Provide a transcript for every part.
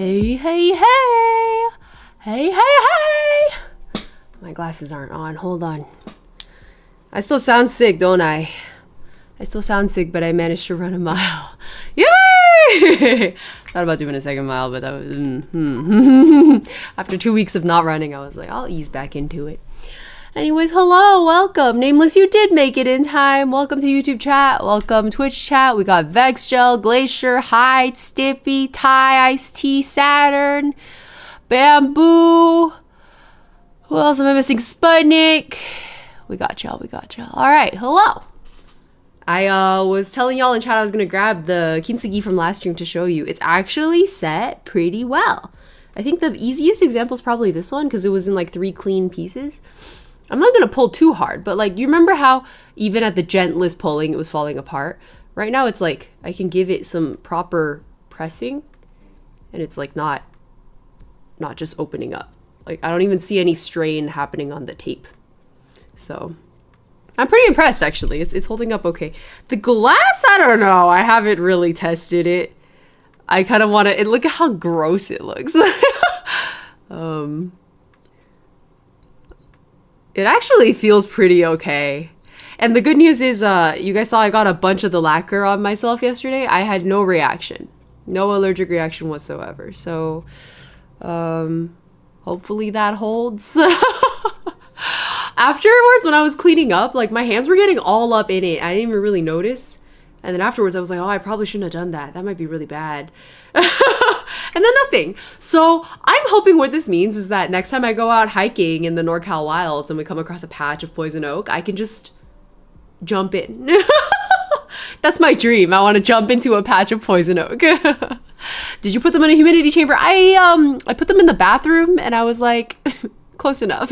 Hey, hey, hey! Hey, hey, hey! My glasses aren't on. Hold on. I still sound sick, don't I? I still sound sick, but I managed to run a mile. Yay! Thought about doing a second mile, but that was... After 2 weeks of not running, I was like, I'll ease back into it. Anyways, hello, welcome. Nameless, you did make it in time. Welcome to YouTube chat. Welcome Twitch chat. We got Vexgel, Glacier, Hyde, Stippy, Ty, Ice T, Saturn, Bamboo. Who else am I missing? Sputnik. We got y'all, we got y'all. All right, hello. I was telling y'all in chat I was gonna grab the kintsugi from last stream to show you. It's actually set pretty well. I think the easiest example is probably this one because it was in like 3 clean pieces. I'm not gonna pull too hard, but like, you remember how even at the gentlest pulling, it was falling apart? Right now, it's like, I can give it some proper pressing and it's like not just opening up. Like, I don't even see any strain happening on the tape. So, I'm pretty impressed actually. It's holding up okay. The glass, I don't know. I haven't really tested it. I kind of want to, look at how gross it looks. It actually feels pretty okay. And the good news is, you guys saw I got a bunch of the lacquer on myself yesterday. I had no reaction. No allergic reaction whatsoever. So, hopefully that holds. Afterwards, when I was cleaning up, like my hands were getting all up in it. I didn't even really notice. And then afterwards, I was like, oh, I probably shouldn't have done that. That might be really bad. And then nothing. So I'm hoping what this means is that next time I go out hiking in the NorCal wilds and we come across a patch of poison oak, I can just jump in. That's my dream. I want to jump into a patch of poison oak. Did you put them in a humidity chamber? I put them in the bathroom and I was like, close enough.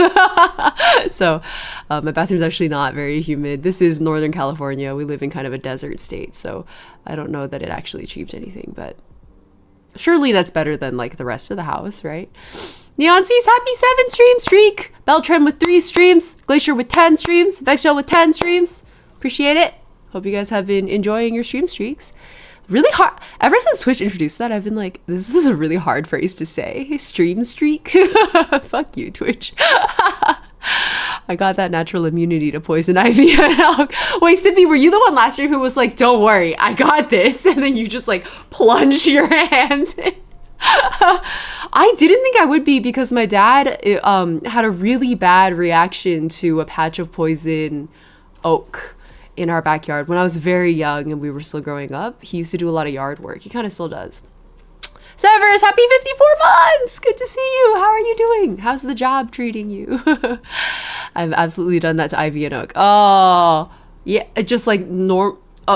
So my bathroom's actually not very humid. This is Northern California. We live in kind of a desert state. So I don't know that it actually achieved anything, but surely that's better than like the rest of the house, right? Neon Seas, happy 7 stream streak. Beltran with 3 streams. Glacier with 10 streams. Vexgel with 10 streams. Appreciate it. Hope you guys have been enjoying your stream streaks. Really hard. Ever since Twitch introduced that, I've been like, this is a really hard phrase to say. Stream streak. Fuck you, Twitch. I got that natural immunity to poison ivy. Wait, Sippy, were you the one last year who was like, don't worry, I got this? And then you just like plunged your hands in. I didn't think I would be because my dad had a really bad reaction to a patch of poison oak in our backyard when I was very young and we were still growing up. He used to do a lot of yard work. He kind of still does. Severus, happy 54 months! Good to see you. How are you doing? How's the job treating you? I've absolutely done that to ivy and oak. Oh, yeah, just like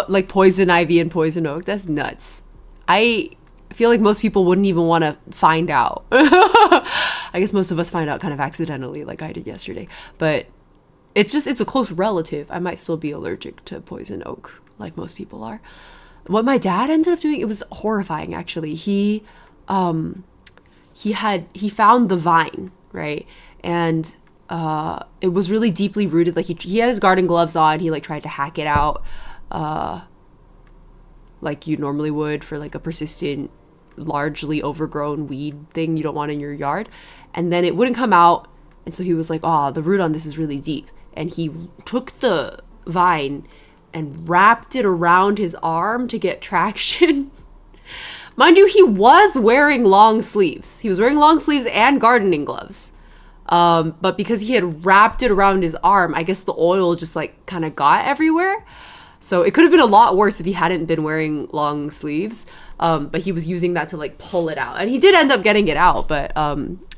like poison ivy and poison oak. That's nuts. I feel like most people wouldn't even want to find out. I guess most of us find out kind of accidentally, like I did yesterday. But it's a close relative. I might still be allergic to poison oak, like most people are. What my dad ended up doing, it was horrifying actually. He found the vine, right? And it was really deeply rooted. Like he had his garden gloves on. He like tried to hack it out, like you normally would for like a persistent, largely overgrown weed thing you don't want in your yard. And then it wouldn't come out. And so he was like, oh, the root on this is really deep. And he took the vine and wrapped it around his arm to get traction. Mind you, he was wearing long sleeves. He was wearing long sleeves and gardening gloves. But because he had wrapped it around his arm, I guess the oil just like kind of got everywhere. So it could have been a lot worse if he hadn't been wearing long sleeves. But he was using that to like pull it out. And he did end up getting it out. But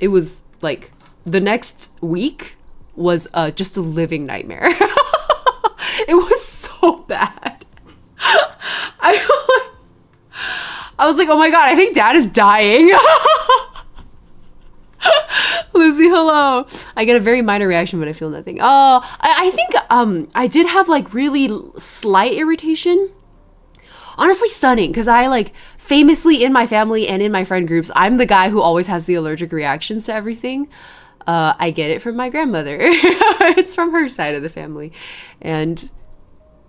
it was like the next week was just a living nightmare. It was so bad. I was like, oh my god, I think dad is dying. Lucy, hello. I get a very minor reaction, but I feel nothing. Oh, I think I did have like really slight irritation. Honestly stunning, because I like famously in my family and in my friend groups, I'm the guy who always has the allergic reactions to everything. I get it from my grandmother. It's from her side of the family. And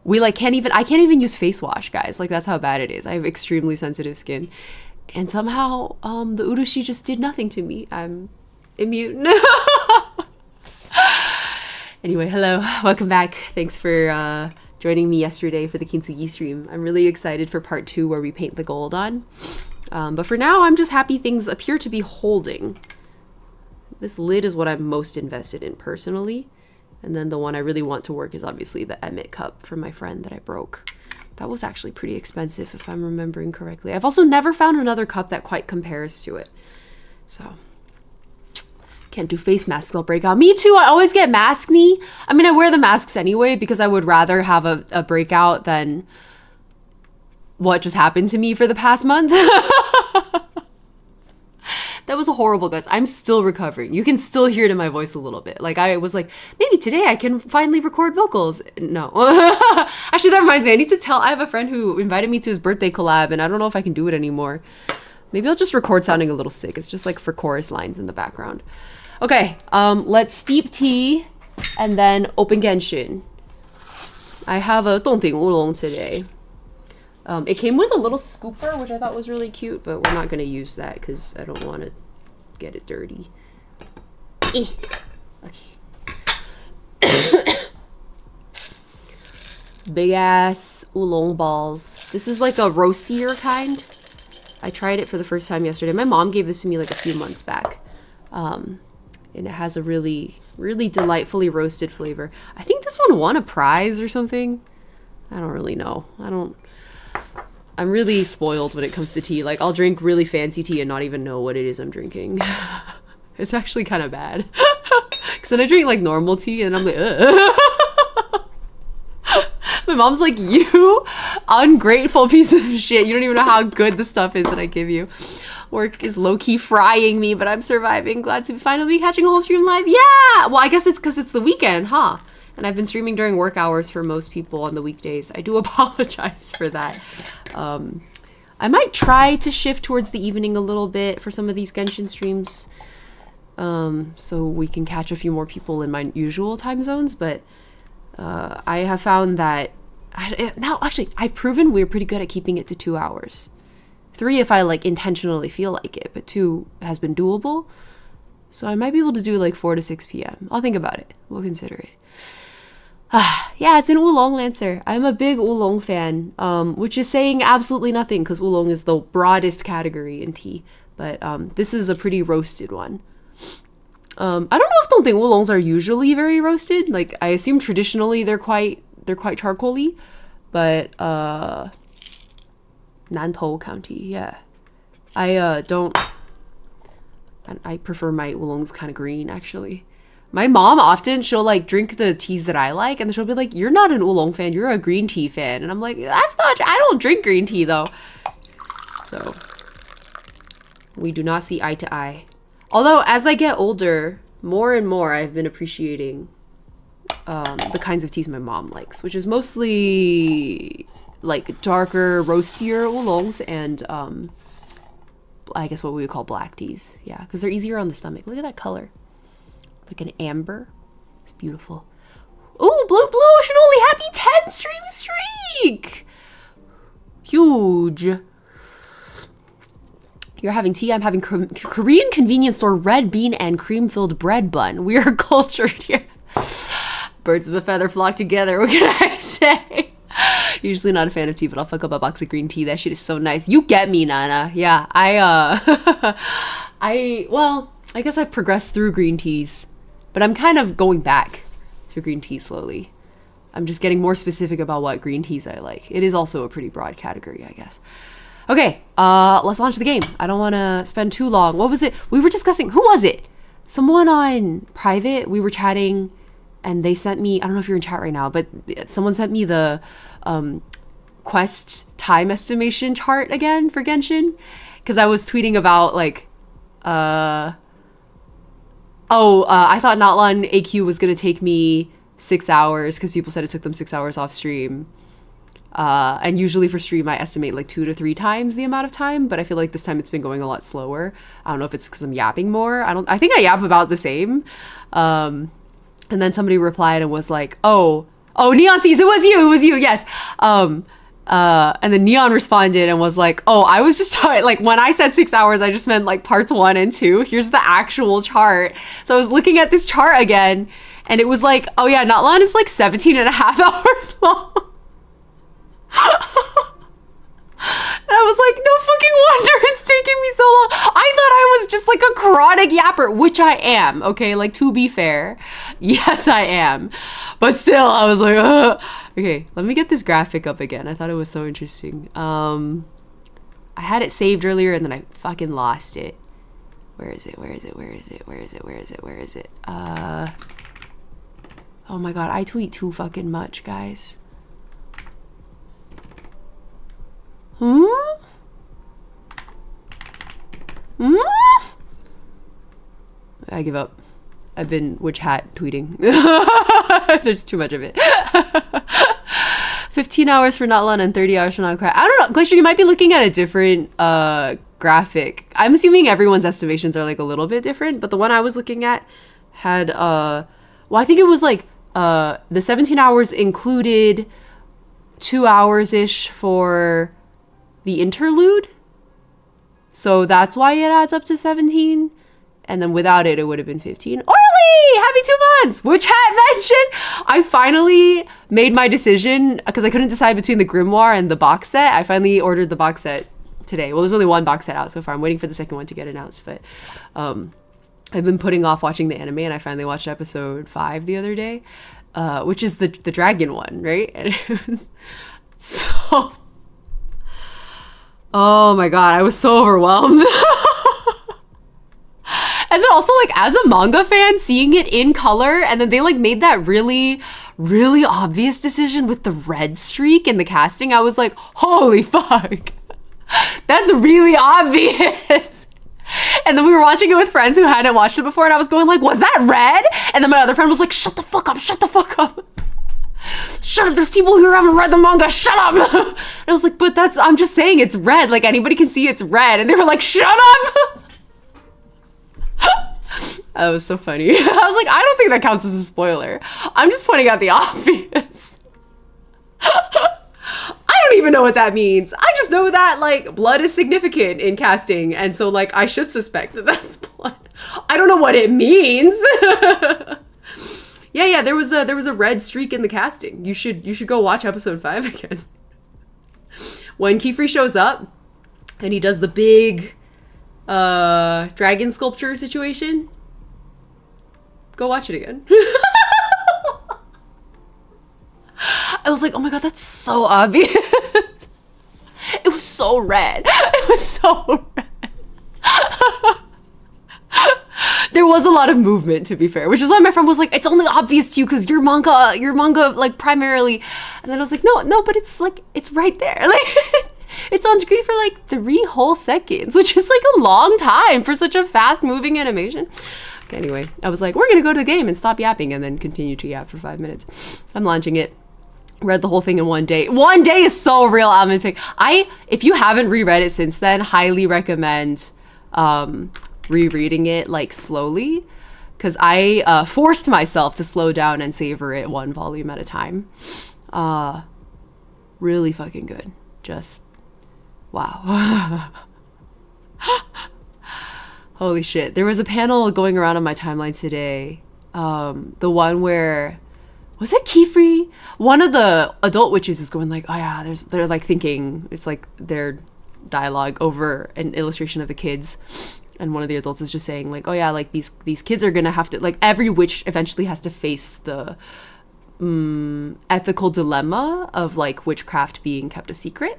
we like I can't even use face wash, guys. Like that's how bad it is. I have extremely sensitive skin. And somehow, the urushi just did nothing to me. I'm immune. Anyway, hello, welcome back. Thanks for joining me yesterday for the kintsugi stream. I'm really excited for part 2 where we paint the gold on. But for now, I'm just happy things appear to be holding. This lid is what I'm most invested in personally. And then the one I really want to work is obviously the Emmet cup from my friend that I broke. That was actually pretty expensive if I'm remembering correctly. I've also never found another cup that quite compares to it. So, can't do face masks, I'll break out. Me too, I always get maskne. I mean, I wear the masks anyway because I would rather have a breakout than what just happened to me for the past month. That was horrible, guys. I'm still recovering. You can still hear it in my voice a little bit. Like, I was like, maybe today I can finally record vocals. No. Actually, that reminds me. I need to tell, I have a friend who invited me to his birthday collab, and I don't know if I can do it anymore. Maybe I'll just record sounding a little sick. It's just like for chorus lines in the background. Okay, let's steep tea and then open Genshin. I have a Dongting Oolong today. It came with a little scooper, which I thought was really cute, but we're not going to use that because I don't want to get it dirty. Okay. Big ass oolong balls. This is like a roastier kind. I tried it for the first time yesterday. My mom gave this to me like a few months back. And it has a really, really delightfully roasted flavor. I think this one won a prize or something. I don't really know. I'm really spoiled when it comes to tea. Like, I'll drink really fancy tea and not even know what it is I'm drinking. It's actually kind of bad. Because then I drink, like, normal tea and I'm like, ugh. My mom's like, you ungrateful piece of shit. You don't even know how good the stuff is that I give you. Work is low-key frying me, but I'm surviving. Glad to finally be catching a whole stream live. Yeah! Well, I guess it's because it's the weekend, huh? And I've been streaming during work hours for most people on the weekdays. I do apologize for that. I might try to shift towards the evening a little bit for some of these Genshin streams. So we can catch a few more people in my usual time zones. But I have found that... Now, actually, I've proven we're pretty good at keeping it to 2 hours. 3 if I, like, intentionally feel like it. But 2 has been doable. So I might be able to do, like, 4 to 6 p.m. I'll think about it. We'll consider it. Yeah, it's an oolong lancer. I'm a big oolong fan, which is saying absolutely nothing because oolong is the broadest category in tea. But this is a pretty roasted one. I don't know if Dongting oolongs are usually very roasted. Like, I assume traditionally they're quite charcoaly, but Nantou County, yeah. I prefer my oolongs kind of green, actually. My mom often, she'll like drink the teas that I like, and she'll be like, you're not an oolong fan, you're a green tea fan. And I'm like, that's not true. I don't drink green tea though. So we do not see eye to eye. Although as I get older, more and more I've been appreciating the kinds of teas my mom likes, which is mostly like darker, roastier oolongs and I guess what we would call black teas. Yeah, because they're easier on the stomach. Look at that color. Like an amber. It's beautiful. Oh, Blue Ocean only happy 10 stream streak. Huge. You're having tea. I'm having Korean convenience store red bean and cream-filled bread bun. We are cultured here. Birds of a feather flock together. What can I say? Usually not a fan of tea, but I'll fuck up a box of green tea. That shit is so nice. You get me, Nana. Yeah, well, I guess I've progressed through green teas. But I'm kind of going back to green tea slowly. I'm just getting more specific about what green teas I like. It is also a pretty broad category, I guess. Okay, let's launch the game. I don't want to spend too long. What was it? We were discussing, who was it? Someone on private, we were chatting, and they sent me, I don't know if you're in chat right now, but someone sent me the quest time estimation chart again for Genshin. Because I was tweeting about, like, I thought Notlan AQ was going to take me 6 hours because people said it took them 6 hours off stream. And usually for stream, I estimate like 2 to 3 times the amount of time, but I feel like this time it's been going a lot slower. I don't know if it's because I'm yapping more. I think I yap about the same. And then somebody replied and was like, oh, Neon Seas, it was you, yes. And then Neon responded and was like, oh, I was just like, when I said 6 hours, I just meant like parts 1 and 2. Here's the actual chart. So I was looking at this chart again, and it was like, oh yeah, Natlan is like 17 and a half hours long. And I was like, no fucking wonder it's taking me so long. I thought I was just like a chronic yapper, which I am, okay? Like, to be fair, yes, I am. But still, I was like, ugh. Okay, let me get this graphic up again. I thought it was so interesting. I had it saved earlier and then I fucking lost it. Where is it? Where is it? Where is it? Where is it? Where is it? Where is it? Oh my god, I tweet too fucking much, guys. I give up. I've been witch hat tweeting. There's too much of it. 15 hours for Natlan and 30 hours for Natcry. I don't know. Glacier, you might be looking at a different graphic. I'm assuming everyone's estimations are like a little bit different, but the one I was looking at had well, I think it was like the 17 hours included 2 hours-ish for the interlude. So that's why it adds up to 17. And then without it, it would have been 15. Orly! Happy 2 months! Witch hat mention! I finally made my decision because I couldn't decide between the grimoire and the box set. I finally ordered the box set today. Well, there's only 1 box set out so far. I'm waiting for the second one to get announced. But I've been putting off watching the anime, and I finally watched episode 5 the other day, which is the dragon one, right? And it was so... Oh my god, I was so overwhelmed. And then also, like, as a manga fan, seeing it in color, and then they, like, made that really, really obvious decision with the red streak in the casting, I was like, holy fuck. That's really obvious. And then we were watching it with friends who hadn't watched it before, and I was going like, was that red? And then my other friend was like, shut the fuck up, shut the fuck up. Shut up, there's people who haven't read the manga, shut up. And I was like, but that's, I'm just saying it's red, like anybody can see it's red. And they were like, shut up. That was so funny. I was like, I don't think that counts as a spoiler. I'm just pointing out the obvious. I don't even know what that means. I just know that, like, blood is significant in casting, and so, like, I should suspect that that's blood. I don't know what it means. Yeah, there was a red streak in the casting. You should go watch episode 5 again. When Kifri shows up and he does the big dragon sculpture situation, go watch it again. I was like, oh my god, that's so obvious. It was so red. It was so red. There was a lot of movement, to be fair, which is why my friend was like, it's only obvious to you because your manga like primarily. And then I was like, no, but it's like, it's right there. Like, it's on screen for like 3 whole seconds, which is like a long time for such a fast moving animation. Okay, anyway, I was like, we're gonna go to the game and stop yapping and then continue to yap for 5 minutes. I'm launching it. Read the whole thing in 1 day. 1 day is so real, almond pick. If you haven't reread it since then, highly recommend rereading it like slowly, because I forced myself to slow down and savor it 1 volume at a time. Really fucking good. Just wow. Holy shit. There was a panel going around on my timeline today. The one where, was it Kifri? One of the adult witches is going like, oh yeah, they're like thinking, it's like their dialogue over an illustration of the kids. And one of the adults is just saying like, oh yeah, like these kids are gonna have to, like, every witch eventually has to face the ethical dilemma of like witchcraft being kept a secret.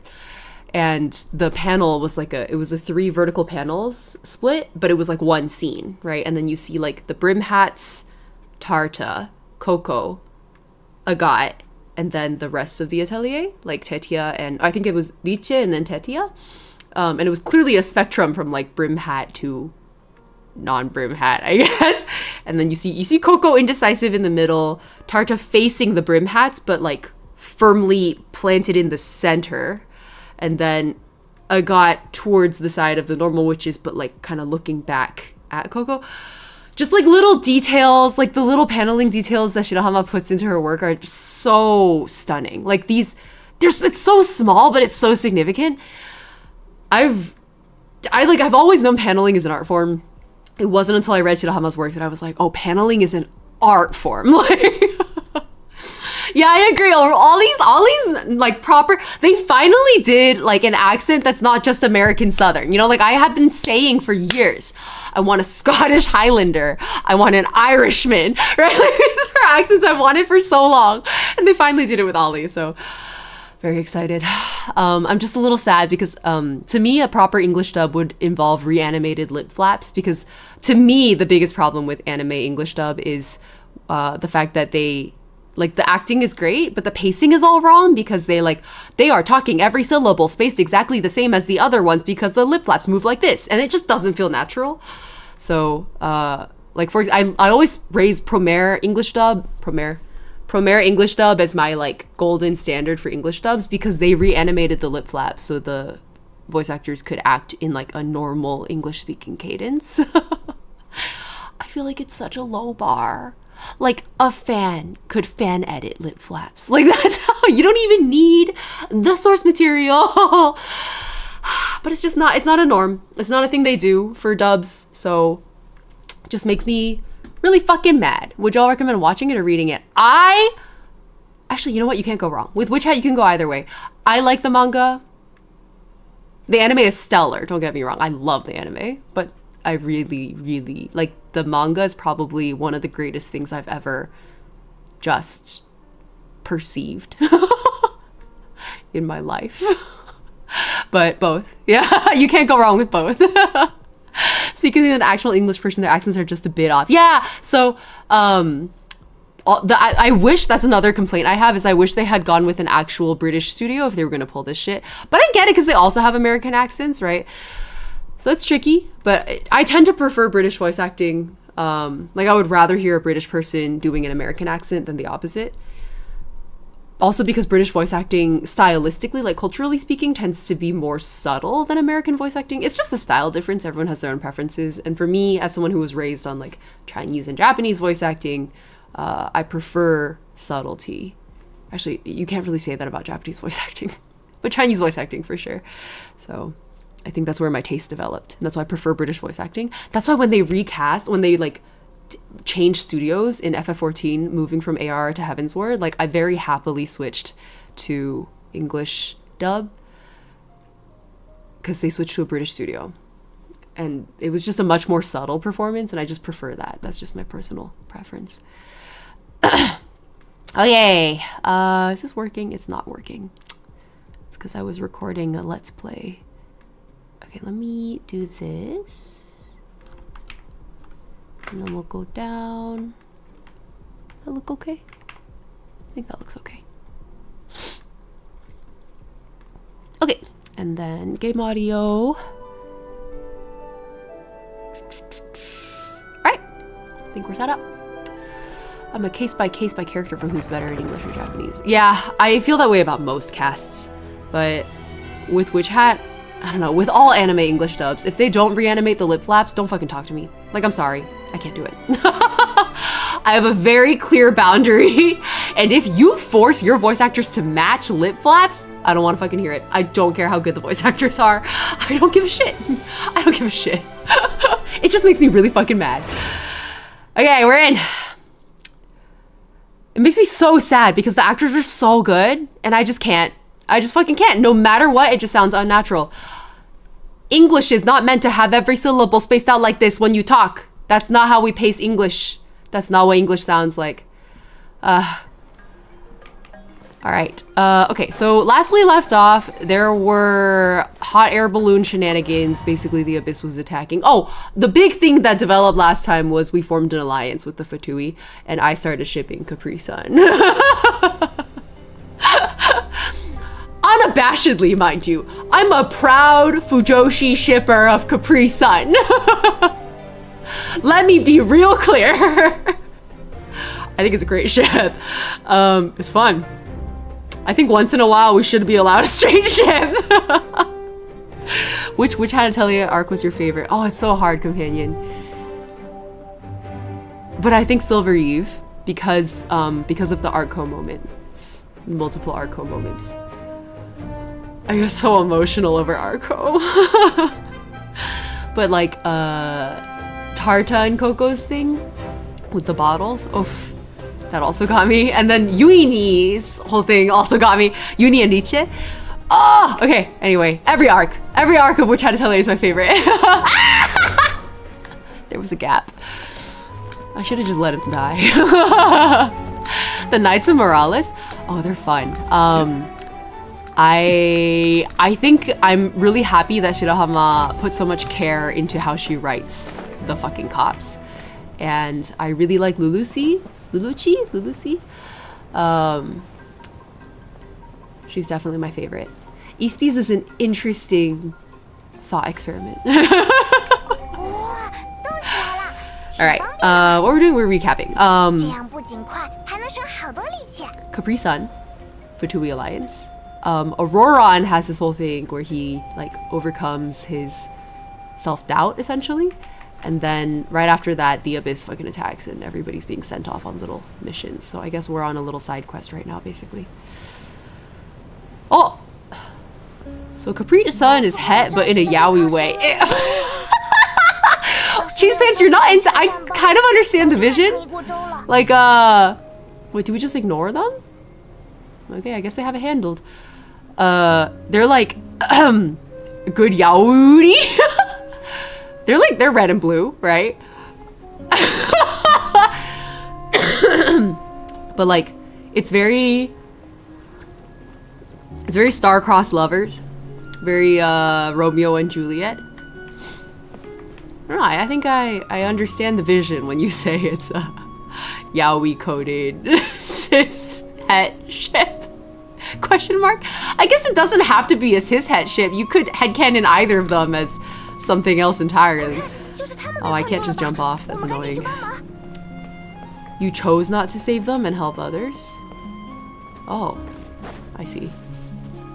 And the panel was like it was a 3 vertical panels split, but it was like 1 scene, right? And then you see like the brim hats, Tarta, Coco, Agat, and then the rest of the atelier, like Tetia, and I think it was Riche and then Tetia. And it was clearly a spectrum from like brim hat to non-brim hat, I guess. And then you see Coco indecisive in the middle, Tarta facing the brim hats, but like firmly planted in the center. And then Agat towards the side of the normal witches, but like kind of looking back at Coco. Just like little details, like the little paneling details that Shirahama puts into her work are just so stunning. Like these it's so small, but it's so significant. I've always known paneling is an art form. It wasn't until I read Shirahama's work that I was like, oh, paneling is an art form. Like, yeah, I agree. All these like proper, they finally did like an accent that's not just American Southern. You know, like I have been saying for years, I want a Scottish Highlander. I want an Irishman, right? Like, these are accents I've wanted for so long. And they finally did it with Ollie. So very excited. I'm just a little sad because to me, a proper English dub would involve reanimated lip flaps, because to me, the biggest problem with anime English dub is the fact that they, like, the acting is great, but the pacing is all wrong, because they are talking every syllable spaced exactly the same as the other ones because the lip flaps move like this, and it just doesn't feel natural. So, like, for example, I always raise Promare English dub as my, like, golden standard for English dubs, because they reanimated the lip flaps so the voice actors could act in, like, a normal English-speaking cadence. I feel like it's such a low bar. Like, a fan could fan edit lip flaps. Like, that's how, you don't even need the source material. But it's just not, it's not a norm. It's not a thing they do for dubs. So it just makes me really fucking mad. Would y'all recommend watching it or reading it? Actually, you know what? You can't go wrong. With Witch Hat, you can go either way. I like the manga. The anime is stellar. Don't get me wrong. I love the anime. But I really, really, like, the manga is probably one of the greatest things I've ever just perceived in my life. But both. Yeah, you can't go wrong with both. Speaking of an actual English person, their accents are just a bit off. Yeah, so I wish, that's another complaint I have, is I wish they had gone with an actual British studio if they were going to pull this shit. But I get it, because they also have American accents, right? So it's tricky, but I tend to prefer British voice acting. Like, I would rather hear a British person doing an American accent than the opposite. Also because British voice acting, stylistically, like culturally speaking, tends to be more subtle than American voice acting. It's just a style difference. Everyone has their own preferences. And for me, as someone who was raised on like Chinese and Japanese voice acting, I prefer subtlety. Actually, you can't really say that about Japanese voice acting, but Chinese voice acting for sure. So I think that's where my taste developed. And that's why I prefer British voice acting. That's why when they recast, when they like change studios in FF14, moving from AR to Heavensward, like I very happily switched to English dub, because they switched to a British studio. And it was just a much more subtle performance, and I just prefer that. That's just my personal preference. Okay, is this working? It's not working. It's because I was recording a Let's Play. Okay, let me do this. And then we'll go down. Does that look okay? I think that looks okay. Okay, and then game audio. Alright, I think we're set up. I'm a case by character for who's better in English or Japanese. Yeah, I feel that way about most casts. But with Witch Hat, I don't know, with all anime English dubs, if they don't reanimate the lip flaps, don't fucking talk to me. Like, I'm sorry, I can't do it. I have a very clear boundary, and if you force your voice actors to match lip flaps, I don't want to fucking hear it. I don't care how good the voice actors are. I don't give a shit. I don't give a shit. It just makes me really fucking mad. Okay, we're in. It makes me so sad because the actors are so good, and I just can't. I just fucking can't. No matter what, it just sounds unnatural. English is not meant to have every syllable spaced out like this when you talk. That's not how we pace English. That's not what English sounds like. Alright. Okay, so last we left off, there were hot air balloon shenanigans. Basically, the Abyss was attacking. Oh, the big thing that developed last time was we formed an alliance with the Fatui, and I started shipping Capri-Sun. Unabashedly, mind you. I'm a proud Fujoshi shipper of Capri-Sun. Let me be real clear. I think it's a great ship. It's fun. I think once in a while we should be allowed a straight ship. Which Hanatelia arc was your favorite? Oh, it's so hard, companion. But I think Silver Eve, because of the Arco moments. Multiple Arco moments. I get so emotional over Arco. But like Tarta and Coco's thing with the bottles, oof, that also got me. And then Yuini's whole thing also got me. Yuni and Nietzsche. Oh, okay. Anyway, every arc of Witch Hat Atelier is my favorite. There was a gap. I should have just let him die. The Knights of Morales. Oh, they're fun. I think I'm really happy that Shirahama put so much care into how she writes the fucking cops. And I really like Lulucci. She's definitely my favorite. Easties is an interesting thought experiment. Alright, what we're doing, we're recapping. Capri-san, Fatui Alliance. Auroron has this whole thing where he like overcomes his self-doubt essentially. And then right after that, the Abyss fucking attacks and everybody's being sent off on little missions. So I guess we're on a little side quest right now, basically. Oh! So Capri-san is het, but in a yaoi way. Cheese Pants, you're not into- I kind of understand the vision. Like, wait, do we just ignore them? Okay, I guess they have it handled. They're like, good yaoi. They're red and blue, right? But like, it's very star-crossed lovers. Very, Romeo and Juliet. I don't know, I think I understand the vision when you say it's a yaoi-coded cis het ship. Question mark? I guess it doesn't have to be a cis het ship. You could headcanon either of them as something else entirely. Oh, I can't just jump off. That's annoying. You chose not to save them and help others? Oh, I see.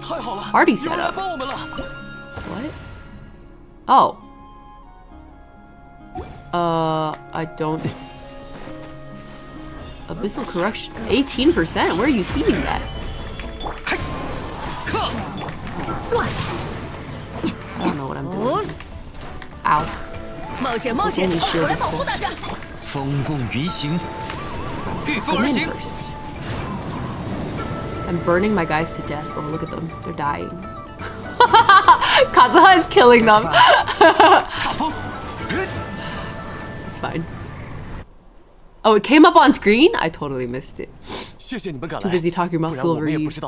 Party setup. What? Oh. I don't... Abyssal correction. 18%? Where are you seeing that? I don't know what I'm doing. Ow. So only shield is full. First. I'm burning my guys to death. Oh, look at them. They're dying. Kazuha is killing them. It's fine. Oh, it came up on screen? I totally missed it. Too busy talking about Silver Eve.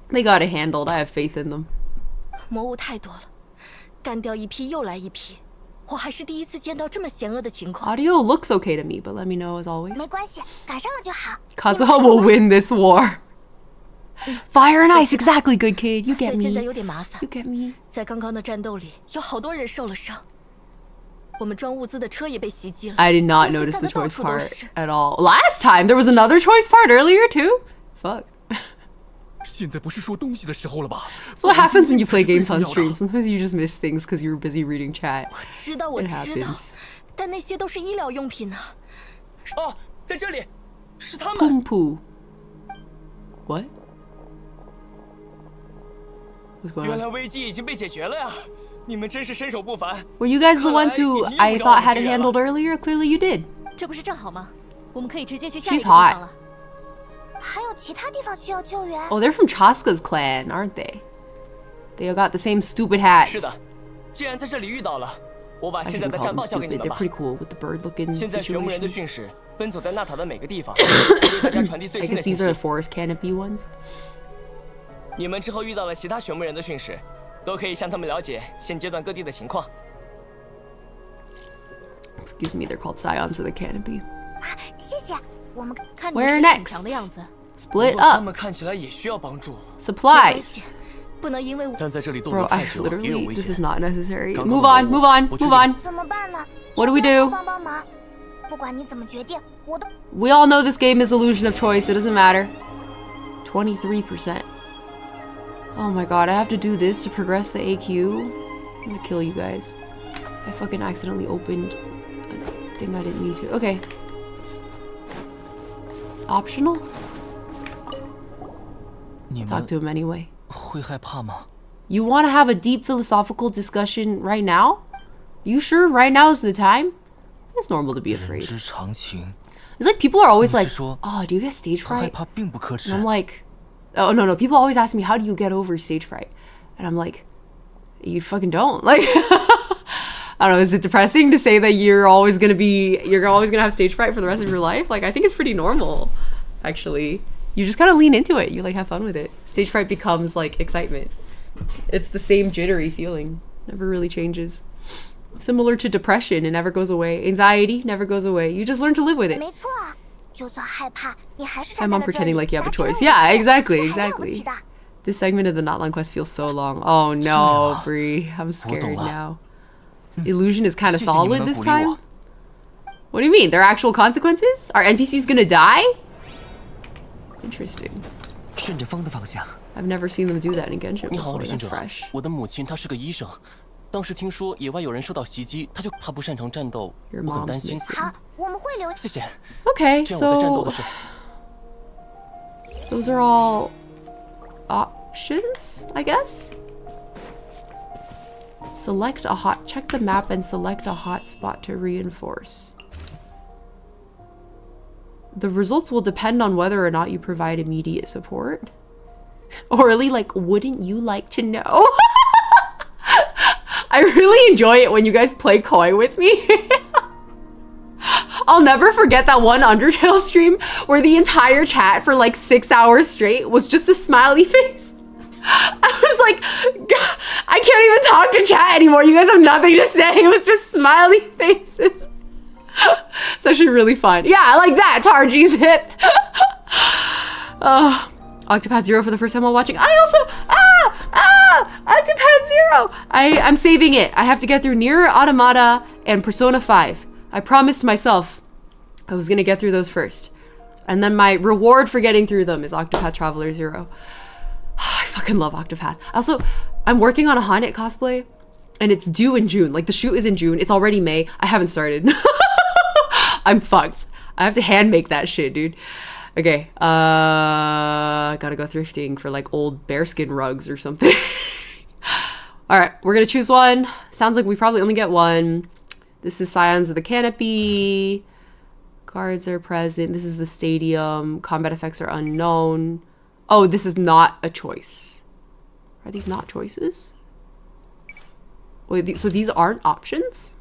They got it handled. I have faith in them. Audio looks okay to me, but let me know as always. Kazuha will win this war. Fire and ice, exactly, good kid. You get me. You get me. I did not notice the choice part at all. Last time there was another choice part earlier too. Fuck. So what happens when you play games on stream? Sometimes you just miss things because you were busy reading chat. It happens. Pum poo. What? What's going on? Were you guys the ones who I thought had it handled earlier? Clearly you did. She's hot. Oh, they're from Chasca's clan, aren't they? They all got the same stupid hats. I shouldn't call them stupid. They're pretty cool with the bird-looking situation. I guess these are the forest canopy ones. Excuse me, they're called Scions of the Canopy. Where next? Split up. Supplies. Bro, literally, this is not necessary. Move on, move on, move on. What do we do? We all know this game is illusion of choice. It doesn't matter. 23%. Oh my god, I have to do this to progress the AQ? I'm gonna kill you guys. I fucking accidentally opened a thing I didn't need to. Okay. Optional? talk to him anyway. 会害怕吗？ You want to have a deep philosophical discussion right now? You sure right now is the time? It's normal to be 人 afraid. 之常情。 It's like people are always 你 like, 是说 oh, do you get stage 害 fright? 怕并不可耻 And I'm like, oh, no. People always ask me, how do you get over stage fright? And I'm like, you fucking don't. Like, I don't know, is it depressing to say that you're always gonna have stage fright for the rest of your life? Like, I think it's pretty normal, actually. You just kind of lean into it. You like have fun with it. Stage fright becomes like excitement. It's the same jittery feeling. Never really changes. Similar to depression, it never goes away. Anxiety never goes away. You just learn to live with it. I'm on pretending like you have a choice. Yeah, exactly. This segment of the Not Long quest feels so long. Oh no, Bree. I'm scared now. Illusion is kind of solid this time? What do you mean? There are actual consequences? Are NPCs gonna die? Interesting. 顺着风的方向。 I've never seen them do that in Genshin 你好， before. 旅行 That's 者。 fresh. 我的母亲她是个医生，当时听说野外有人受到袭击，她不擅长战斗， Your 我很 mom's 担心。 missing. 谢谢。 Okay, 这样我在战斗 so 的时候， those are all options, I guess. Check the map and select a hotspot to reinforce. The results will depend on whether or not you provide immediate support. Orally, like, wouldn't you like to know? I really enjoy it when you guys play coy with me. I'll never forget that one Undertale stream where the entire chat for like 6 hours straight was just a smiley face. I was like, God, I can't even talk to chat anymore. You guys have nothing to say. It was just smiley faces. It's actually really fun. Yeah, like that, Tarji's hip. Octopath Zero for the first time while watching. I also, Octopath Zero. I'm saving it. I have to get through Nier Automata and Persona 5. I promised myself I was gonna get through those first. And then my reward for getting through them is Octopath Traveler Zero. I fucking love Octopath. Also, I'm working on a Haunted cosplay and it's due in June. Like the shoot is in June. It's already May. I haven't started. I'm fucked. I have to hand make that shit, dude. Okay, gotta go thrifting for like old bearskin rugs or something. All right, we're gonna choose one. Sounds like we probably only get one. This is Scions of the Canopy. Cards are present. This is the stadium. Combat effects are unknown. Oh, this is not a choice. Are these not choices? Wait, so these aren't options?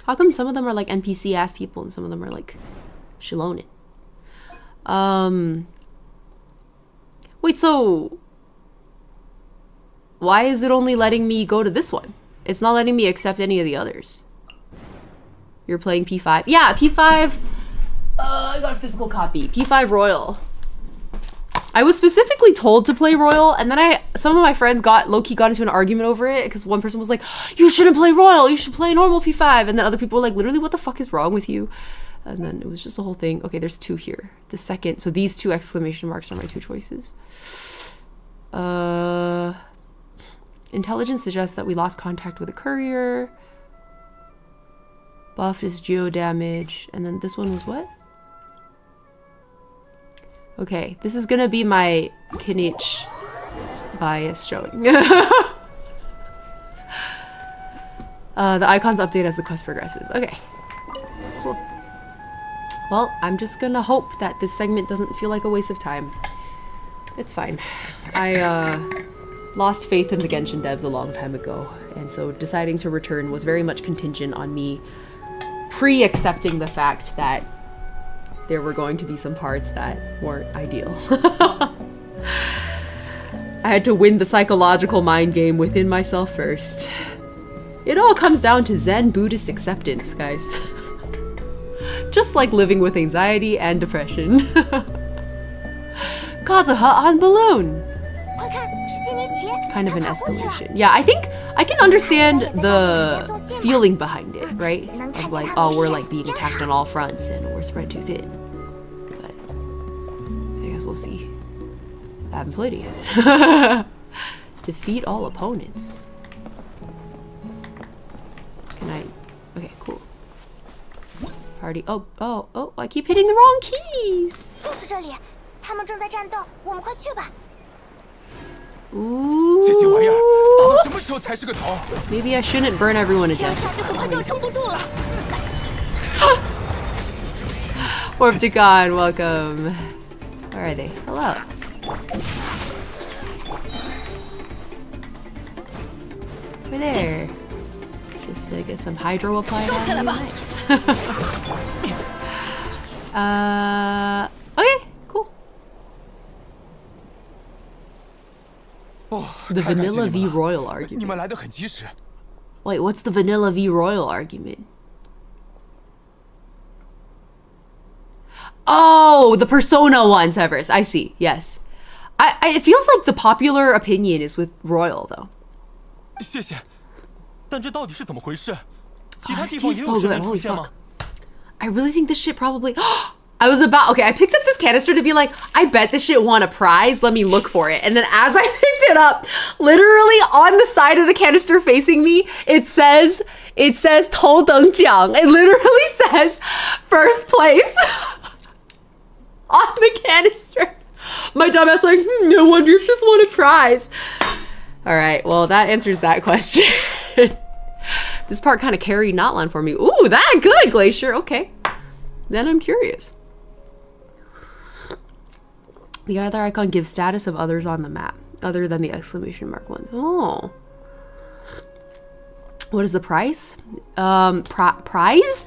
How come some of them are like NPC ass people and some of them are like xilonen? Wait, so why is it only letting me go to this one? It's not letting me accept any of the others. You're playing P5? Yeah, P5. I got a physical copy. P5 Royal. I was specifically told to play Royal, and then some of my friends low-key got into an argument over it because one person was like, you shouldn't play Royal, you should play normal P5, and then other people were like, literally, what the fuck is wrong with you? And then it was just a whole thing. Okay, there's two here. The second, so these two exclamation marks are my two choices. Intelligence suggests that we lost contact with a courier. Buff is geo damage, and then this one was what? Okay, this is gonna be my kinich bias showing. The icons update as the quest progresses. Okay, cool. Well, I'm just gonna hope that this segment doesn't feel like a waste of time. It's fine. I lost faith in the Genshin devs a long time ago, and so deciding to return was very much contingent on me pre-accepting the fact that there were going to be some parts that weren't ideal. I had to win the psychological mind game within myself first. It all comes down to Zen Buddhist acceptance, guys. Just like living with anxiety and depression. Kazuha on balloon. Kind of an escalation. Yeah, I think I can understand the feeling behind it, right? Of like, oh, we're like being attacked on all fronts and we're spread too thin. But I guess we'll see. I haven't played it yet. Defeat all opponents. Can I? Okay, cool. Party. Oh, oh, oh, I keep hitting the wrong keys. 就是这里，他们正在战斗，我们快去吧。 Ooh. 这些玩意儿打到什么时候才是个头？ Maybe I shouldn't burn everyone to 这样 death. 下去很快就要撑不住了。 Orpticon, welcome. Where are they? Hello. Over there. Just to get some hydro applied on you. Nice. Okay, cool. 哦， The 太感谢 vanilla 你 v 们了 royal 你 argument. 们来得很及时。 Wait, what's the vanilla v royal argument? Oh, the Persona one, Severus. I see. Yes. It feels like the popular opinion is with royal though. 谢谢，但这到底是怎么回事？其他 this 地方 tea 也 is 有 so 神 good. 人出 Holy 现吗 fuck.？ I really think this shit probably. I was about. Okay, I picked up this canister to be like, I bet this shit won a prize. Let me look for it. And then as I picked it up, literally on the side of the canister facing me, it says 头等奖. It literally says first place on the canister. My dumbass like, I wonder if this won a prize. All right, well that answers that question. This part kind of carried Notline for me. Ooh, that good, Glacier. Okay, then I'm curious. The other icon gives status of others on the map, other than the exclamation mark ones. Oh. What is the price? Prize?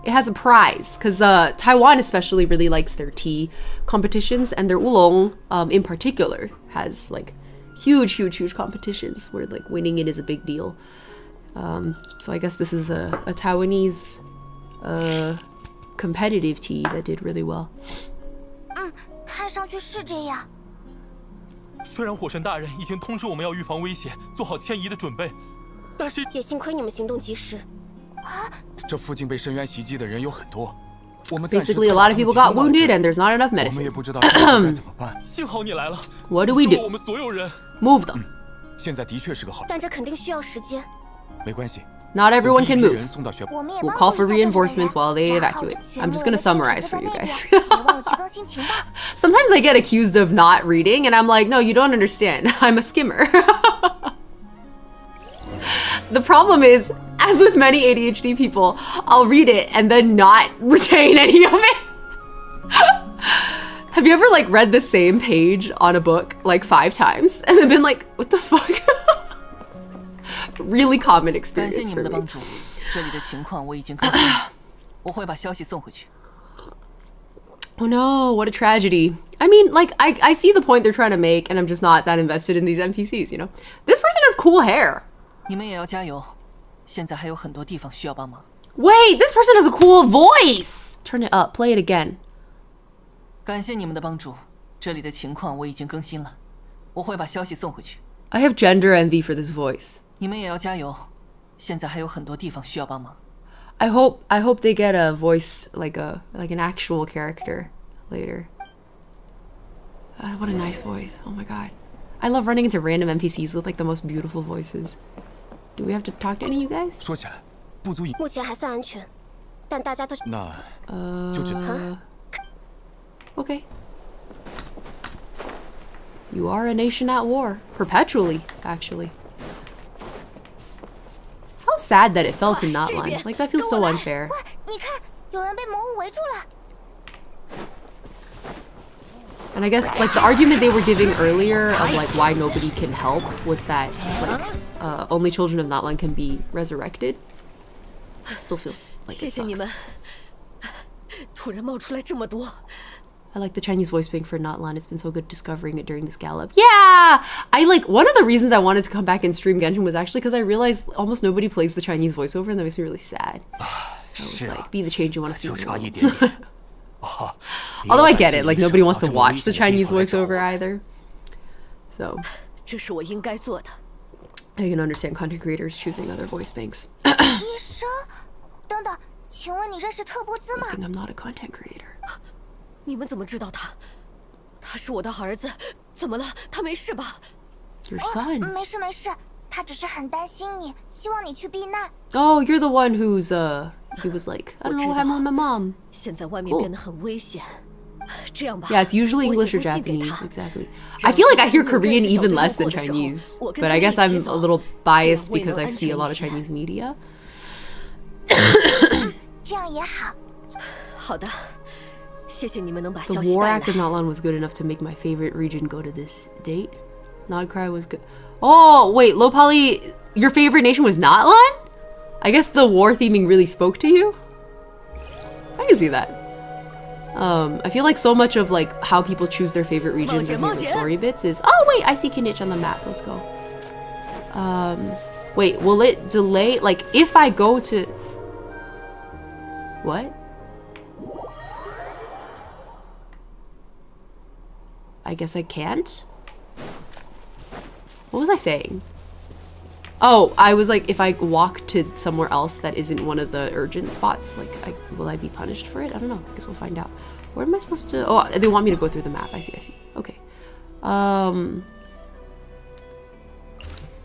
It has a prize, because Taiwan especially really likes their tea competitions, and their oolong in particular has like huge competitions where like winning it is a big deal. So I guess this is a Taiwanese competitive tea that did really well. 看上去是这样。虽然火神大人已经通知我们要预防危险，做好迁移的准备，但是也幸亏你们行动及时。这附近被深渊袭击的人有很多，我们暂时 Basically, a lot of people got wounded, and there's not enough 我们也 medicine. 不知道下一步该怎么办。幸好你来了， What do we 救了我 do? 们所有人。 Move them. 现在的确是个好，但这肯定需要时间。没关系。 Not everyone 有 can 第一批 move. 人送到学 我们也 We'll 帮 call 助 for 一下这里的人 reinforcements while they 然后 evacuate. 巡 I'm just 逻 gonna 的信 summarize 纸 for 在 you 那边 guys. 别忘了去更新情报。 Sometimes I get accused of not reading, and I'm like, no, you don't understand. I'm a skimmer. The problem is, as with many ADHD people, I'll read it and then not retain any of it. Have you ever like read the same page on a book like 5 times and then been like, what the fuck? Really common 感谢 experience 你 for 们的 me. 帮助，这里的情况我已经更新了，我会把消息送回去。 Oh no, what a tragedy. I mean, like, I see the point they're trying to make, and I'm just not that invested in these NPCs, you know? This person has cool hair. 你们也要加油，现在还有很多地方需要帮忙。 Wait, this person has a cool voice. Turn it up, play it again. 感谢你们的帮助，这里的情况我已经更新了，我会把消息送回去。 I have gender envy for this voice. 你们也要加油，现在还有很多地方需要帮忙。 I hope they get a voice like an actual character later. What a nice voice. Oh my god. I love running into random NPCs with like the most beautiful voices. Do we have to talk to any of you guys? 说起来，不足以。目前还算安全，但大家都那就这。 Okay. You are a nation at war. Perpetually, actually. How sad that it fell to Notline. Like, that feels so unfair. 哇，你看，有人被魔物围住了。 And I guess, like, the argument they were giving earlier of, like, why nobody can help was that, like, only children of Notline can be resurrected. It still feels like 谢 it 谢你 sucks. 们，突然冒出来这么多， I like the Chinese voice being for Notline. It's been so good discovering it during this Gallop. Yeah! I, like, one of the reasons I wanted to come back and stream Genshin was actually because I realized almost nobody plays the Chinese voiceover, and that makes me really sad. So it's like, be the change you want to see. 就 in the 差 world. 一点点。哦 Although I get it, like, nobody wants to 到这么 watch 危 the 险的地 Chinese 方来找我 voiceover either. So, 这是我应该做的。 I can understand content creators choosing other voice banks. 医生，等等，请问你认识特波兹吗？ I'm not a content creator. 你们怎么知道他？他是我的儿子，怎么了？他没事吧？ Your son. 没事没事，他只是很担心你，希望你去避难。 Oh, you're the one who's he was like, I don't know what happened with my mom. 现在外面变得很危险。这样吧 Yeah, it's usually 我 English 写 or 封信给 Japanese, 他 exactly. I feel like I hear Korean even less than 正式小队路过的时候， Chinese, 我跟 but 他 I 们 guess 一起 I'm 走， a little 这样 biased 我也能 because I 安 see 全 a 一 lot of 些。 Chinese media. 这样也好。好的，谢谢你们能把 The 消息 war 带 act of 来。 Natlan was good enough to make my favorite region go to this date. Nodcry was good. Oh, wait, low poly, your favorite nation was Natlan? I guess the war theming really spoke to you? I can see that. I feel like so much of like how people choose their favorite regions or favorite story bits is, oh wait, I see Kinich on the map, let's go. Wait, will it delay, like if I go to, what? I guess I can't? What was I saying? Oh, I was like, if I walk to somewhere else that isn't one of the urgent spots, like, will I be punished for it? I don't know. I guess we'll find out. Where am I supposed to? Oh, they want me to go through the map. I see. Okay.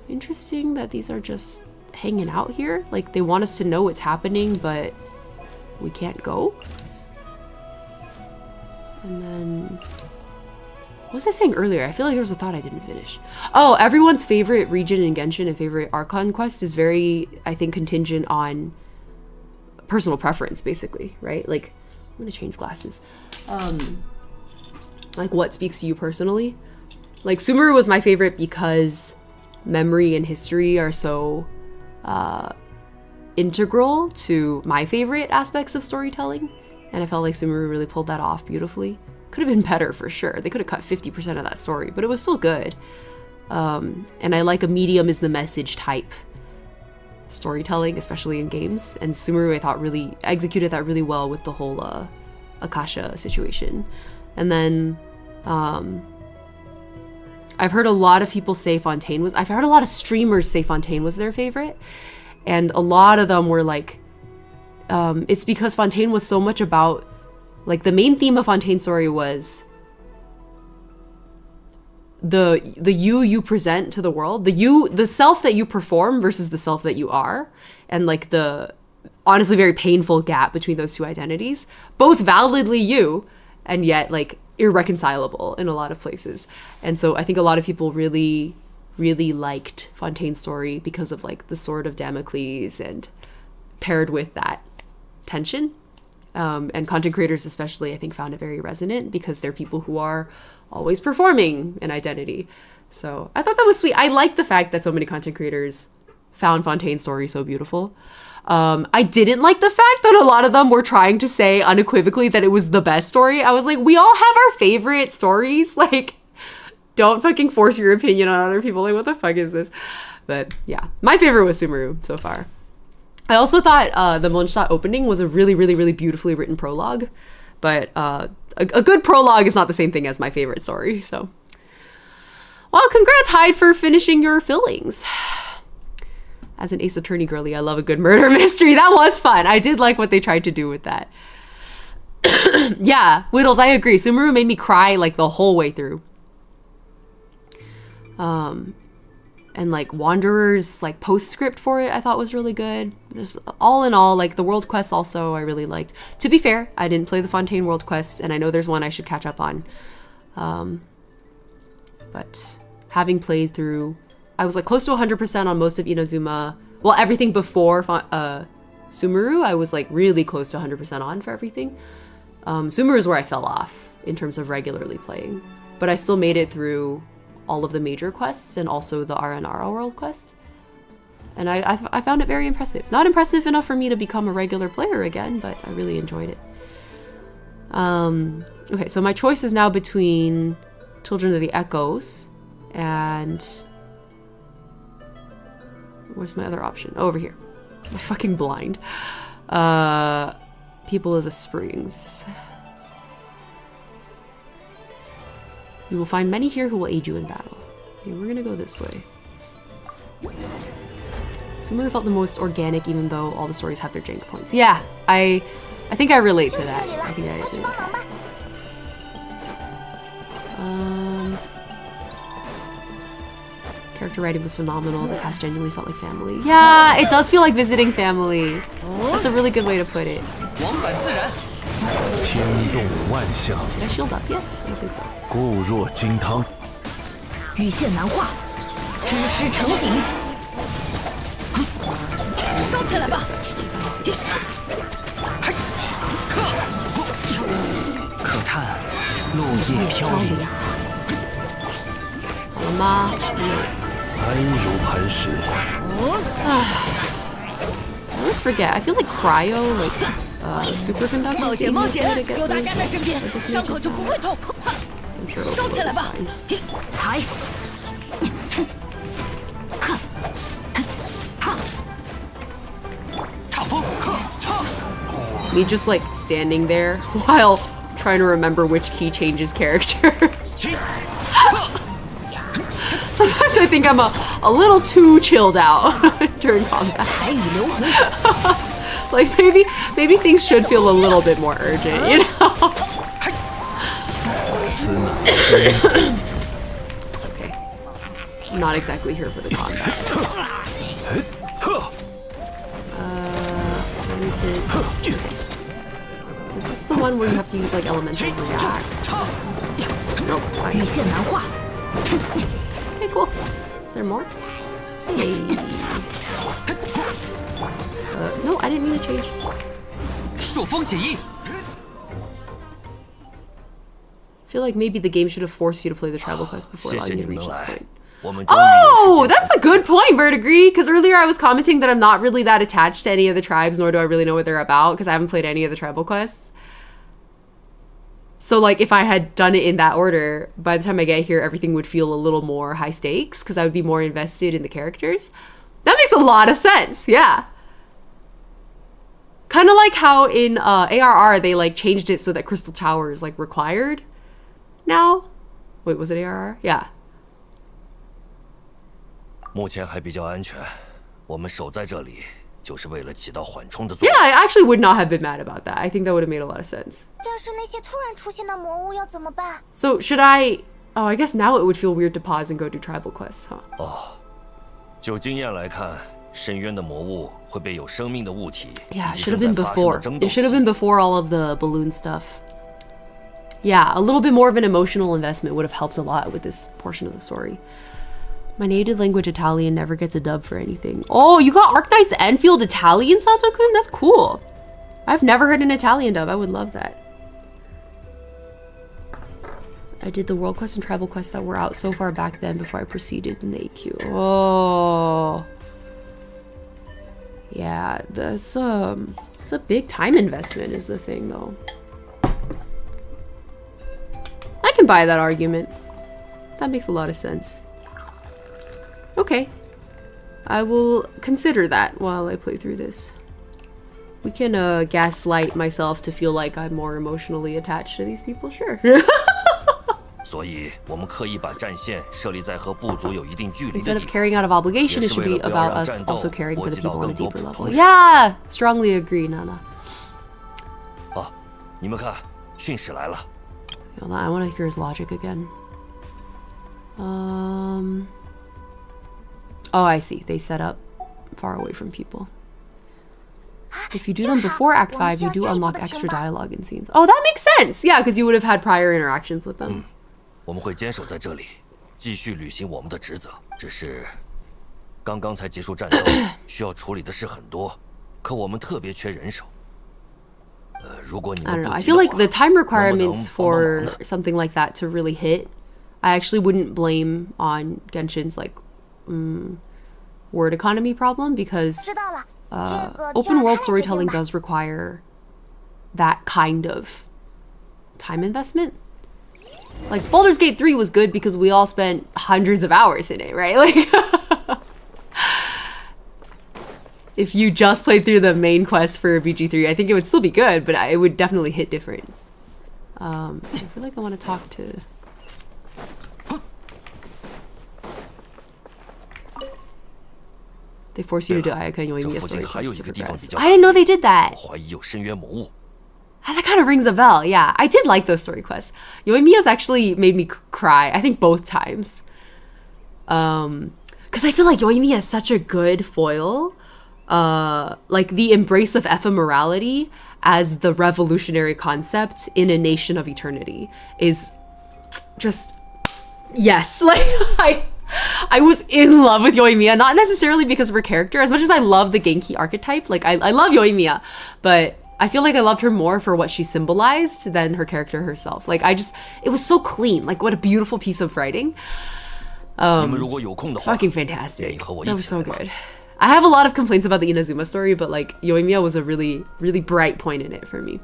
Interesting that these are just hanging out here. Like, they want us to know what's happening, but we can't go. And then... what was I saying earlier? I feel like there was a thought I didn't finish. Oh, everyone's favorite region in Genshin and favorite Archon quest is very, I think, contingent on personal preference, basically, right? Like, I'm gonna change glasses. Like, what speaks to you personally? Like, Sumeru was my favorite because memory and history are so integral to my favorite aspects of storytelling. And I felt like Sumeru really pulled that off beautifully. Could have been better for sure. They could have cut 50% of that story, but it was still good. And I like a medium is the message type storytelling, especially in games. And Sumeru, I thought, really executed that really well with the whole Akasha situation. And then I've heard a lot of people say Fontaine was... I've heard a lot of streamers say Fontaine was their favorite. And a lot of them were like... it's because Fontaine was so much about... like, the main theme of Fontaine's story was the you present to the world, the self that you perform versus the self that you are, and like the honestly very painful gap between those two identities, both validly you and yet like irreconcilable in a lot of places. And so I think a lot of people really liked Fontaine's story because of like the sword of Damocles and paired with that tension. And content creators especially, I think, found it very resonant because they're people who are always performing an identity. So I thought that was sweet. I like the fact that so many content creators found Fontaine's story so beautiful. I didn't like the fact that a lot of them were trying to say unequivocally that it was the best story. I was like, we all have our favorite stories. Like, don't fucking force your opinion on other people. Like, what the fuck is this? But yeah, my favorite was Sumeru so far. I also thought the Mondstadt opening was a really beautifully written prologue, but a good prologue is not the same thing as my favorite story, so. Well, congrats, Hyde, for finishing your fillings. As an Ace Attorney girly, I love a good murder mystery. That was fun. I did like what they tried to do with that. Yeah, Whittles, I agree. Sumeru made me cry like the whole way through. And like Wanderer's like postscript for it I thought was really good. There's all in all, like the world quests also I really liked. To be fair, I didn't play the Fontaine world quests and I know there's one I should catch up on. But having played through, I was like close to 100% on most of Inazuma. Well, everything before Sumeru, I was like really close to 100% on for everything. Sumeru is where I fell off in terms of regularly playing. But I still made it through all of the major quests and also the RNR world quest. And I found it very impressive. Not impressive enough for me to become a regular player again, but I really enjoyed it. Okay, so my choice is now between Children of the Echoes and... where's my other option? Oh, over here. I'm fucking blind. People of the Springs. You will find many here who will aid you in battle. Okay, we're gonna go this way. Sumeru felt the most organic even though all the stories have their jank points. Yeah, I think I relate to that. I think I agree with that. Character writing was phenomenal. The cast genuinely felt like family. Yeah, it does feel like visiting family. That's a really good way to put it. 往返自然。天动万象， Did I shield up yet? I don't think so. 固若金汤。羽线难画，知识成景。烧起来吧！可叹落叶飘零。好了吗？安如磐石。I always forget. I feel like cryo, like superconductor. 冒险冒险，有大家在身边， Like this 伤口 mages 就不会痛。 I'm sure it'll 烧起来 float 吧 fine.！踩！ Me just like standing there while trying to remember which key changes characters. Sometimes I think I'm a little too chilled out during combat. Like maybe things should feel a little bit more urgent, you know? Okay. I'm not exactly here for the combat. Is this the one where you have to use like elemental react? Nope, it's fine. 羽线难画， Okay, cool. Is there more? Hey. No, I didn't mean to change. 朔风解衣。 I feel like maybe the game should have forced you to play the tribal quest before 谢 allowing 谢 you 你 to 们 reach this 来 point. 我们终于有 Oh, 时间 that's a good point, Verdigree. Because earlier I was commenting that I'm not really that attached to any of the tribes, nor do I really know what they're about, because I haven't played any of the tribal quests. So, like, if I had done it in that order, by the time I get here, everything would feel a little more high stakes, because I would be more invested in the characters. That makes a lot of sense, yeah. Kind of like how in ARR, they, like, changed it so that Crystal Tower is, like, required now. Wait, was it ARR? Yeah. 目前还比较安全，我们守在这里就是为了起到缓冲的作 Yeah, 用。 I actually would not have been mad about that. I think that would have made a lot of sense. 但是那些突然出现的魔物要怎么办？ So should I... Oh, I guess now it would feel weird to pause and go do tribal quests, huh? 就经验来看，深渊的魔物会被有生命的物体 Yeah, 以 it 及 should have 正 been 在发生 before. 的争 It 斗 should have been before all of the balloon stuff. Yeah, a little bit more of an emotional investment would have helped a lot with this portion of the story. My native language Italian never gets a dub for anything. Oh, you got Arknight's Enfield Italian, Sato-kun? That's cool. I've never heard an Italian dub. I would love that. I did the world quest and tribal quests that were out so far back then before I proceeded in the AQ. Oh. Yeah, that's it's a big time investment is the thing though. I can buy that argument. That makes a lot of sense. Okay. I will consider that while I play through this. We can gaslight myself to feel like I'm more emotionally attached to these people, sure. 所以我们刻意把战线设立在和部族有一定距离 Instead 的 of 地方。 carrying out of obligation, it Yes, should be we will about build us around also Gallop, caring for the or people on a Gallop deeper level. Gallop. Yeah! Strongly agree, Nana. 你们看，训使来了。 Hold on, I want to hear his logic again. Oh, I see. They set up far away from people. If you do them before Act 5, you do unlock extra dialogue in scenes. Oh, that makes sense! Yeah, because you would have had prior interactions with them. 我们会坚守在这里，继续履行我们的职责。只是，刚刚才结束战斗，需要处理的事很多，可我们特别缺人手。如果你 I 们 don't 不 know. I 急 feel 的 like 话 the time 能不能 requirements 帮帮 for 忙呢？ something like that to really hit, I actually wouldn't blame on Genshin's like word economy problem because 知道了，这个 open world 就让他来决定 storytelling 吧 does require that kind of time investment. Like Baldur's Gate 3 was good because we all spent hundreds of hours in it, right? Like if you just played through the main quest for BG3, I think it would still be good, but it would definitely hit different. I feel like I want to talk to... They force you to do Ayaka and Yoimiya 这附近 story 还有 quests 一 to 个地方 progress. 比较 I didn't know they did that. 我怀疑有深渊魔物。 That kind of rings a bell. Yeah, I did like those story quests. Yoimiya's actually made me cry. I think both times. Because I feel like Yoimiya is such a good foil. Like the embrace of ephemerality as the revolutionary concept in a nation of eternity is just, yes. Like I was in love with Yoimiya, not necessarily because of her character, as much as I love the Genki archetype. Like I love Yoimiya, but I feel like I loved her more for what she symbolized than her character herself. Like it was so clean. Like what a beautiful piece of writing. Fucking fantastic. That was so good. I have a lot of complaints about the Inazuma story, but like Yoimiya was a really, really bright point in it for me.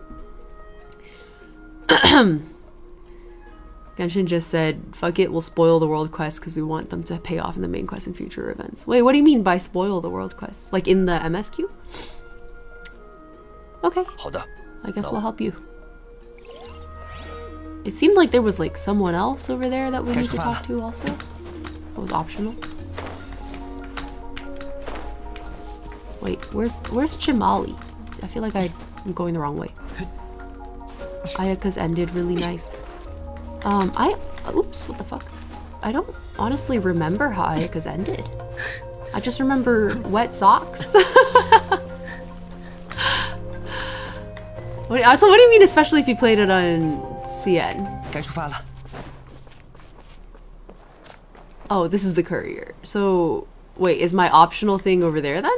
Genshin just said, fuck it, we'll spoil the world quest because we want them to pay off in the main quest and future events. Wait, what do you mean by spoil the world quest? Like in the MSQ? Okay. I guess we'll help you. It seemed like there was like someone else over there that we need to talk to also. That was optional. Wait, where's Chimalli? I feel like I'm going the wrong way. Ayaka's ended really nice. Oops, what the fuck? I don't honestly remember how Ayaka's ended. I just remember wet socks. So what do you mean, especially if you played it on CN? Oh, this is the courier. So, wait, is my optional thing over there then?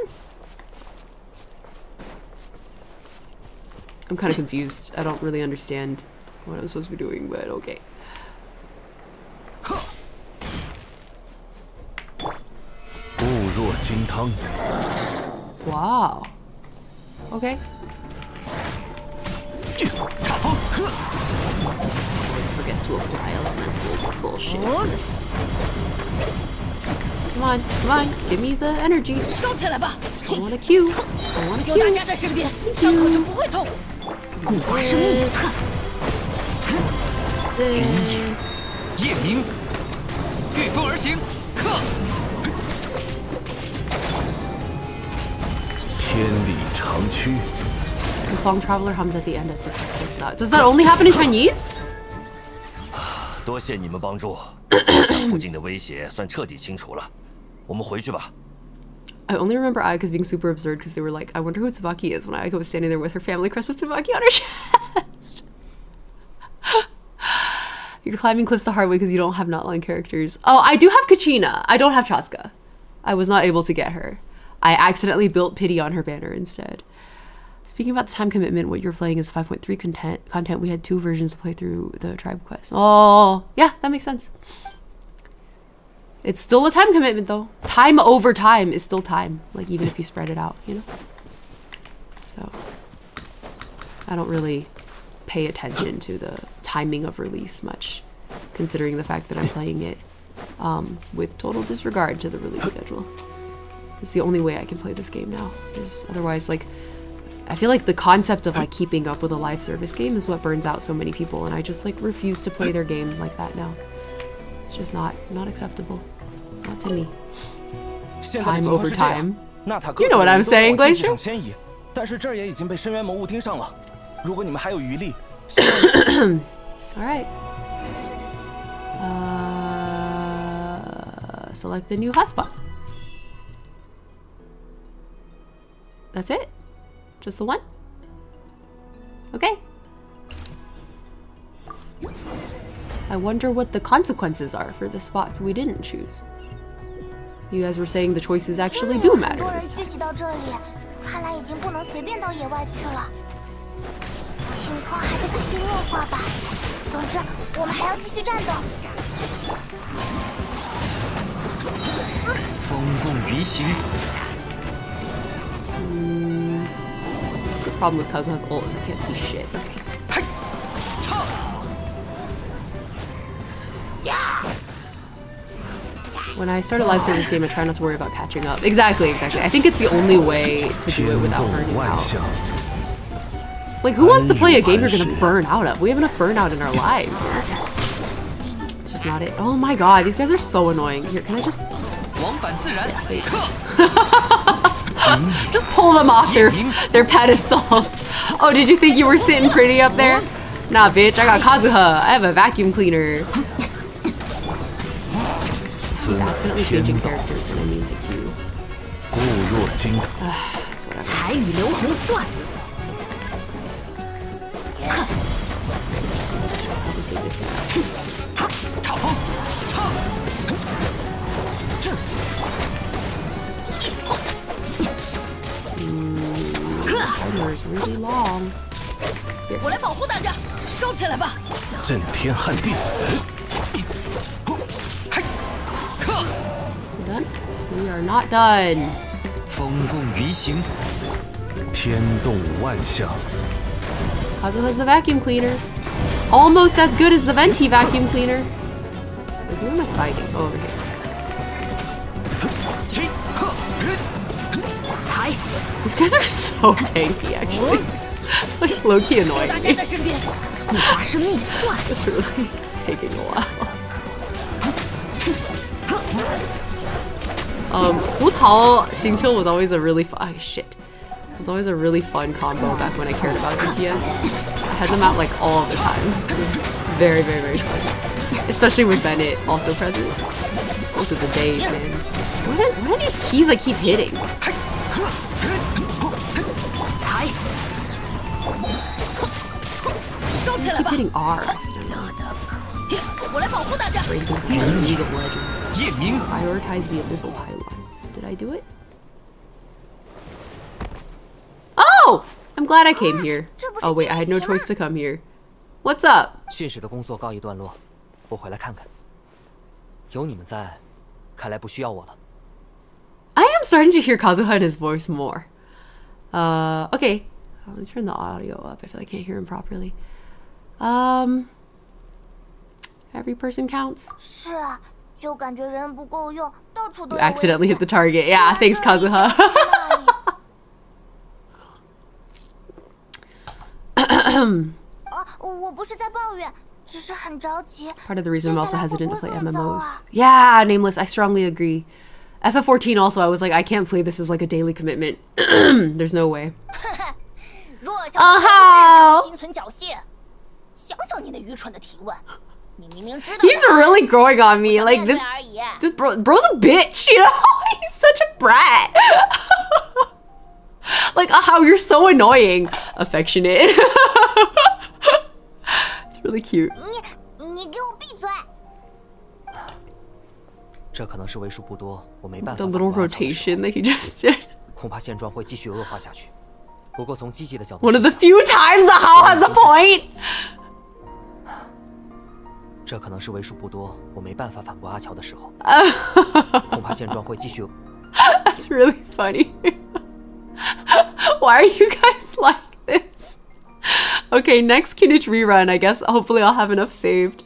I'm kind of confused. I don't really understand what I'm supposed to be doing, but okay. Wow. Okay. Always forgets to apply elemental bullshit first. Come on, come on, give me the energy. I want a Q. I want a Q. The song Traveler hums at the end as the quest kicks out. Does that only happen in Chinese? 多谢你们帮助，这下附近的威胁算彻底清除了。我们回去吧。 I only remember Ayaka's being super absurd because they were like, I wonder who Tsubaki is when Ayaka was standing there with her family crest of Tsubaki on her chest. You're climbing cliffs the hard way because you don't have knotline characters. Oh, I do have Kachina. I don't have Chasca. I was not able to get her. I accidentally built Pity on her banner instead. Speaking about the time commitment, what you're playing is 5.3 content. We had 2 versions to play through the tribe quest. Oh, yeah, that makes sense. It's still a time commitment though. Time over time is still time. Like even if you spread it out, you know? So I don't really pay attention to the timing of release much, considering the fact that I'm playing it with total disregard to the release schedule. It's the only way I can play this game now. Otherwise, like, I feel like the concept of like keeping up with a live service game is what burns out so many people, and I just like refuse to play their game like that now. It's just not acceptable. Not to me. Time over time. You know what I'm saying, Glacier? Alright. Select a new hotspot. That's it? Just the one? Okay. I wonder what the consequences are for the spots we didn't choose. You guys were saying the choices actually do matter this time. The problem with Kazuha's ult is I can't see shit. Okay. When I start a live service game, I try not to worry about catching up. Exactly. I think it's the only way to do it without burning out. Like, who wants to play a game you're gonna burn out of? We have enough burnout in our lives. It's just not it. Oh my god, these guys are so annoying. Here, can I just... Yeah, just pull them off their pedestals. Oh, did you think you were sitting pretty up there? Nah, bitch, I got Kazuha. I have a vacuum cleaner. 此 keep 乃 accidentally 天 changing 道， characters when I mean to queue. 固若金汤。 It's whatever. 彩雨流红断。 Probably take this one. Timer is really long. 我来保护大家，收起来吧。 震天撼地。 We're done? We are not done. 风共鱼行， 天动万象， Kazu has the vacuum cleaner. Almost as good as the Venti vacuum cleaner. Wait, who am I fighting? Oh, over here. 起呵， These guys are so tanky, actually. It's like low-key annoying 大 me. 家在身边，顾法师秘断。 It's really taking a while. 胡桃星球 was always a really fun shit. It was always a really fun combo back when I cared about DPS. I had them out like all the time. It was very, very, very fun. Especially with Bennett also present. Those are the days, man. What are these keys I keep hitting? 踩，收起 I 来 keep 吧。 hitting R. accidentally. 我来保护大家。 Break things like League of Legends. 夜明， Prioritize the abyssal pylon. Did I do it? Oh! I'm glad I came here. Oh wait, I had no choice to come here. What's up? 训使的工作告一段落，我回来看看。有你们在，看来不需要我了。 I am starting to hear Kazuha in his voice more. Okay. Let me turn the audio up. I feel like I can't hear him properly. Every person counts. 是啊，就感觉人不够用，到处都 You 有 accidentally 危 hit the 险。 target. Yeah, thanks, 虽然这里 Kazuha. 就是那里我不是在抱怨，只是很着急。 Part of the reason I'm also 接下来会 hesitant 不 to 会 play 更糟 MMOs. 啊？ Yeah, Nameless, I strongly agree. FF14 also, I was like, I can't play this as like a daily commitment. There's no way. 弱小的同志才会心存侥幸。想想你那愚蠢的提问，你明明知道 He's really growing on me. Like 面对 this 而已。 This bro's a bitch, you know? He's such a brat. Like, how you're so annoying. Affectionate. It's really cute. 你给我闭嘴！这可能是为数不多我没办法 The 反 little 驳阿乔的时候 rotation that he just did. 恐怕现状会继续恶化下去。不过从积极的角度 One of the 想， few times the how has a point. 这可能是为数不多我没办法反驳阿乔的时候。恐怕现状会继续。 That's really funny. Why are you guys like this? Okay, next Kinich rerun. I guess hopefully I'll have enough saved.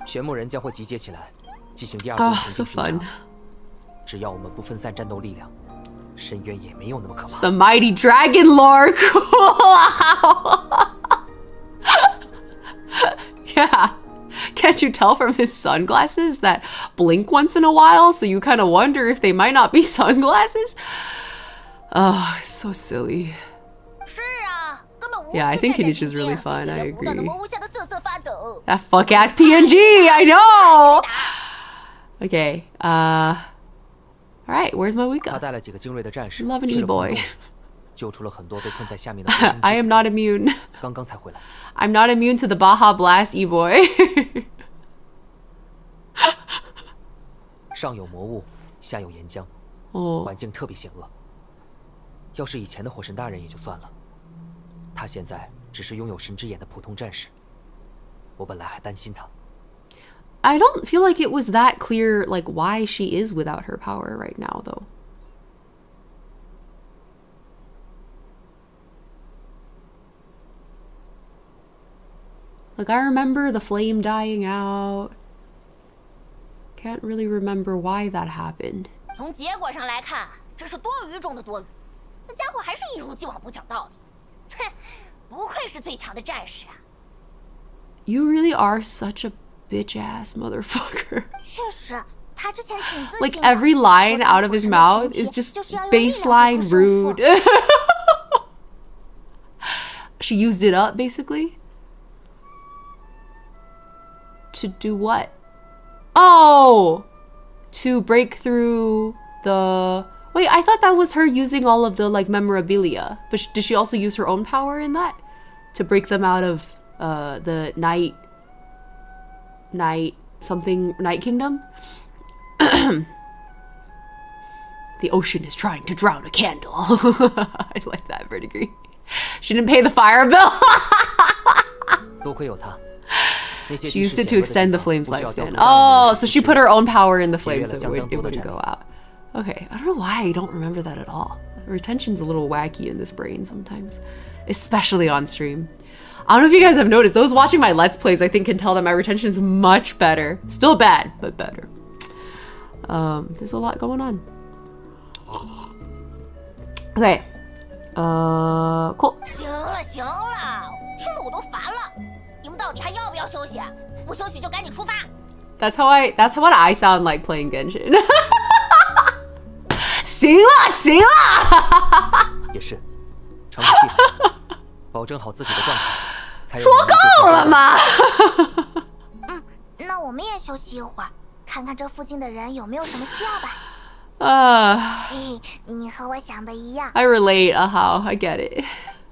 玄木人将会集结起来，进行第二波 Oh, 前 so 进巡查 fun. 只要我们不分散战斗力量，深渊也没有那么可怕。 The mighty dragon lore. Cool. Yeah. Can't you tell from his sunglasses that blink once in a while? So you kind of wonder if they might not be sunglasses. Oh, so silly. 是啊，根本无 Yeah, I 视 think 这点 Kinich is 意 really 见 fun. 令 I 人不断地 agree. 摸无下的瑟瑟发抖。 That fuck ass PNG. I know. Okay. All right. Where's my 他 Wika? 带了几个精锐的战士 Love an 去了 eboy. 空洞，救出了很多被困在下面的灰尘 I am 之子 not immune. 刚刚才回来。 I'm not immune to the Baja Blast eboy. 上有魔物，下有岩浆， Oh. 环境特别险恶。要是以前的火神大人也就算了，他现在只是拥有神之眼的普通战士。我本来还担心他。 I don't feel like it was that clear, like, why she is without her power right now, though. Like, I remember the flame dying out. Can't really remember why that happened. 从结果上来看，这是多余中的多余。那家伙还是一如既往不讲道理。哼，不愧是最强的战士啊！ You really are such a bitch-ass motherfucker. 确实，他之前挺自 Like, 信的 every line 说当 out of 火 his 神的 mouth 前 is 提 just 就是要用力量 baseline 做出胜负 rude. She used it up, basically. To do what? Oh! to break through the... Wait, I thought that was her using all of the like memorabilia. But did she also use her own power in that? To break them out of the night kingdom? The ocean is trying to drown a candle. I like that verdigris. She didn't pay the fire bill. She used it to extend the flame's lifespan. Oh, so she put her own power in the flame so it wouldn't go out. Okay, I don't know why I don't remember that at all. Retention's a little wacky in this brain sometimes, especially on stream. I don't know if you guys have noticed, those watching my Let's Plays I think can tell that my retention is much better. Still bad, but better. There's a lot going on. Okay. Cool. 行了行了，听得我都烦了。你们到底还要不要休息？不休息就赶紧出发。That's what I sound like playing Genshin. 行了行了。也是，喘口气吧，保证好自己的状态，才有说够了吗？那我们也休息一会儿，看看这附近的人有没有什么需要吧。嘿，你和我想的一样。I relate, I get it.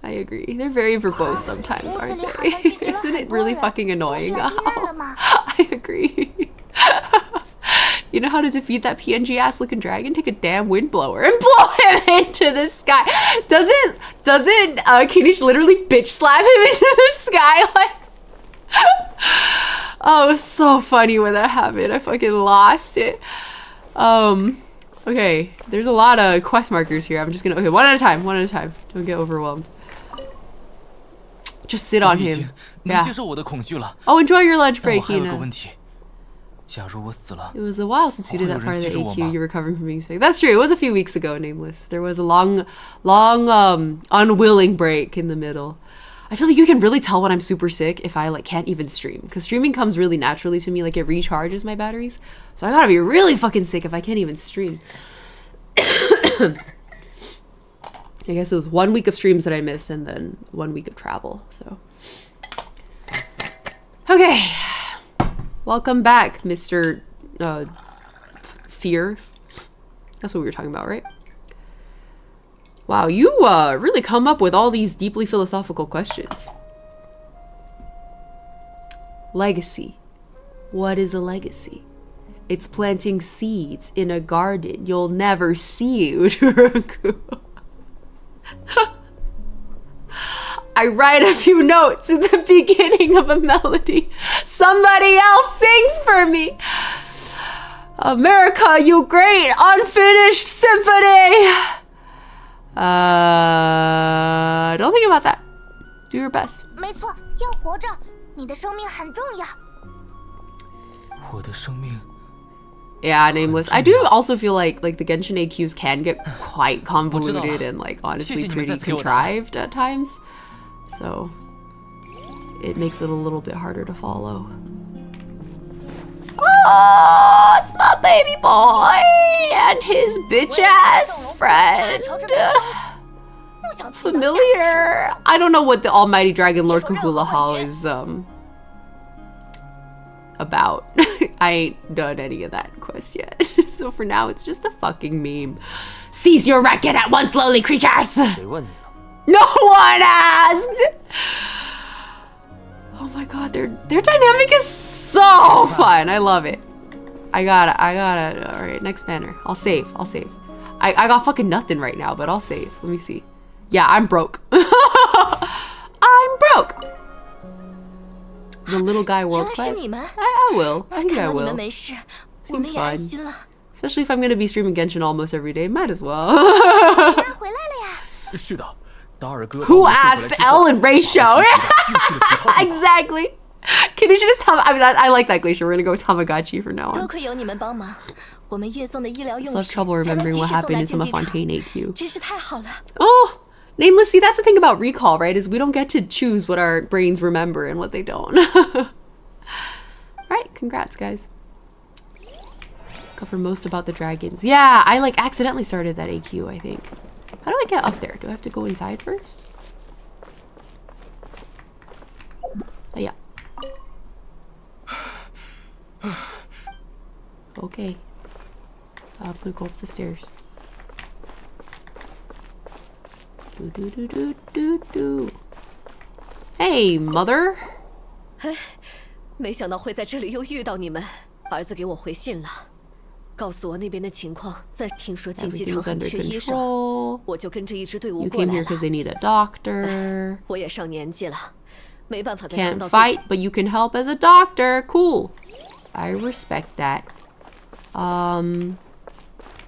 I agree. They're very verbose sometimes, aren't they? Isn't it really fucking annoying? I agree. You know how to defeat that PNG ass looking dragon? Take a damn windblower and blow him into the sky. Doesn't Kinich literally bitch slap him into the sky? Like, oh, it was so funny when that happened. I fucking lost it. Okay, there's a lot of quest markers here. I'm just gonna, okay, one at a time. Don't get overwhelmed. Just sit on him. Yeah. Oh, enjoy your lunch break, Hina. It was a while since you did that part of the AQ. You're recovering from being sick. That's true. It was a few weeks ago, Nameless. There was a long, unwilling break in the middle. I feel like you can really tell when I'm super sick if I like can't even stream, because streaming comes really naturally to me. Like it recharges my batteries. So I gotta be really fucking sick if I can't even stream. I guess it was 1 week of streams that I missed and then 1 week of travel. So okay. Welcome back, Mr. Fear. That's what we were talking about, right? Wow, you really come up with all these deeply philosophical questions. Legacy. What is a legacy? It's planting seeds in a garden you'll never see, uturunku. I write a few notes in the beginning of a melody. Somebody else sings for me. America, you great unfinished symphony. Don't think about that. Do your best. 没错，要活着，你的生命很重要。我的生命。 Yeah, Nameless. I do also feel like the Genshin AQs can get quite convoluted and like honestly pretty contrived at times. So it makes it a little bit harder to follow. Oh, it's my baby boy and his bitch ass friend. Familiar. I don't know what the almighty dragon Lord Kahula is about. I ain't done any of that quest yet. So for now it's just a fucking meme. Seize your racket at once, lowly creatures! No one asked! Oh my god, their dynamic is so fun. I love it. I gotta. Alright, next banner. I'll save. I got fucking nothing right now, but I'll save. Let me see. Yeah, I'm broke. I'm broke. The little guy world quest. I will. I think I will. Seems fun. Especially if I'm gonna be streaming Genshin almost every day. Might as well. Who asked L and ratio? Exactly. Can you just tell? I mean, I like that Glacier. We're gonna go with Tamagotchi for now on. I still have trouble remembering what happened in some of Fontaine AQ. Oh, Nameless. See, that's the thing about recall, right? Is we don't get to choose what our brains remember and what they don't. Right, congrats, guys. Cover most about the dragons. Yeah, I like accidentally started that AQ, I think. How do I get up there? Do I have to go inside first? Oh, yeah. Okay. gonna go up the stairs. Do do do do do do. Hey, mother. 没想到会在这里又遇到你们。儿子给我回信了，告诉我那边的情况。在听说竞技场 Everything's 很 under 缺医生， control. 我就跟着一支队伍 You 过 came 来 here 了。 because they need a doctor. 我也上年纪了，没办法再撑 Can't 到自己 fight, but you can help as a doctor. Cool. I respect that.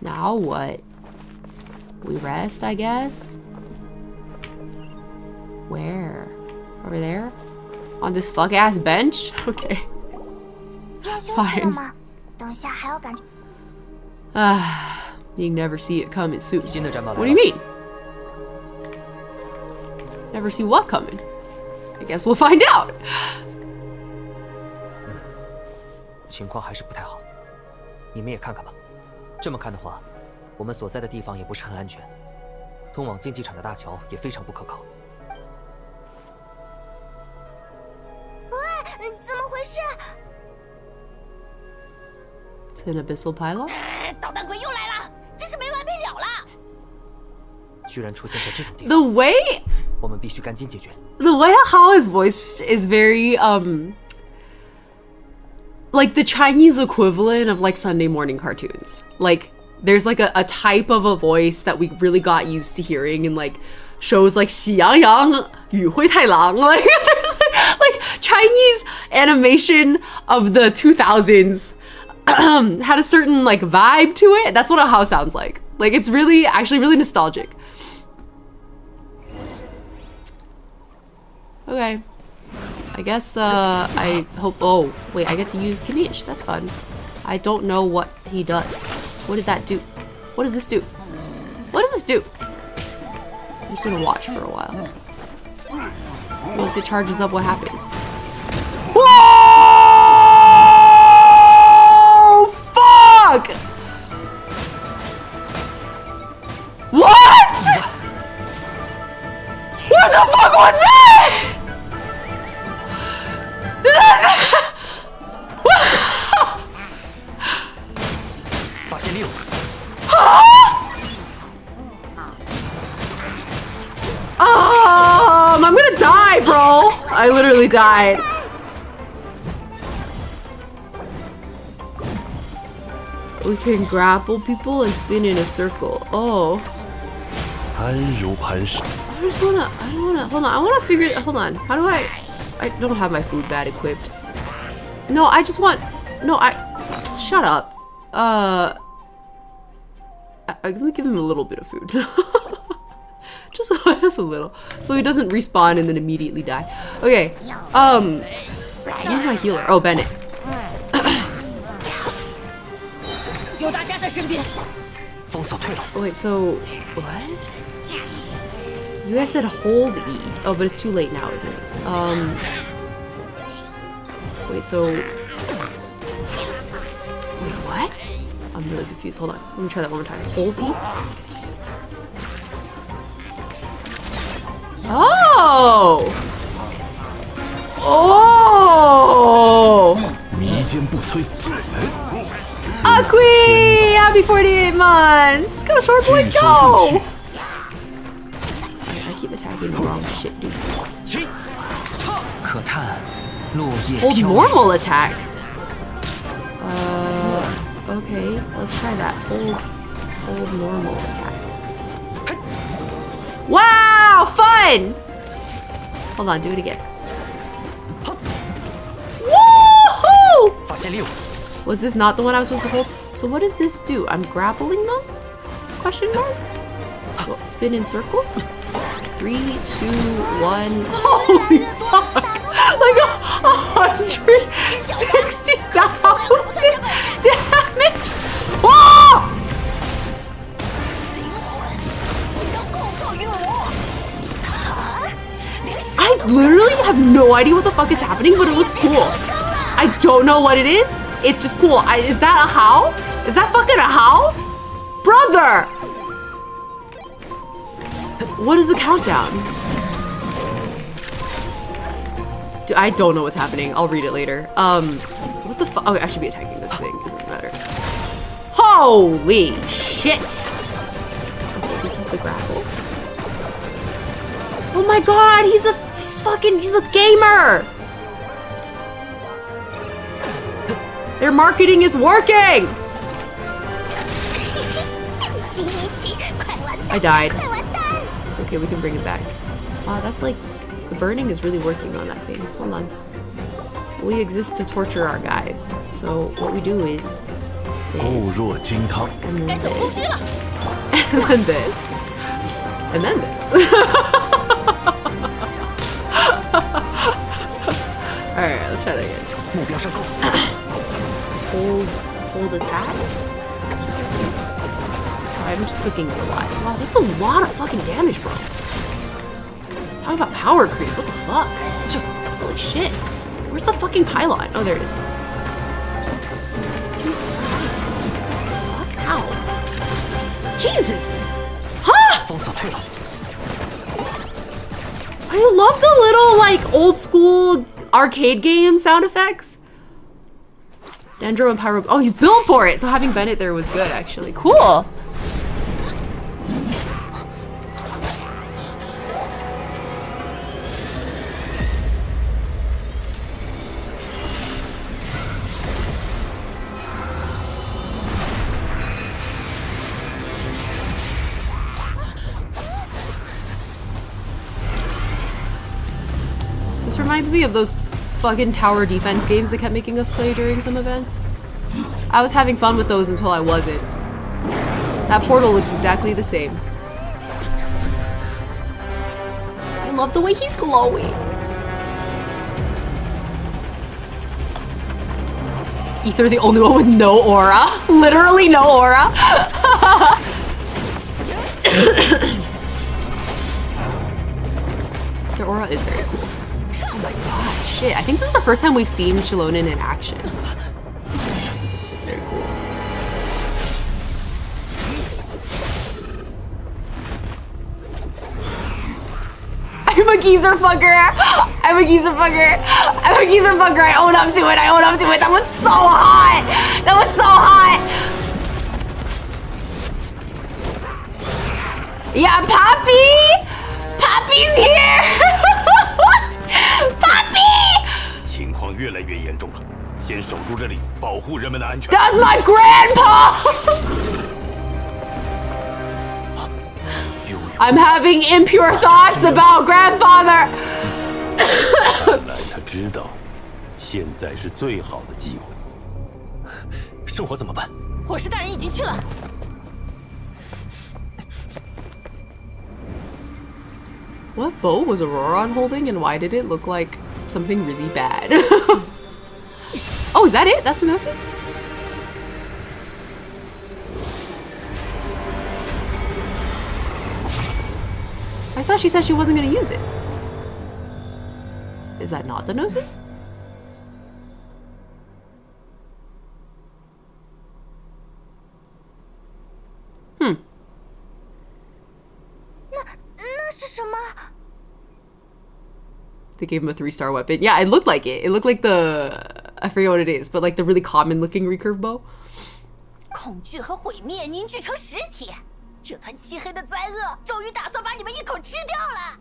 Now what? We rest, I guess? Where? Over there? On this fuck-ass bench? Okay. 要休息了吗？等下还要赶。You never see it coming soon. 新的战报来 What 了 do you mean? Never see what coming? I guess we'll find out. 情况还是不太好，你们也看看吧。这么看的话，我们所在的地方也不是很安全，通往竞技场的大桥也非常不可靠。喂，怎么回事？ It's an abyssal pylon? 捣蛋鬼又来了，真是没完没了了。居然出现在这种地 The 方， way 我们必须赶紧解决。 the way how his voice is very like the Chinese equivalent of like Sunday morning cartoons. Like there's like a type of a voice that we really got used to hearing in like shows like 喜羊羊与灰太狼. Like there's like Chinese animation of the 2000s had a certain like vibe to it. That's what a house sounds like. Like it's really actually really nostalgic. Okay. I guess I hope. Oh wait, I get to use kinich. That's fun. I don't know what he does. What did that do? What does this do? What does this do? I'm just gonna watch for a while. Once it charges up, what happens? Whoa! Fuck! What? What the fuck was that? 发现猎物， I'm gonna die, bro. I literally died. We can grapple people and spin in a circle. Oh. I don't wanna, hold on, I wanna figure, hold on. How do I don't have my food bag equipped. No, I just want, no, shut up. Let me give him a little bit of food. just a little. So he doesn't respawn and then immediately die. Okay, who's my healer? Oh, Bennett. 有大家在身边。封锁退路。 Wait, so what? You guys said hold E. Oh, but it's too late now, isn't it? Wait, so wait, what? I'm really confused. Hold on. Let me try that one more time. Hold E. Oh! Oh! 弥坚不摧。 Akui! Happy 48 months! Go, short boys, go! I keep attacking the wrong shit, dude. 可叹落叶 Hold 飘零。 normal attack. Okay, let's try that. Hold normal attack. Wow, fun! Hold on, do it again. Woohoo! 发现猎物， Was this not the one I was supposed to hold? So what does this do? I'm grappling them? Question mark? Well, spin in circles? 3, 2, 1. Holy fuck! Like 160,000 damage! Whoa! I literally have no idea what the fuck is happening, but it looks cool. I don't know what it is. It's just cool. Is that a how? Is that fucking a how? Brother! What is the countdown? Dude, I don't know what's happening. I'll read it later. What the fuck? Okay, I should be attacking this thing. It doesn't matter. Ha! Holy shit! Okay, this is the grapple. Oh my god, he's a gamer! Their marketing is working! I died. It's okay, we can bring it back. Wow, that's like, the burning is really working on that thing. Hold on. We exist to torture our guys. So what we do is... Oh, 弱金汤. And then this. And then this. And then this. Alright, let's try that again. Hold attack? I'm just clicking for a while. Wow, that's a lot of fucking damage, bro. Talk about power creep. What the fuck? Holy shit. Where's the fucking pylon? Oh, there it is. Jesus Christ. Fuck. Ow. Jesus! Huh? I love the little, like, old school arcade game sound effects. Dendro and Pyro. Oh, he's built for it! So having Bennett there was good, actually. Cool! This reminds me of those fucking tower defense games they kept making us play during some events. I was having fun with those until I wasn't. That portal looks exactly the same. I love the way he's glowing. Ether, the only one with no aura. Literally no aura. Their aura is very cool. Oh my god, shit. I think this is the first time we've seen xilonen in action. Very cool. I'm a geezer fucker. I'm a geezer fucker. I'm a geezer fucker. I own up to it. I own up to it. That was so hot. That was so hot. Yeah, Poppy! Poppy's here! Poppy! 情况越来越严重了，先守住这里，保护人们的安全。 That's my grandpa! I'm having impure thoughts about grandfather. 看来他知道，现在是最好的机会。圣火怎么办？火神大人已经去了。 What bow was Auroron holding and why did it look like something really bad? Oh, is that it? That's the Gnosis? I thought she said she wasn't going to use it. Is that not the Gnosis? They gave him a 3-star weapon. Yeah, it looked like it. It looked like the... I forget what it is, but like the really common looking recurve bow. 恐惧和毁灭凝聚成实体，这团漆黑的灾厄终于打算把你们一口吃掉了。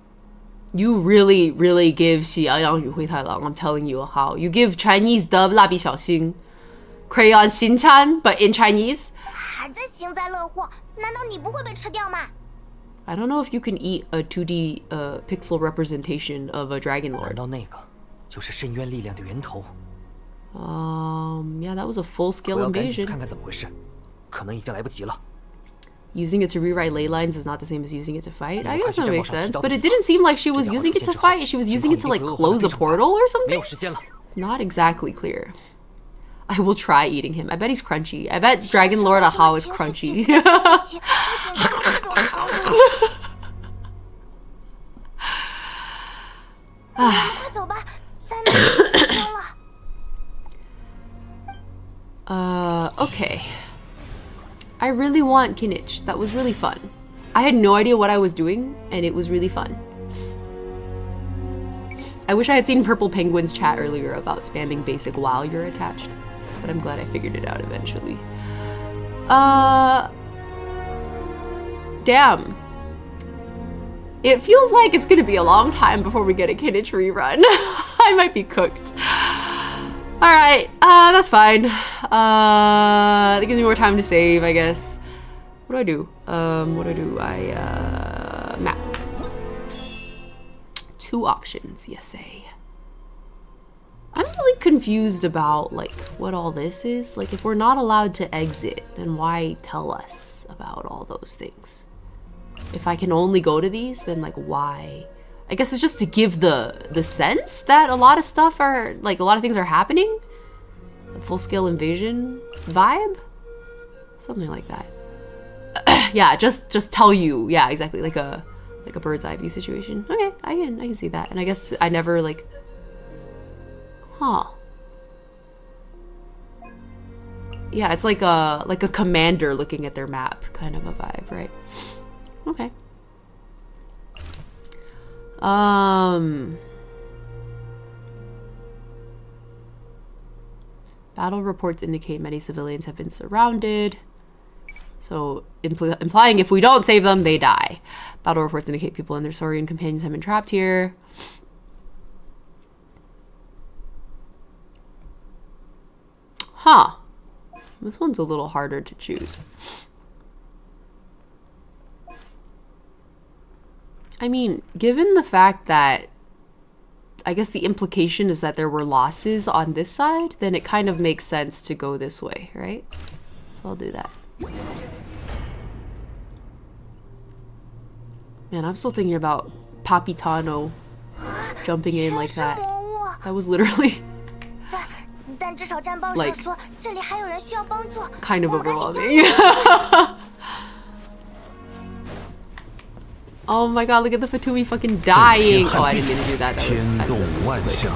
You really, really give 喜羊羊与灰太狼. I'm telling you how. You give Chinese dub 蜡笔小新 Crayon Shin-chan, but in Chinese. 还在幸灾乐祸，难道你不会被吃掉吗？ I don't know if you can eat a 2D pixel representation of a Dragon 难 Lord. 道那个就是深渊力量的源头？ Yeah, that was a 我 full-scale 要赶紧去 invasion. 看看怎么回事，可能已经来不及了。 Using it to rewrite ley lines is not the same as using it to fight. I Yeah, guess that makes 快去 sense, 战 but 场 it didn't seem like she was using it to fight. She was using it to like close a portal or 没 something. 有时间了。 Not exactly clear. I will try eating him. I bet he's crunchy. I bet Dragon Lord Ahau is crunchy. 快走吧，灾难发生了。 Okay. I really want kinich. That was really fun. I had no idea what I was doing, and it was really fun. I wish I had seen Purple Penguin's chat earlier about spamming basic while you're attached, but I'm glad I figured it out eventually. Damn. It feels like it's gonna be a long time before we get a kinich rerun. I might be cooked. Alright, that's fine. That gives me more time to save, I guess. What do? Map. 2 options, yes say. I'm really confused about, like, what all this is. Like, if we're not allowed to exit, then why tell us about all those things? If I can only go to these, then, like, why? I guess it's just to give the sense that a lot of stuff are, like, a lot of things are happening. A full-scale invasion vibe? Something like that. Yeah, just tell you. Yeah, exactly. Like a bird's eye view situation. Okay, I can see that. And I guess I never, like... Huh. Yeah, it's like a commander looking at their map kind of a vibe, right? Okay. Battle reports indicate many civilians have been surrounded. So, implying if we don't save them, they die. Battle reports indicate people and their Saurian companions have been trapped here. Huh. This one's a little harder to choose. I mean, given the fact that I guess the implication is that there were losses on this side, then it kind of makes sense to go this way, right? So I'll do that. Man, I'm still thinking about Capitano jumping in like that. That was literally like kind of overwhelming. Oh my god, look at the Fatui fucking dying. Oh, I didn't mean to do that. That was kind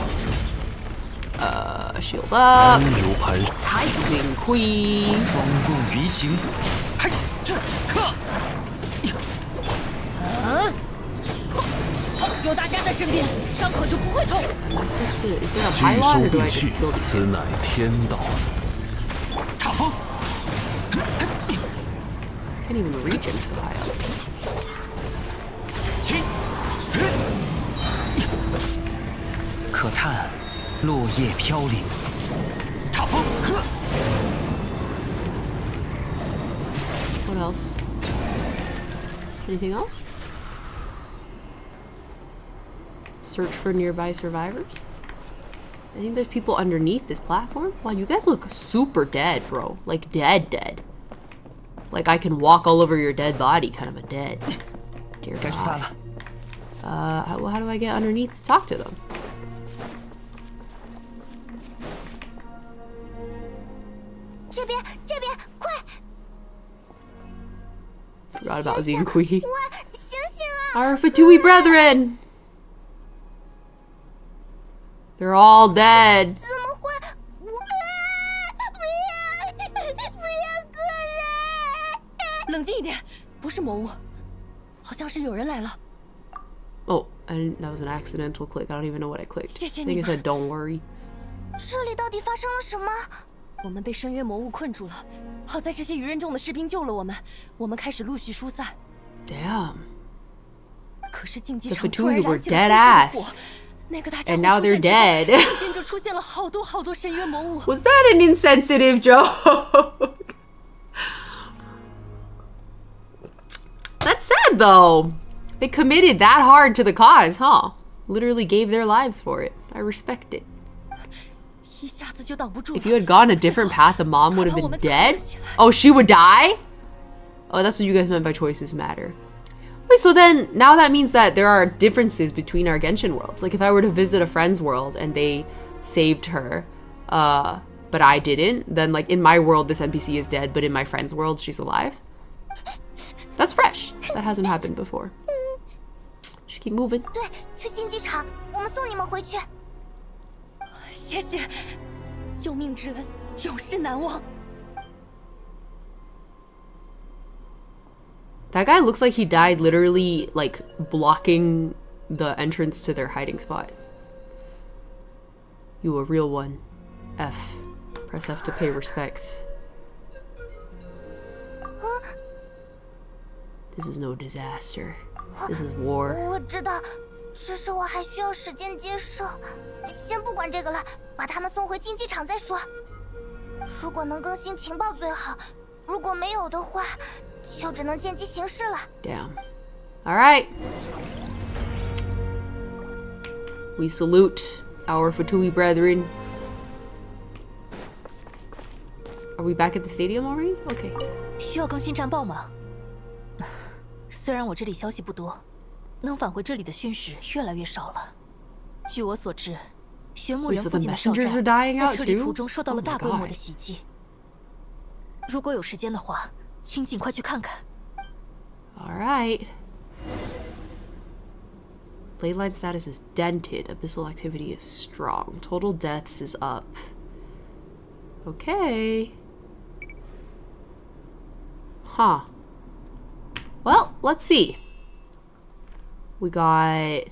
of shield up. Rousing queen. Is there a pylon or do I just kill the can't even reach him so high up. What else? Anything else? Search for nearby survivors. I think there's people underneath this platform. Wow, you guys look super dead, bro. Like dead. Like I can walk all over your dead body, kind of a dead. Dear God. How do I get underneath to talk to them? Forgot about Zinkui. Our Fatui brethren! They're all dead. Oh, that was an accidental click. I don't even know what I clicked. I think it said don't worry. 这里到底发生了什么？我们被深渊魔物困住了，好在这些鱼人众的士兵救了我们，我们开始陆续疏散。Damn. 可是竞技 The 场突然 Fatui were 燃起了 dead 黑色的 ass. 火，那个大家 And 伙 now 出 they're 现之后 dead. 瞬间就出现了好多深渊魔物。 Was that an insensitive joke? That's sad though. They committed that hard to the cause, huh? Literally gave their lives for it. I respect it. 一下子就挡不住了。 If you had gone a different path, the mom would have been dead? Oh, she would die? Oh, that's what you guys meant by choices matter. Wait, so then, now that means that there are differences between our Genshin worlds. Like, if I were to visit a friend's world and they saved her, but I didn't, then, like, in my world, this NPC is dead, but in my friend's world, she's alive? That's fresh. That hasn't happened before. Just keep moving. 对，去竞技场，我们送你们回去。谢谢，救命之恩永世难忘。 That guy looks like he died literally, like, blocking the entrance to their hiding spot. You a real one. F. Press F to pay respects. This is no disaster. This is war. 我知道，只是我还需要时间接受。先不管这个了，把他们送回竞技场再说。如果能更新情报最好，如果没有的话，就只能见机行事了。Damn. All right. We salute our Fatui brethren. Are we back at the stadium already? Okay. 需要更新战报吗？虽然我这里消息不多，能返回这里的勋士越来越少了。据我所知，玄木人附近的哨站在撤离途中受到了大规模的袭击。如果有时间的话，请尽快去看看。All right. Blade line status is dented. Abyssal activity is strong. Total deaths is up. Okay. Huh. Well, let's see. We got...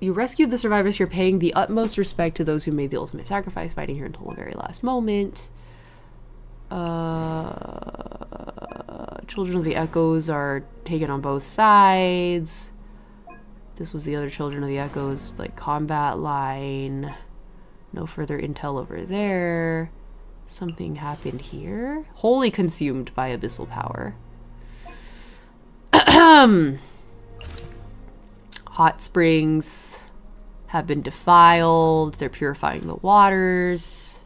You rescued the survivors here, paying the utmost respect to those who made the ultimate sacrifice, fighting here until the very last moment. Children of the Echoes are taken on both sides. This was the other Children of the Echoes, like, combat line. No further intel over there. Something happened here. Wholly consumed by abyssal power. Hot springs have been defiled. They're purifying the waters.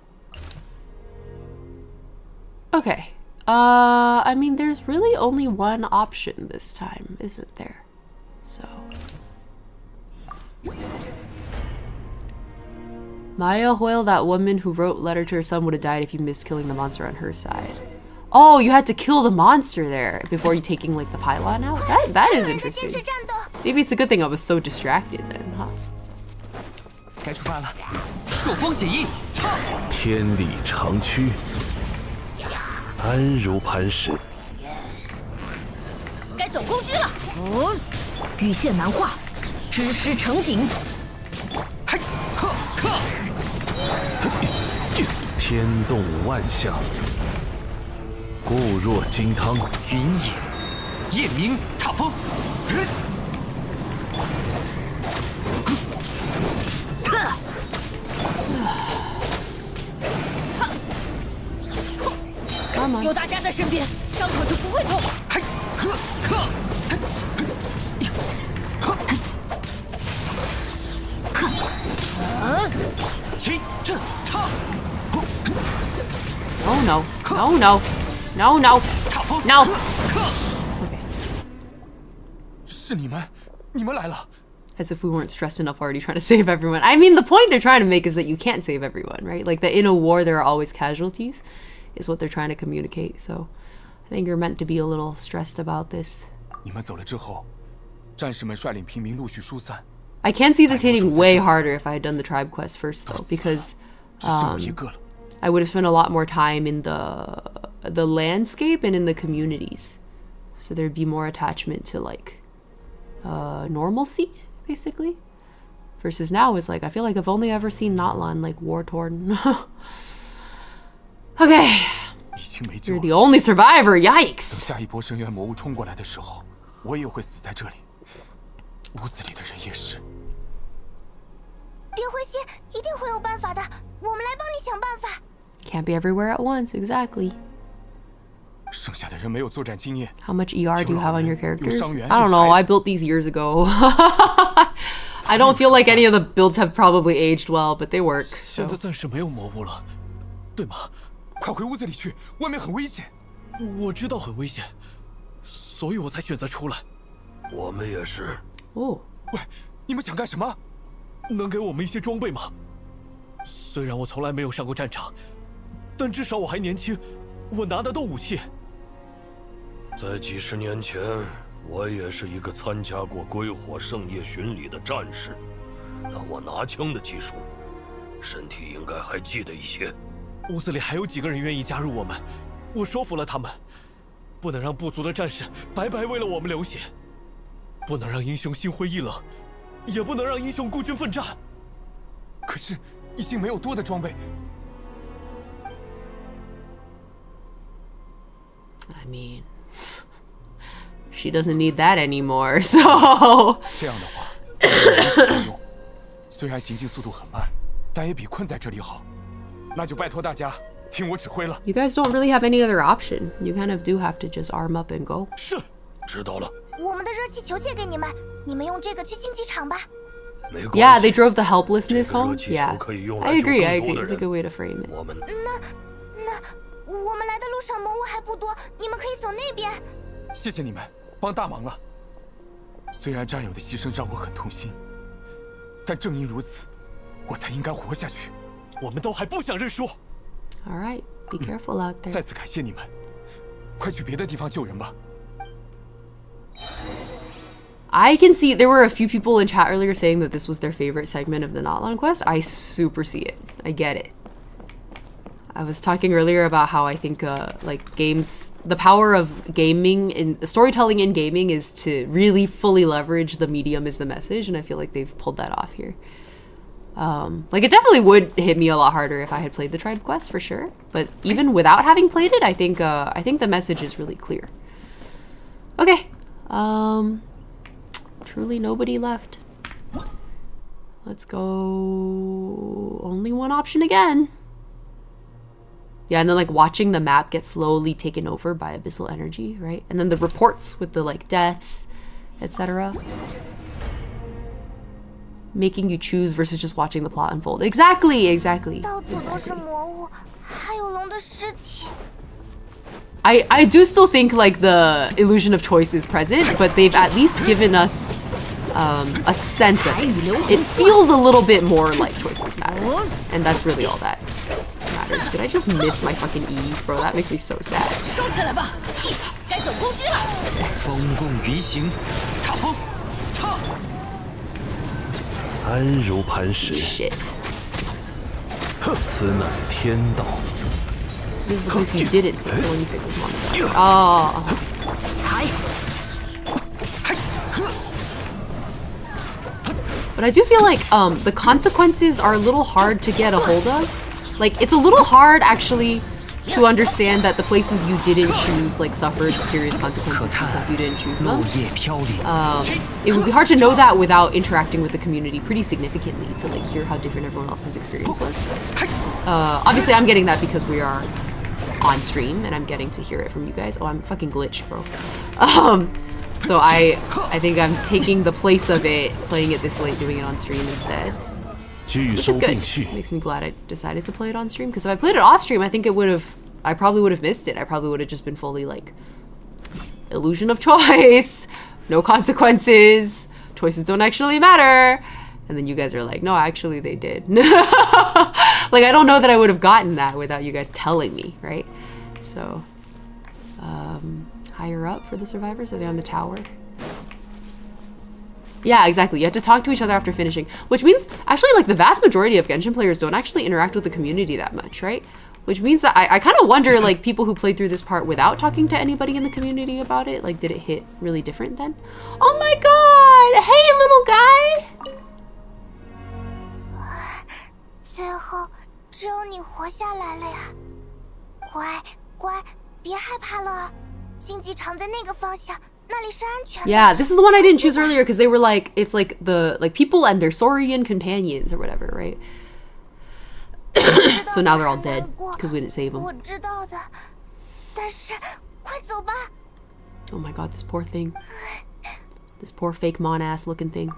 Okay. I mean, there's really only one option this time, isn't there? So... Mayahuel, that woman who wrote letter to her son, would have died if you missed killing the monster on her side. Oh, you had to kill the monster there before you taking, like, the pylon out? That is interesting. Maybe it's a good thing I was so distracted then, huh? 该出发了，朔风解印，天理长驱，安如磐石。该走攻击了。哦，羽线难画，织诗成锦。嘿，呵呵。天动万象，固若金汤。云野，夜明踏风。有大家在身边，伤口就不会痛。嘿，呵呵。起这踏。Oh no! No no! No no! No! Okay. 是你们来了。 As if we weren't stressed enough already trying to save everyone. I mean, the point they're trying to make is that you can't save everyone, right? Like, that in a war there are always casualties, is what they're trying to communicate. So, I think you're meant to be a little stressed about this. 你们走了之后，战士们率领平民陆续疏散。 I can see this hitting way harder if I had done the tribe quest first, though, because I would have spent a lot more time in the landscape and in the communities. So there'd be more attachment to, like, normalcy, basically. Versus now is like, I feel like I've only ever seen Notlan, like, war-torn. Okay. You're the only survivor, yikes! 等下一波深渊魔物冲过来的时候，我也会死在这里。屋子里的人也是。别灰心，一定会有办法的。我们来帮你想办法。 Can't be everywhere at once, exactly. 剩下的人没有作战经验。 How much ER do you have on your characters? I don't know, I built these years ago. I don't feel like any of the builds have probably aged well, but they work. 现在暂时没有魔物了，对吗？快回屋子里去，外面很危险。我知道很危险，所以我才选择出来。我们也是。哦，喂，你们想干什么？能给我们一些装备吗？虽然我从来没有上过战场，但至少我还年轻，我拿得动武器。在几十年前，我也是一个参加过归火圣夜巡礼的战士，但我拿枪的技术，身体应该还记得一些。屋子里还有几个人愿意加入我们，我说服了他们，不能让部族的战士白白为了我们流血，不能让英雄心灰意冷，也不能让英雄孤军奋战。可是已经没有多的装备。I mean, she doesn't need that anymore, so. 这样的话，没什么用。虽然行进速度很慢，但也比困在这里好。那就拜托大家听我指挥了。You guys don't really have any other option. You kind of do have to just arm up and go. 是，知道了。我们的热气球借给你们，你们用这个去竞技场吧。 Yeah, they drove the helplessness home. Yeah, I agree. I agree. It's a good way to frame it. 那我们来的路上魔物还不多，你们可以走那边。谢谢你们，帮大忙了。虽然战友的牺牲让我很痛心，但正因如此，我才应该活下去。我们都还不想认输。All right, be careful out there. 再次感谢你们，快去别的地方救人吧。 I can see there were a few people in chat earlier saying that this was their favorite segment of the Not Long Quest. I super see it. I get it. I was talking earlier about how I think like games, the power of gaming and storytelling in gaming is to really fully leverage the medium as the message, and I feel like they've pulled that off here. Like it definitely would hit me a lot harder if I had played the Tribe Quest for sure, but even without having played it, I think the message is really clear. Okay. Truly nobody left. Let's go. Only one option again. Yeah, and then like watching the map get slowly taken over by abyssal energy, right? And then the reports with the like deaths, etc. Making you choose versus just watching the plot unfold. Exactly, exactly. 到处都是魔物，还有龙的尸体。 I do still think like the illusion of choice is present, but they've at least given us a sense of it. It feels a little bit more like choices matter, and that's really all that matters. Did I just miss my fucking E, bro? That makes me so sad. 收起来吧，该走攻击了。风共鱼行，踏风，踏。安如磐石， Shit. 此乃天道。 This is the place you didn't pick, the one you picked was Monica. Oh. But I do feel like the consequences are a little hard to get a hold of. Like, it's a little hard, actually, to understand that the places you didn't choose, like, suffered serious consequences because you didn't choose them. It would be hard to know that without interacting with the community pretty significantly to, like, hear how different everyone else's experience was. Obviously, I'm getting that because we are on stream and I'm getting to hear it from you guys. Oh, I'm fucking glitched, bro. So I think I'm taking the place of it, playing it this late, doing it on stream instead. Which is good. Makes me glad I decided to play it on stream, because if I played it off stream, I think I probably would have missed it. I probably would have just been fully like, illusion of choice, no consequences, choices don't actually matter. And then you guys are like, no, actually they did. Like, I don't know that I would have gotten that without you guys telling me, right? So, higher up for the survivors? Are they on the tower? Yeah, exactly. You have to talk to each other after finishing, which means actually like the vast majority of Genshin players don't actually interact with the community that much, right? Which means that I kind of wonder, like, people who played through this part without talking to anybody in the community about it, like, did it hit really different then? Oh my god! Hey, little guy! 最后只有你活下来了呀，乖乖，别害怕了，竞技场在那个方向，那里是安全的。 Yeah, this is the one I didn't choose earlier because they were like, it's like the people and their Saurian companions or whatever, right? So now they're all dead because we didn't save them. 我知道的，但是快走吧。 Oh my god, this poor thing. This poor fake mon-ass looking thing.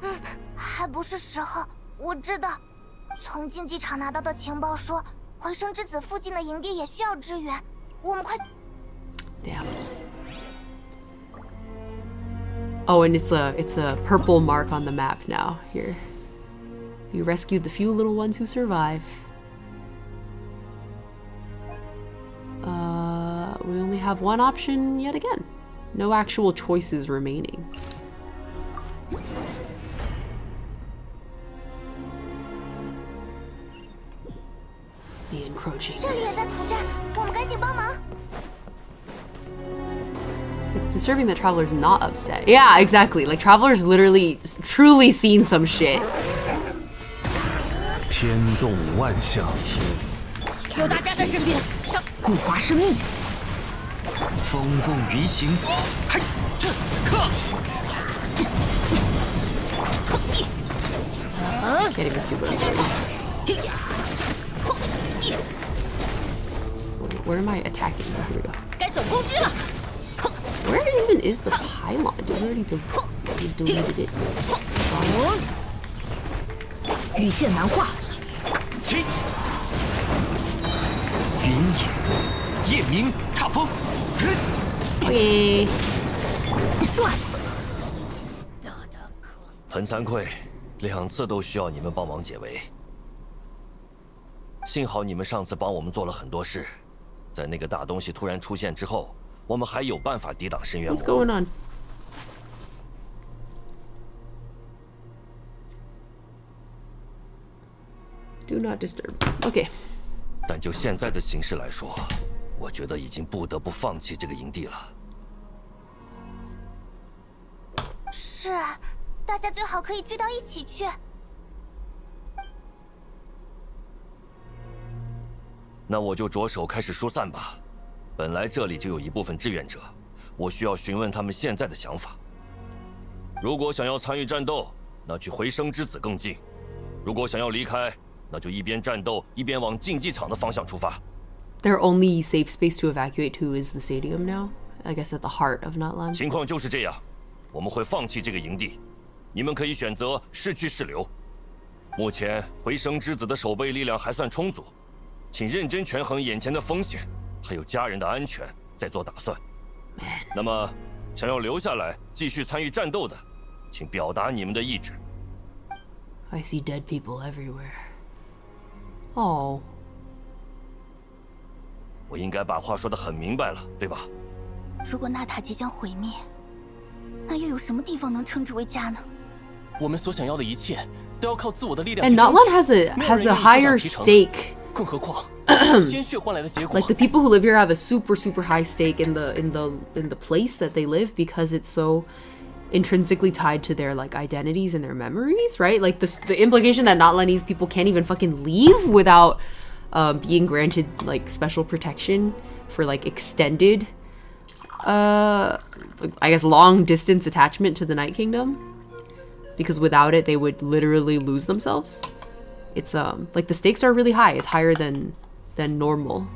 还不是时候，我知道。 从竞技场拿到的情报说，回声之子附近的营地也需要支援。我们快。Damn. Oh, and it's a purple mark on the map now. Here, you rescued the few little ones who survive. We only have one option yet again. No actual choices remaining. The encroaching. 这里也在土战，我们赶紧帮忙。 It's disturbing that Traveler's not upset. Yeah, exactly. Like, Traveler's literally, truly seen some shit. 天动万象，有大家在身边，上固华生命。风共云行，嘿，这克。 Can't even see what I'm doing. Where am I attacking? Oh, here we go. Where even is the paimon? Did we already deleted it? 羽线难画。起，云野，夜明踏风。Okay. 很惭愧，2次都需要你们帮忙解围。幸好你们上次帮我们做了很多事，在那个大东西突然出现之后，我们还有办法抵挡深渊魔。 What's going on? Do not disturb. Okay. 但就现在的形势来说，我觉得已经不得不放弃这个营地了。是啊，大家最好可以聚到一起去。那我就着手开始疏散吧。本来这里就有一部分志愿者，我需要询问他们现在的想法。如果想要参与战斗，那去回声之子更近；如果想要离开，那就一边战斗一边往竞技场的方向出发。Their only safe space to evacuate to is the stadium now. I guess at the heart of Natlan. 情况就是这样，我们会放弃这个营地，你们可以选择是去是留。目前回声之子的守备力量还算充足，请认真权衡眼前的风险，还有家人的安全，再做打算。那么，想要留下来继续参与战斗的，请表达你们的意志。I see dead people everywhere. Oh. 我应该把话说得很明白了，对吧？如果纳塔即将毁灭，那又有什么地方能称之为家呢？我们所想要的一切都要靠自我的力量 And 去争 Natlan 取。 has a higher stake. 更何况，是鲜血换来的结果。 Like the people who live here have a super high stake in the place that they live because it's so intrinsically tied to their like identities and their memories, right? Like the implication that Natlanese people can't even fucking leave without being granted like special protection for like extended I guess long distance attachment to the Night Kingdom, because without it they would literally lose themselves. It's like the stakes are really high. It's higher than normal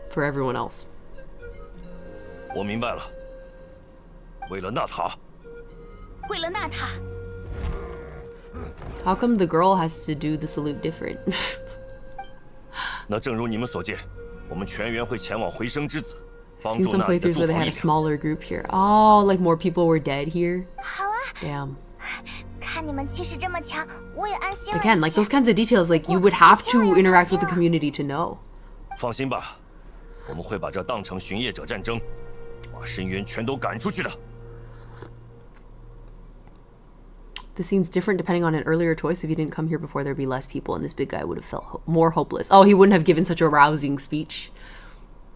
for everyone else. 我明白了。为了纳塔。为了纳塔。 How come the girl has to do the salute different? 那正如你们所见，我们全员会前往回声之子，帮 Seen 助 some 那里的 playthroughs 驻 where they 防 had 力 a 量。 smaller group here. Oh, like more people were dead here. 好啊。 Damn. 看你们气势这么强，我也安心了。 Again, like those kinds of details, like you would have to interact with the community to know. 放心吧，我们会把这当成巡夜者战争，把深渊全都赶出去的。 The scene's different depending on an earlier choice. If you didn't come here before, there'd be less people, and this big guy would have felt more hopeless. Oh, he wouldn't have given such a rousing speech.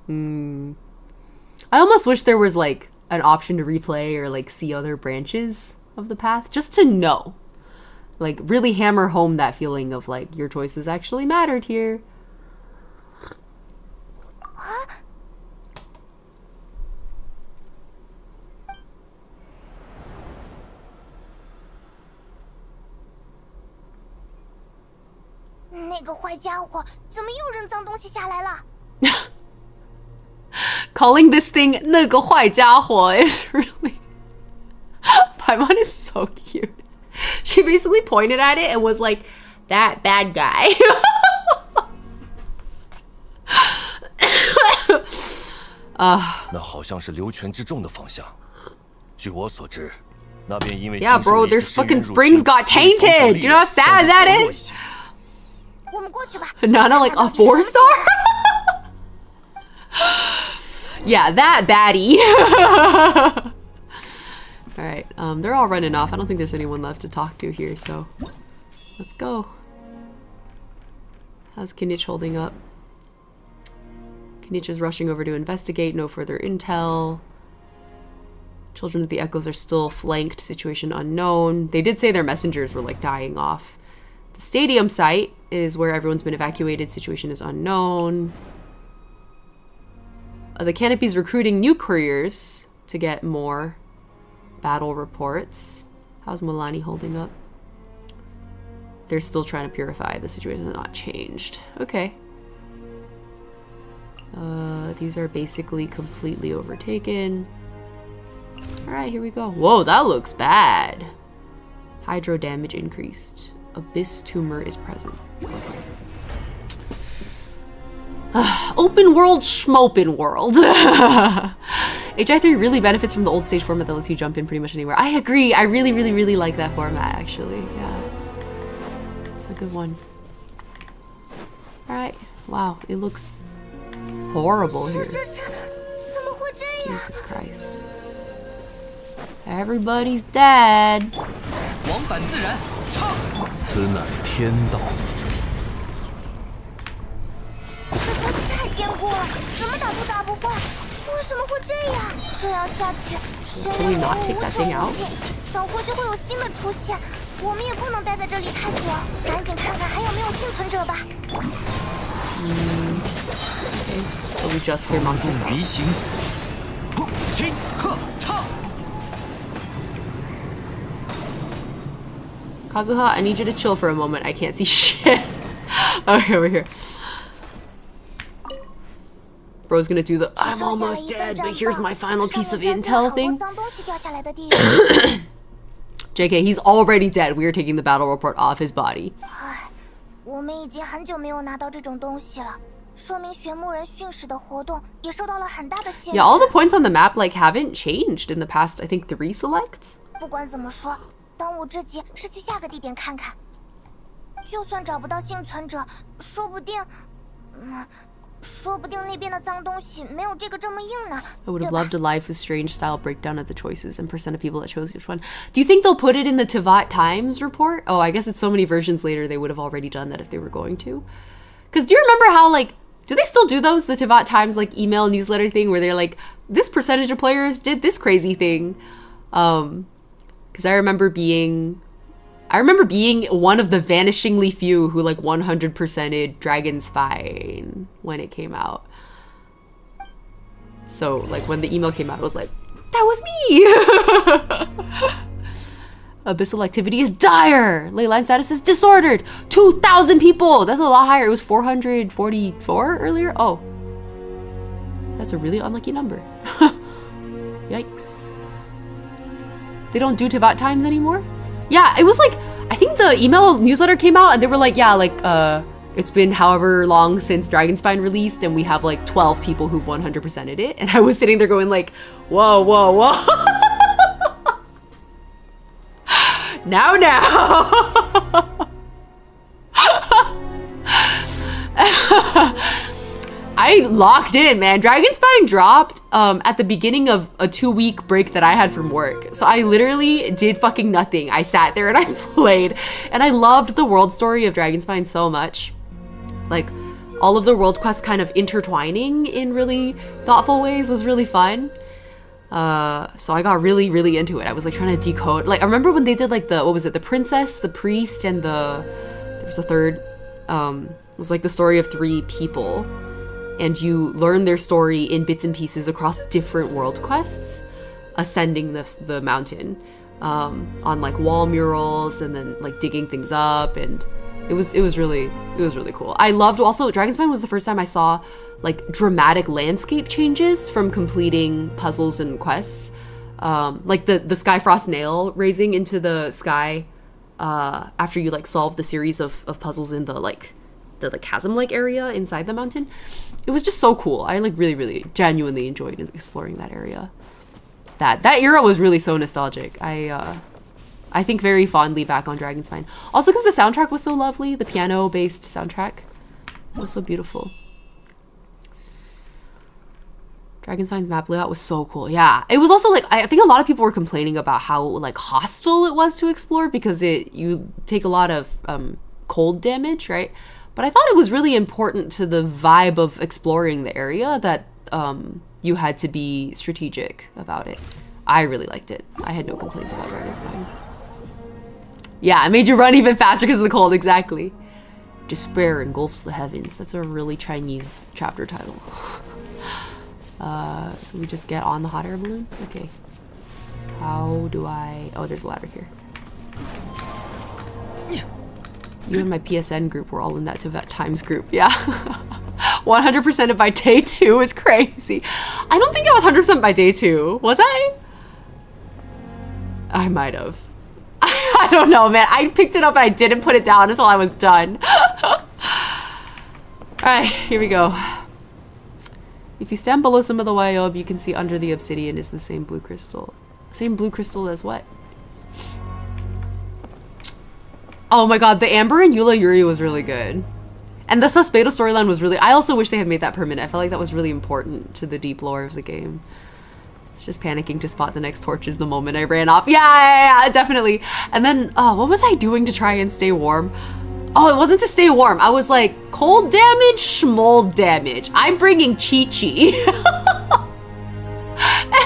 I almost wish there was like an option to replay or like see other branches of the path, just to know. Like really hammer home that feeling of like your choices actually mattered here. Huh? 那个坏家伙怎么又扔脏东西下来了？ Calling this thing 那个坏家伙 is really... Paimon is so cute. She basically pointed at it and was like, that bad guy. 那好像是流泉之众的方向。据我所知，那边因为 Yeah, bro, their fucking springs got tainted. You know how sad that is? 我们过去吧。 Nana like a 4-star? Yeah, that baddie. Alright, they're all running off. I don't think there's anyone left to talk to here, so let's go. How's Kinich holding up? Kinich is rushing over to investigate. No further intel. Children of the Echoes are still flanked. Situation unknown. They did say their messengers were like dying off. The stadium site is where everyone's been evacuated. Situation is unknown. The canopy's recruiting new couriers to get more battle reports. How's Milani holding up? They're still trying to purify. The situation has not changed. Okay. These are basically completely overtaken. Alright, here we go. Whoa, that looks bad. Hydro damage increased. Abyss tumor is present. Open world, schmopen world. HI3 really benefits from the old stage format that lets you jump in pretty much anywhere. I agree. I really like that format, actually. Yeah. It's a good one. Alright. Wow, it looks horrible here. Jesus Christ. Everybody's dead. 往返自然，唱。此乃天道。这东西太坚固了，怎么打都打不坏。为什么会这样？这样下去，深渊无穷无尽，等会就会有新的出现。我们也不能待在这里太久，赶紧看看还有没有幸存者吧。Okay, so we just clear monsters out. 离形，起，喝，唱。 Kazuha, I need you to chill for a moment. I can't see shit. Okay, over here. Bro's gonna do the I'm almost dead, but here's my final piece of intel thing. JK, he's already dead. We are taking the battle report off his body. 我们已经很久没有拿到这种东西了，说明玄牧人训使的活动也受到了很大的限制。Yeah, all the points on the map like haven't changed in the past, I think 3 selects. 不管怎么说。 当务之急是去下个地点看看，就算找不到幸存者，说不定那边的脏东西没有这个这么硬呢。I would have loved a live with strange style breakdown of the choices and percent of people that chose each one. Do you think they'll put it in the Tivat Times report? Oh, I guess it's so many versions later they would have already done that if they were going to. Because do you remember how like do they still do those the Tivat Times like email newsletter thing where they're like this percentage of players did this crazy thing? Because I remember being one of the vanishingly few who like 100%ed Dragon Spine when it came out. So like when the email came out, I was like, that was me! Abyssal activity is dire! Leyline status is disordered! 2,000 people! That's a lot higher. It was 444 earlier? Oh. That's a really unlucky number. Yikes. They don't do Tivat Times anymore? Yeah, it was like, I think the email newsletter came out and they were like, yeah, like, it's been however long since Dragonspine released and we have like 12 people who've 100%ed it. And I was sitting there going like, whoa, whoa, whoa. now. I locked in, man. Dragonspine dropped at the beginning of a 2-week break that I had from work. So I literally did fucking nothing. I sat there and I played. And I loved the world story of Dragonspine so much. Like, all of the world quests kind of intertwining in really thoughtful ways was really fun. So I got really into it. I was like trying to decode. Like, I remember when they did like the, what was it? The princess, the priest, and there was a third. It was like the story of 3 people. And you learn their story in bits and pieces across different world quests, ascending the mountain on like wall murals and then like digging things up, and it was really cool. I loved also Dragonspine was the first time I saw like dramatic landscape changes from completing puzzles and quests, like the Skyfrost nail raising into the sky after you like solve the series of puzzles in the chasm-like area inside the mountain. It was just so cool. I like really genuinely enjoyed exploring that area. That era was really so nostalgic. I think very fondly back on Dragonspine. Also because the soundtrack was so lovely, the piano-based soundtrack was so beautiful. Dragonspine's map layout was so cool. Yeah, it was also like I think a lot of people were complaining about how like hostile it was to explore because you take a lot of cold damage, right? But I thought it was really important to the vibe of exploring the area that you had to be strategic about it. I really liked it. I had no complaints about Dragonspine. Yeah, it made you run even faster because of the cold, exactly. Despair engulfs the heavens. That's a really Chinese chapter title. So we just get on the hot air balloon? Okay. How do I... Oh, there's a ladder here. You and my PSN group were all in that Times group. Yeah. 100% by day 2 is crazy. I don't think I was 100% by day 2. Was I? I might have. I don't know, man. I picked it up and I didn't put it down until I was done. Alright, here we go. If you stand below some of the Wayob, you can see under the obsidian is the same blue crystal. Same blue crystal as what? Oh my god, the Amber and Eula Yuri was really good. And the Suspedo storyline was really... I also wish they had made that permanent. I felt like that was really important to the deep lore of the game. It's just panicking to spot the next torches the moment I ran off. Yeah, definitely. And then, what was I doing to try and stay warm? Oh, it wasn't to stay warm. I was like, cold damage, schmold damage. I'm bringing Chi-Chi.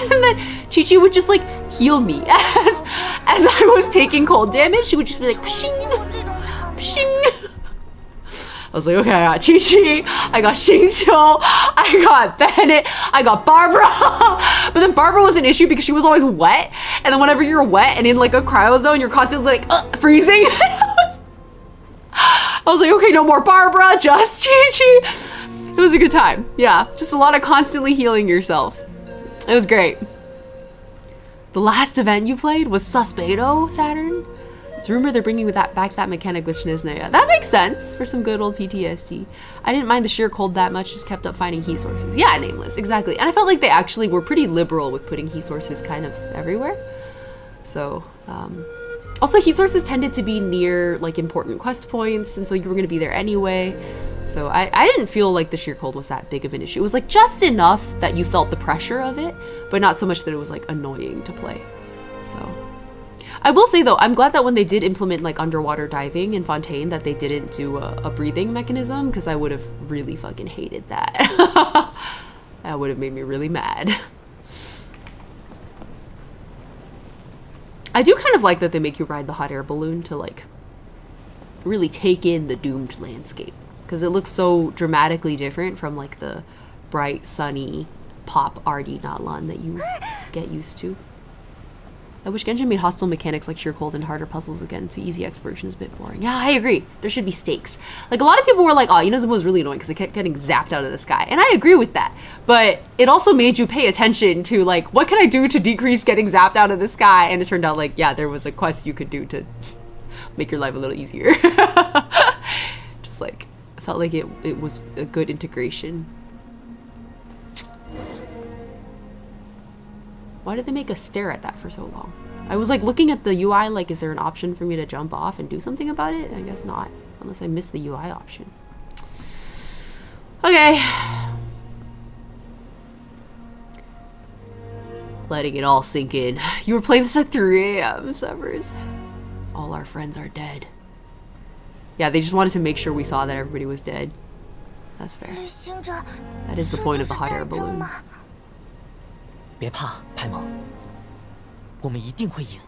And then Chi-Chi would just like heal me as I was taking cold damage. She would just be like, pshing, pshing. I was like, okay, I got Chi-Chi, I got Xingqiu, I got Bennett, I got Barbara. But then Barbara was an issue because she was always wet. And then whenever you're wet and in like a cryo zone, you're constantly like freezing. I was like, okay, no more Barbara, just Chi-Chi. It was a good time. Yeah, just a lot of constantly healing yourself. It was great. The last event you played was Suspedo, Saturn? It's rumored they're bringing back that mechanic with Shnizhnaya. That makes sense for some good old PTSD. I didn't mind the sheer cold that much, just kept up finding heat sources. Yeah, Nameless, exactly. And I felt like they actually were pretty liberal with putting heat sources kind of everywhere. So, also heat sources tended to be near like important quest points, and so you were gonna be there anyway. So I didn't feel like the sheer cold was that big of an issue. It was like just enough that you felt the pressure of it, but not so much that it was like annoying to play. So I will say though, I'm glad that when they did implement like underwater diving in Fontaine that they didn't do a breathing mechanism, because I would have really fucking hated that. That would have made me really mad. I do kind of like that they make you ride the hot air balloon to like really take in the doomed landscape, because it looks so dramatically different from like the bright, sunny, pop arty Natlan that you get used to. I wish Genshin made hostile mechanics like sheer cold and harder puzzles again, so easy exploration is a bit boring. Yeah, I agree. There should be stakes. Like a lot of people were like, oh, Inazuma was really annoying because it kept getting zapped out of the sky. And I agree with that. But it also made you pay attention to like, what can I do to decrease getting zapped out of the sky? And it turned out like, yeah, there was a quest you could do to make your life a little easier. Just like, I felt like it was a good integration. Why did they make us stare at that for so long? I was like looking at the UI like, is there an option for me to jump off and do something about it? I guess not, unless I missed the UI option. Okay. Letting it all sink in. You were playing this at 3 AM, Severs. All our friends are dead. Yeah, they just wanted to make sure we saw that everybody was dead. That's fair. That is the point of the hot air balloon. 别怕，派蒙，我们一定会赢。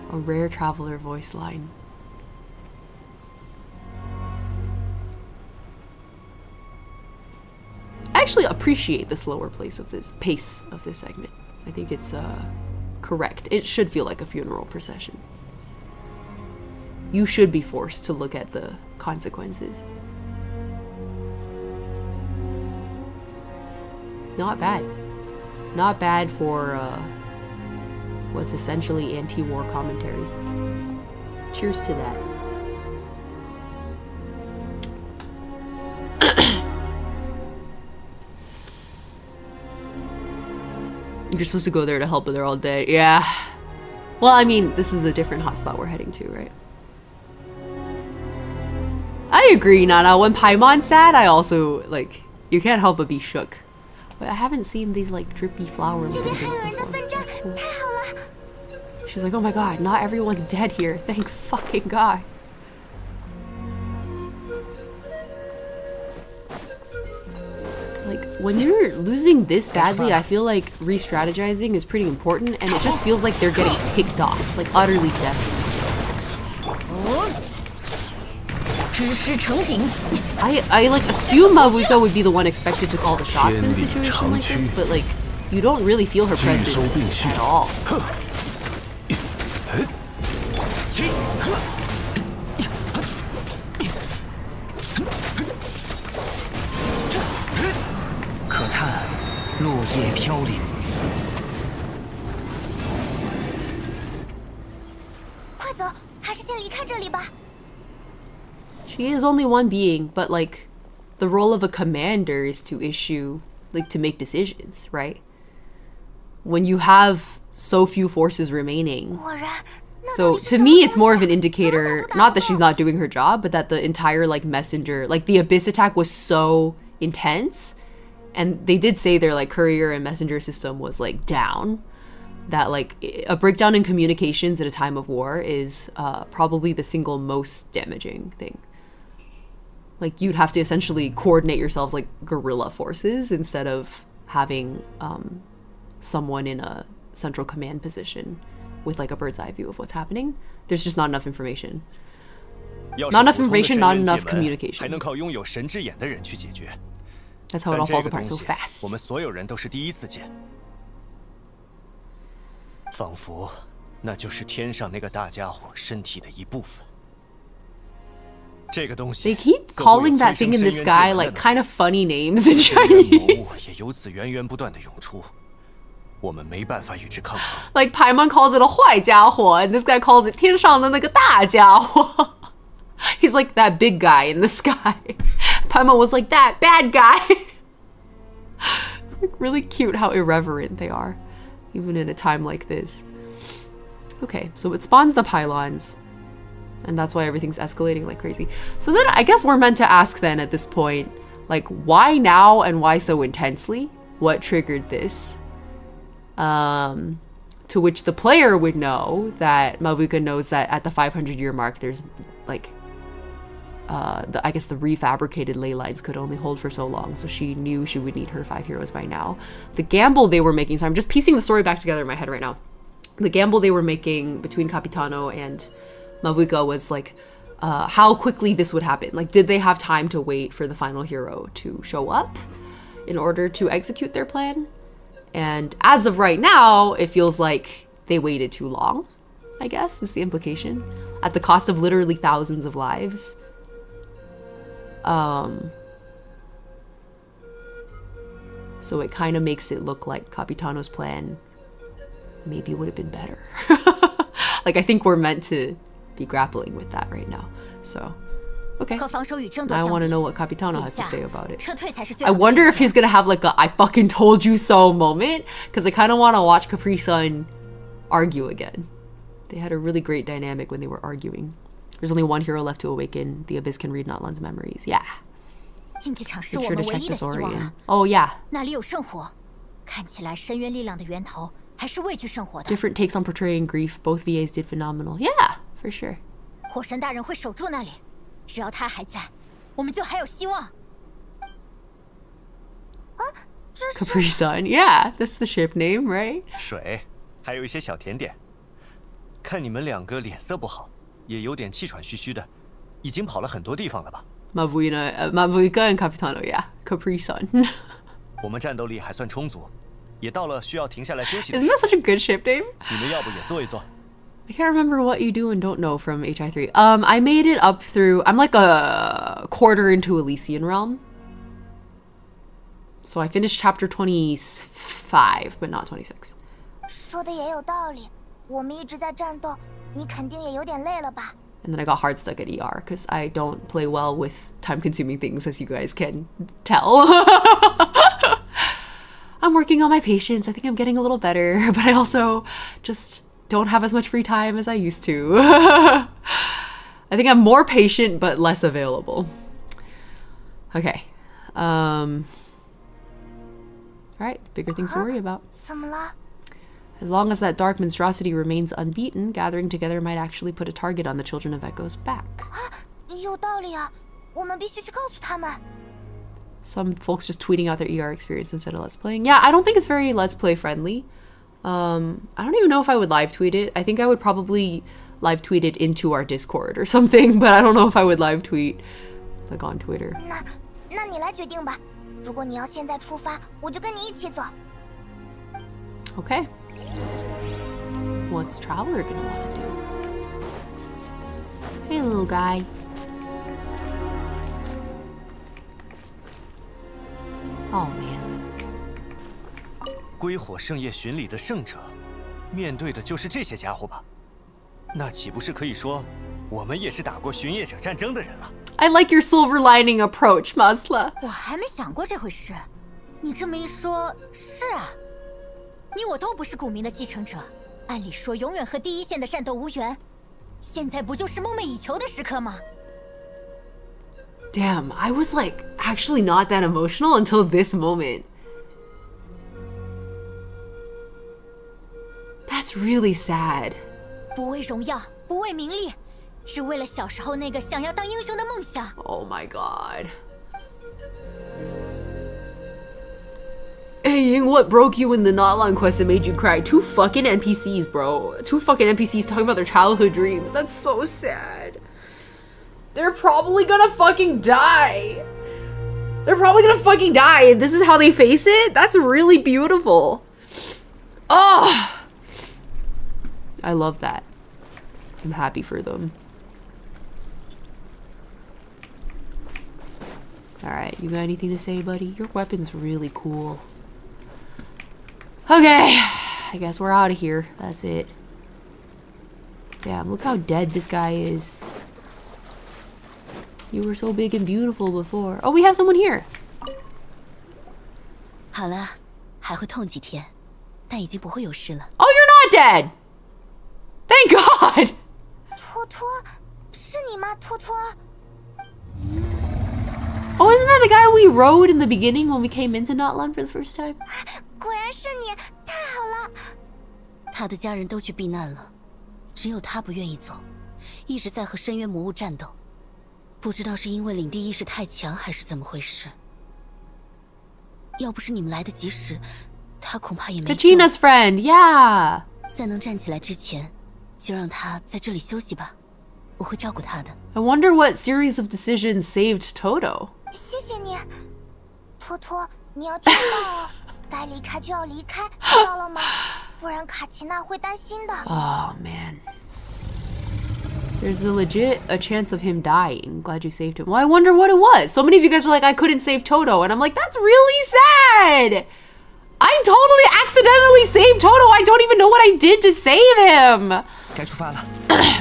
A rare traveler voice line. I actually appreciate the slower pace of this segment. I think it's correct. It should feel like a funeral procession. You should be forced to look at the consequences. Not bad. Not bad for what's essentially anti-war commentary. Cheers to that. You're supposed to go there to help, but they're all dead. Yeah. Well, I mean, this is a different hotspot we're heading to, right? I agree, Nana. When Paimon's sad, I also, like, you can't help but be shook. But I haven't seen these like drippy flower looking things before. That's cool. She's like, oh my god, not everyone's dead here. Thank fucking god. Like, when you're losing this badly, I feel like re-strategizing is pretty important, and it just feels like they're getting picked off, like utterly decimated. I like assume Mavuika would be the one expected to call the shots in a situation like this, but like you don't really feel her presence at all. 可叹落叶飘零。快走，还是先离开这里吧。 She is only one being, but like the role of a commander is to issue, like to make decisions, right? When you have so few forces remaining. 果然， So to me, it's more of an indicator, not that she's not doing her job, but that the entire like messenger, like the abyss attack was so intense. And they did say their like courier and messenger system was like down. That like a breakdown in communications at a time of war is probably the single most damaging thing. Like you'd have to essentially coordinate yourselves like guerrilla forces instead of having someone in a central command position with like a bird's eye view of what's happening. There's just not enough information. Not enough information, not enough communication. 还能靠拥有神之眼的人去解决。 That's how it all falls apart so fast. 我们所有人都是第一次见，仿佛那就是天上那个大家伙身体的一部分。这个东西 They keep calling that thing in the sky like kind of funny names in 这个魔 Chinese. 物也由此源源不断的涌出，我们没办法与之抗衡。 Like paimon calls it a 坏家伙, and this guy calls it 天上的那个大家伙. He's like that big guy in the sky. Paimon was like that bad guy. It's like really cute how irreverent they are, even in a time like this. Okay, so it spawns the pylons, and that's why everything's escalating like crazy. So then I guess we're meant to ask then at this point, like, why now and why so intensely? What triggered this? To which the player would know that Mavuika knows that at the 500-year mark, there's like, I guess the refabricated ley lines could only hold for so long, so she knew she would need her 5 heroes by now. The gamble they were making, so I'm just piecing the story back together in my head right now. The gamble they were making between Capitano and Mavuika was like, how quickly this would happen. Like, did they have time to wait for the final hero to show up in order to execute their plan? And as of right now, it feels like they waited too long, I guess, is the implication. At the cost of literally thousands of lives. So it kind of makes it look like Capitano's plan maybe would have been better. Like, I think we're meant to be grappling with that right now. So, okay. I want to know what Capitano has to say about it. I wonder if he's going to have like a I fucking told you so moment, because I kind of want to watch Capri-san argue again. They had a really great dynamic when they were arguing. There's only one hero left to awaken. The Abyss can read Notlan's memories. Yeah. Make sure to check the Saurian. Oh, yeah. Different takes on portraying grief. Both VAs did phenomenal. Yeah, for sure. Capri-san. Yeah, that's the ship name, right? 水，还有一些小甜点。看你们两个脸色不好，也有点气喘吁吁的，已经跑了很多地方了吧？ Mavuika and Capitano, yeah. Capri-san. 我们战斗力还算充足，也到了需要停下来休息的 Isn't that such a good ship name? 你们要不也坐一坐？ I can't remember what you do and don't know from HI3. I made it up through... I'm like a quarter into Elysian Realm. So I finished chapter 25, but not 26. 说的也有道理，我们一直在战斗，你肯定也有点累了吧？ And then I got hard stuck at ER because I don't play well with time-consuming things, as you guys can tell. I'm working on my patience. I think I'm getting a little better, but I also just don't have as much free time as I used to. I think I'm more patient, but less available. Okay. All right, bigger things to worry about. 怎么了？ As long as that dark monstrosity remains unbeaten, gathering together might actually put a target on the Children of Echo's back. 有道理啊，我们必须去告诉他们。 Some folks just tweeting out their ER experience instead of Let's Playing. Yeah, I don't think it's very Let's Play friendly. I don't even know if I would live tweet it. I think I would probably live tweet it into our Discord or something, but I don't know if I would live tweet like on Twitter. 那你来决定吧。如果你要现在出发，我就跟你一起走。Okay. What's Traveler gonna want to do? Hey, little guy. Oh man. 归火圣夜巡礼的圣者，面对的就是这些家伙吧？那岂不是可以说，我们也是打过巡夜者战争的人了？ I like your silver lining approach, Masla. 我还没想过这回事，你这么一说，是啊，你我都不是古明的继承者，按理说永远和第一线的战斗无缘，现在不就是梦寐以求的时刻吗？ Damn, I was like actually not that emotional until this moment. That's really sad. 不为荣耀，不为名利，只为了小时候那个想要当英雄的梦想。 Oh my god. Hey, Ying, what broke you in the Notlan quest that made you cry? 2 fucking NPCs, bro. 2 fucking NPCs talking about their childhood dreams. That's so sad. They're probably gonna fucking die. They're probably gonna fucking die, and this is how they face it? That's really beautiful. Oh! I love that. I'm happy for them. Alright, you got anything to say, buddy? Your weapon's really cool. Okay, I guess we're out of here. That's it. Damn, look how dead this guy is. You were so big and beautiful before. Oh, we have someone here. 好了，还会痛几天，但已经不会有事了。 Oh, you're not dead! Thank God! 托托，是你吗，托托？ Oh, isn't that the guy we rode in the beginning when we came into Notlan for the first time? 果然是你，太好了！他的家人都去避难了，只有他不愿意走，一直在和深渊魔物战斗。不知道是因为领地意识太强，还是怎么回事。要不是你们来得及时，他恐怕也没救。 Kachina's friend, yeah. 在能站起来之前，就让他在这里休息吧，我会照顾他的。 I wonder what series of decisions saved Toto. 谢谢你，托托，你要听到哦，该离开就要离开，知道了吗？不然卡奇娜会担心的。 Oh, man. There's a chance of him dying. Glad you saved him. Well, I wonder what it was. So many of you guys are like, I couldn't save Toto. And I'm like, that's really sad. I totally accidentally saved Toto. I don't even know what I did to save him. 该出发了。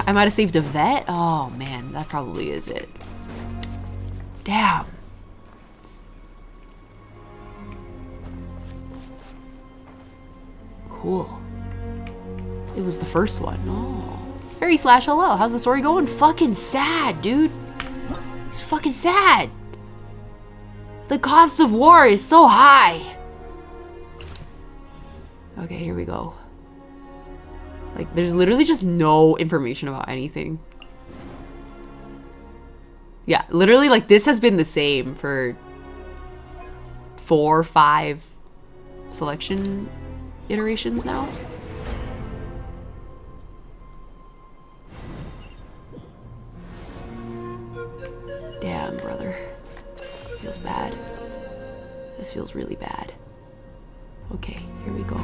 I might have saved a vet. Oh, man. That probably is it. Damn. Cool. It was the first one. Oh. Fairy slash hello. How's the story going? Fucking sad, dude. It's fucking sad. The cost of war is so high. Okay, here we go. Like, there's literally just no information about anything. Yeah, literally, like, this has been the same for 4 or 5 selection iterations now. Damn, brother. Feels bad. This feels really bad. Okay, here we go.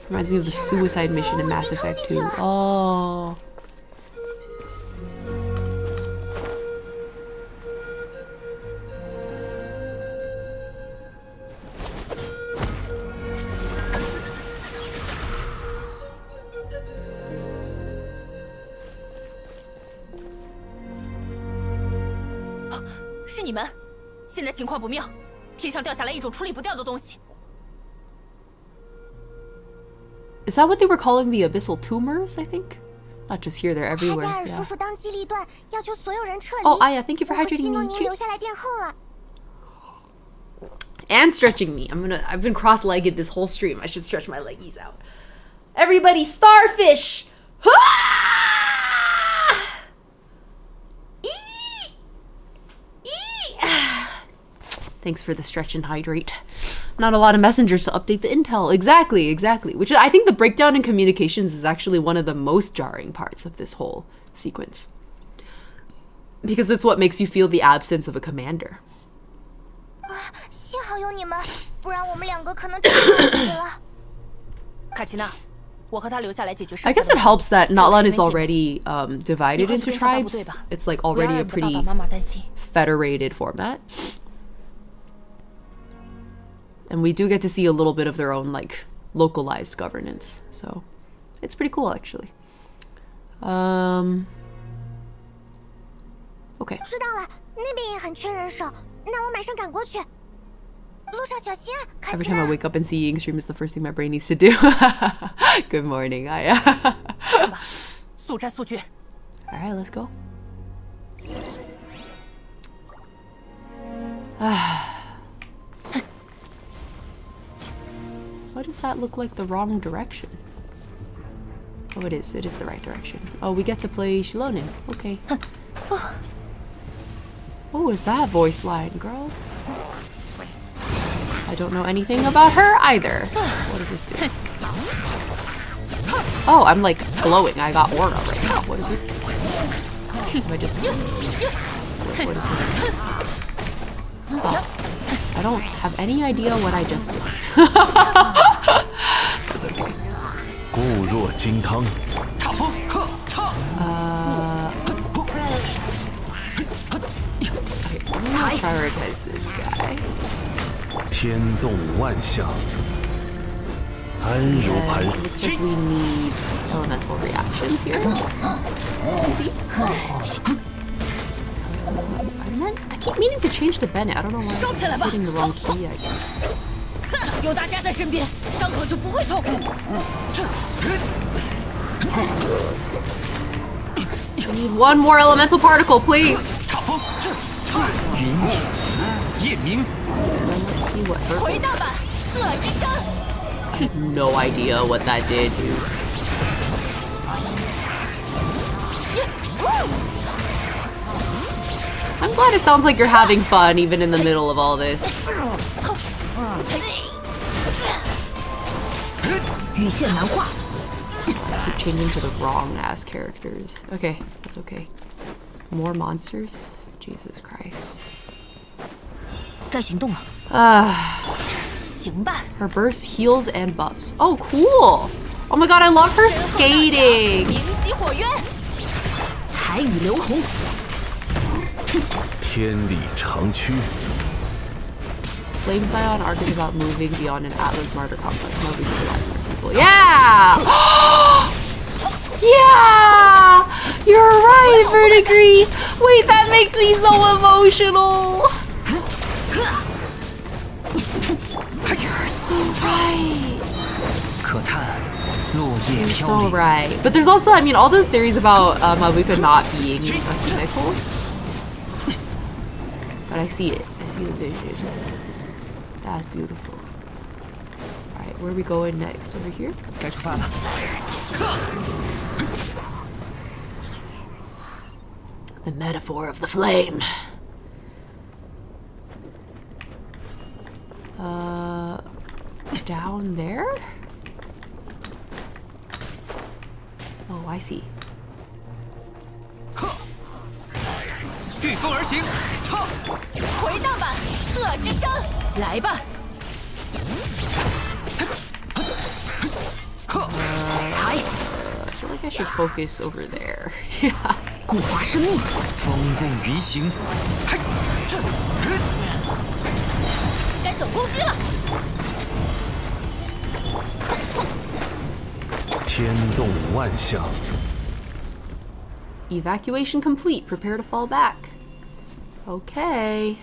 Reminds me of the suicide mission in Mass Effect 2. Oh. "是你们，现在情况不妙，天上掉下来一种处理不掉的东西。 Is that what they were calling the abyssal tumors, I think? Not just here, they're 海 everywhere. 加尔 Yeah. 叔叔当机立断，要求所有人撤离。 Oh, Aya, thank you for 我和 hydrating 西诺 me. 宁留 Cheers. 下来殿后了。 And stretching me. I've been cross-legged this whole stream. I should stretch my leggies out. Everybody, starfish! Thanks for the stretch and hydrate. Not a lot of messengers to update the intel. Exactly, exactly. Which I think the breakdown in communications is actually one of the most jarring parts of this whole sequence. Because it's what makes you feel the absence of a commander. 幸好有你们，不然我们两个可能真的来不及了。卡奇娜，我和他留下来解决 I 剩下 guess 的 it 问题。 helps that Natlan is already divided 你 into 快去跟上大部 tribes. 队吧， It's like 不要 already 让 a 你的爸 pretty 爸妈妈担心。 federated format. And we do get to see a little bit of their own like localized governance. So it's pretty cool actually. Okay. 知道了，那边也很缺人手，那我马上赶过去。路上小心啊，卡 Every 奇 time I 娜。 wake up and see Ying stream is the first thing my brain needs to do. Good morning. 上吧，速战速决。 All right, let's go. Why does that look like the wrong direction? Oh, it is. It is the right direction. Oh, we get to play xilonen. Okay. What was that voice line, girl? I don't know anything about her either. What does this do? Oh, I'm like glowing. I got aura right now. What does this do? Am I just... What is this? Oh, I don't have any idea what I just did. That's okay. 固若金汤。 Okay, I'm gonna prioritize this guy. 天动万象，安如磐。 And looks like we need elemental reactions here. Maybe. I keep meaning to change to Bennett. I don't know why I'm hitting the wrong key, I guess. 有大家在身边，伤口就不会痛。 I need one more elemental particle, please. 云影，夜明。 Let's see what hurt. 回大吧，恶之声。 I have no idea what that did, dude. I'm glad it sounds like you're having fun even in the middle of all this. 鱼线难画。 Keep changing to the wrong ass characters. Okay, that's okay. More monsters? Jesus Christ. 该行动了。 行吧。 Her burst heals and buffs. Oh, cool! Oh my god, I love her skating! 鸣击火渊，彩雨流红。天理长驱。 Flame Scion arc is about moving beyond an Atlas martyr complex. Nobody realizes our people. Yeah! Yeah! You're right, Verdigris! Wait, that makes me so emotional! You're so right. 可叹落叶 You're 飘 so 零。 right. But there's also, I mean, all those theories about Mabuka not being a chemical. But I see it. I see the vision. That's beautiful. Alright, where are we going next? Over here? 该出发了。 The metaphor of the flame. Down there? Oh, I see. 御风而行，回荡吧，恶之声。来吧。 I feel like I should focus over there. Yeah. 固化生命，风共鱼行。该总攻击了。天动万象。 Evacuation complete. Prepare to fall back. Okay.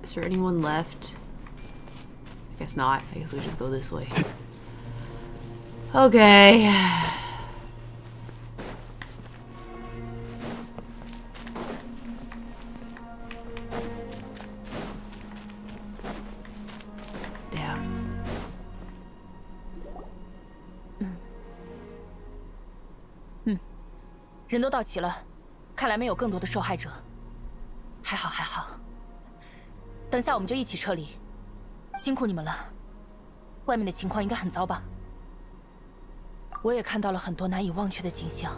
Is there anyone left? I guess not. I guess we just go this way. Okay. Damn. 人都到齐了，看来没有更多的受害者。还好，还好。等下我们就一起撤离。辛苦你们了。外面的情况应该很糟吧？我也看到了很多难以忘却的景象。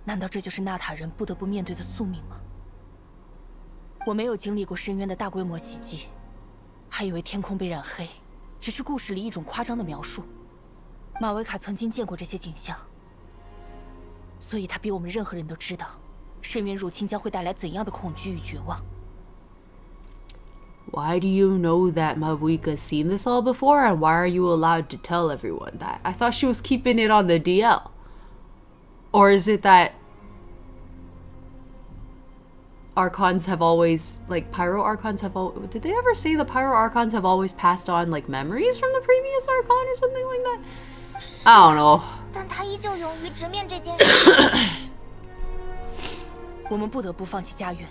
难道这就是纳塔人不得不面对的宿命吗？我没有经历过深渊的大规模袭击，还以为天空被染黑只是故事里一种夸张的描述。马维卡曾经见过这些景象，所以他比我们任何人都知道，深渊入侵将会带来怎样的恐惧与绝望。Why do you know that Mavuika's seen this all before, and why are you allowed to tell everyone that? I thought she was keeping it on the DL. Or is it that Archons have always, like, Pyro Archons have always... Did they ever say the Pyro Archons have always passed on, like, memories from the previous Archon or something like that? I don't know. 但他依旧勇于直面这件事。我们不得不放弃家园，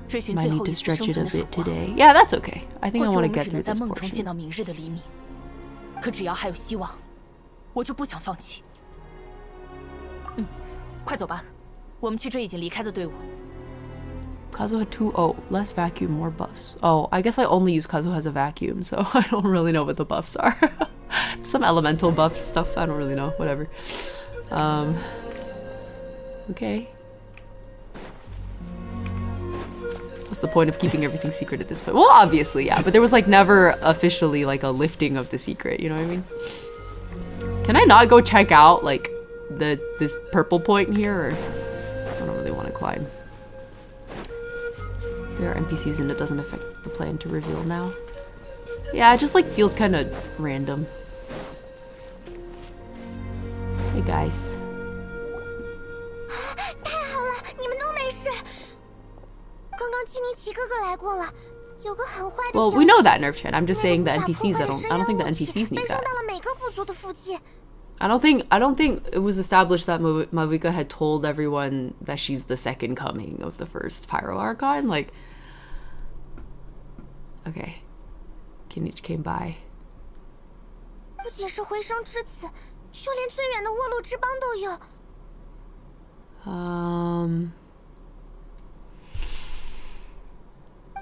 追寻 Might 最 need 后 to 一丝 stretch 生 it 存 a 的曙 bit 光。 today. Yeah, that's okay. I think 或 I 许 want 我 to 们 get 只 through 能在 this 梦中见 portion. 到明日的黎明，可只要还有希望，我就不想放弃。快走吧，我们去追已经离开的队伍。Kazuha had 2. Oh, less vacuum, more buffs. Oh, I guess I only use Kazuha as a vacuum, so I don't really know what the buffs are. Some elemental buff stuff, I don't really know. Whatever. Okay. What's the point of keeping everything secret at this point? Well, obviously, yeah, but there was like never officially like a lifting of the secret, you know what I mean? Can I not go check out like this purple point here, or I don't really want to climb. There are NPCs and it doesn't affect the plan to reveal now. Yeah, it just like feels kind of random. Hey guys. 太好了，你们都没事。刚刚基尼奇哥哥来过了，有个很坏的消 Well, 息。 we know that, Nerf Chan. I'm just saying the 那个无法 NPCs. 破坏 I 的 don't 深 think 渊 the 物体 NPCs 被 need 送 that. 到了每个部族的附近。I don't think it was established that Mavuika had told everyone that she's the second coming of the first Pyro Archon. Like, okay, Kinich came by. 不仅是回声之子，就连最远的沃路之邦都有。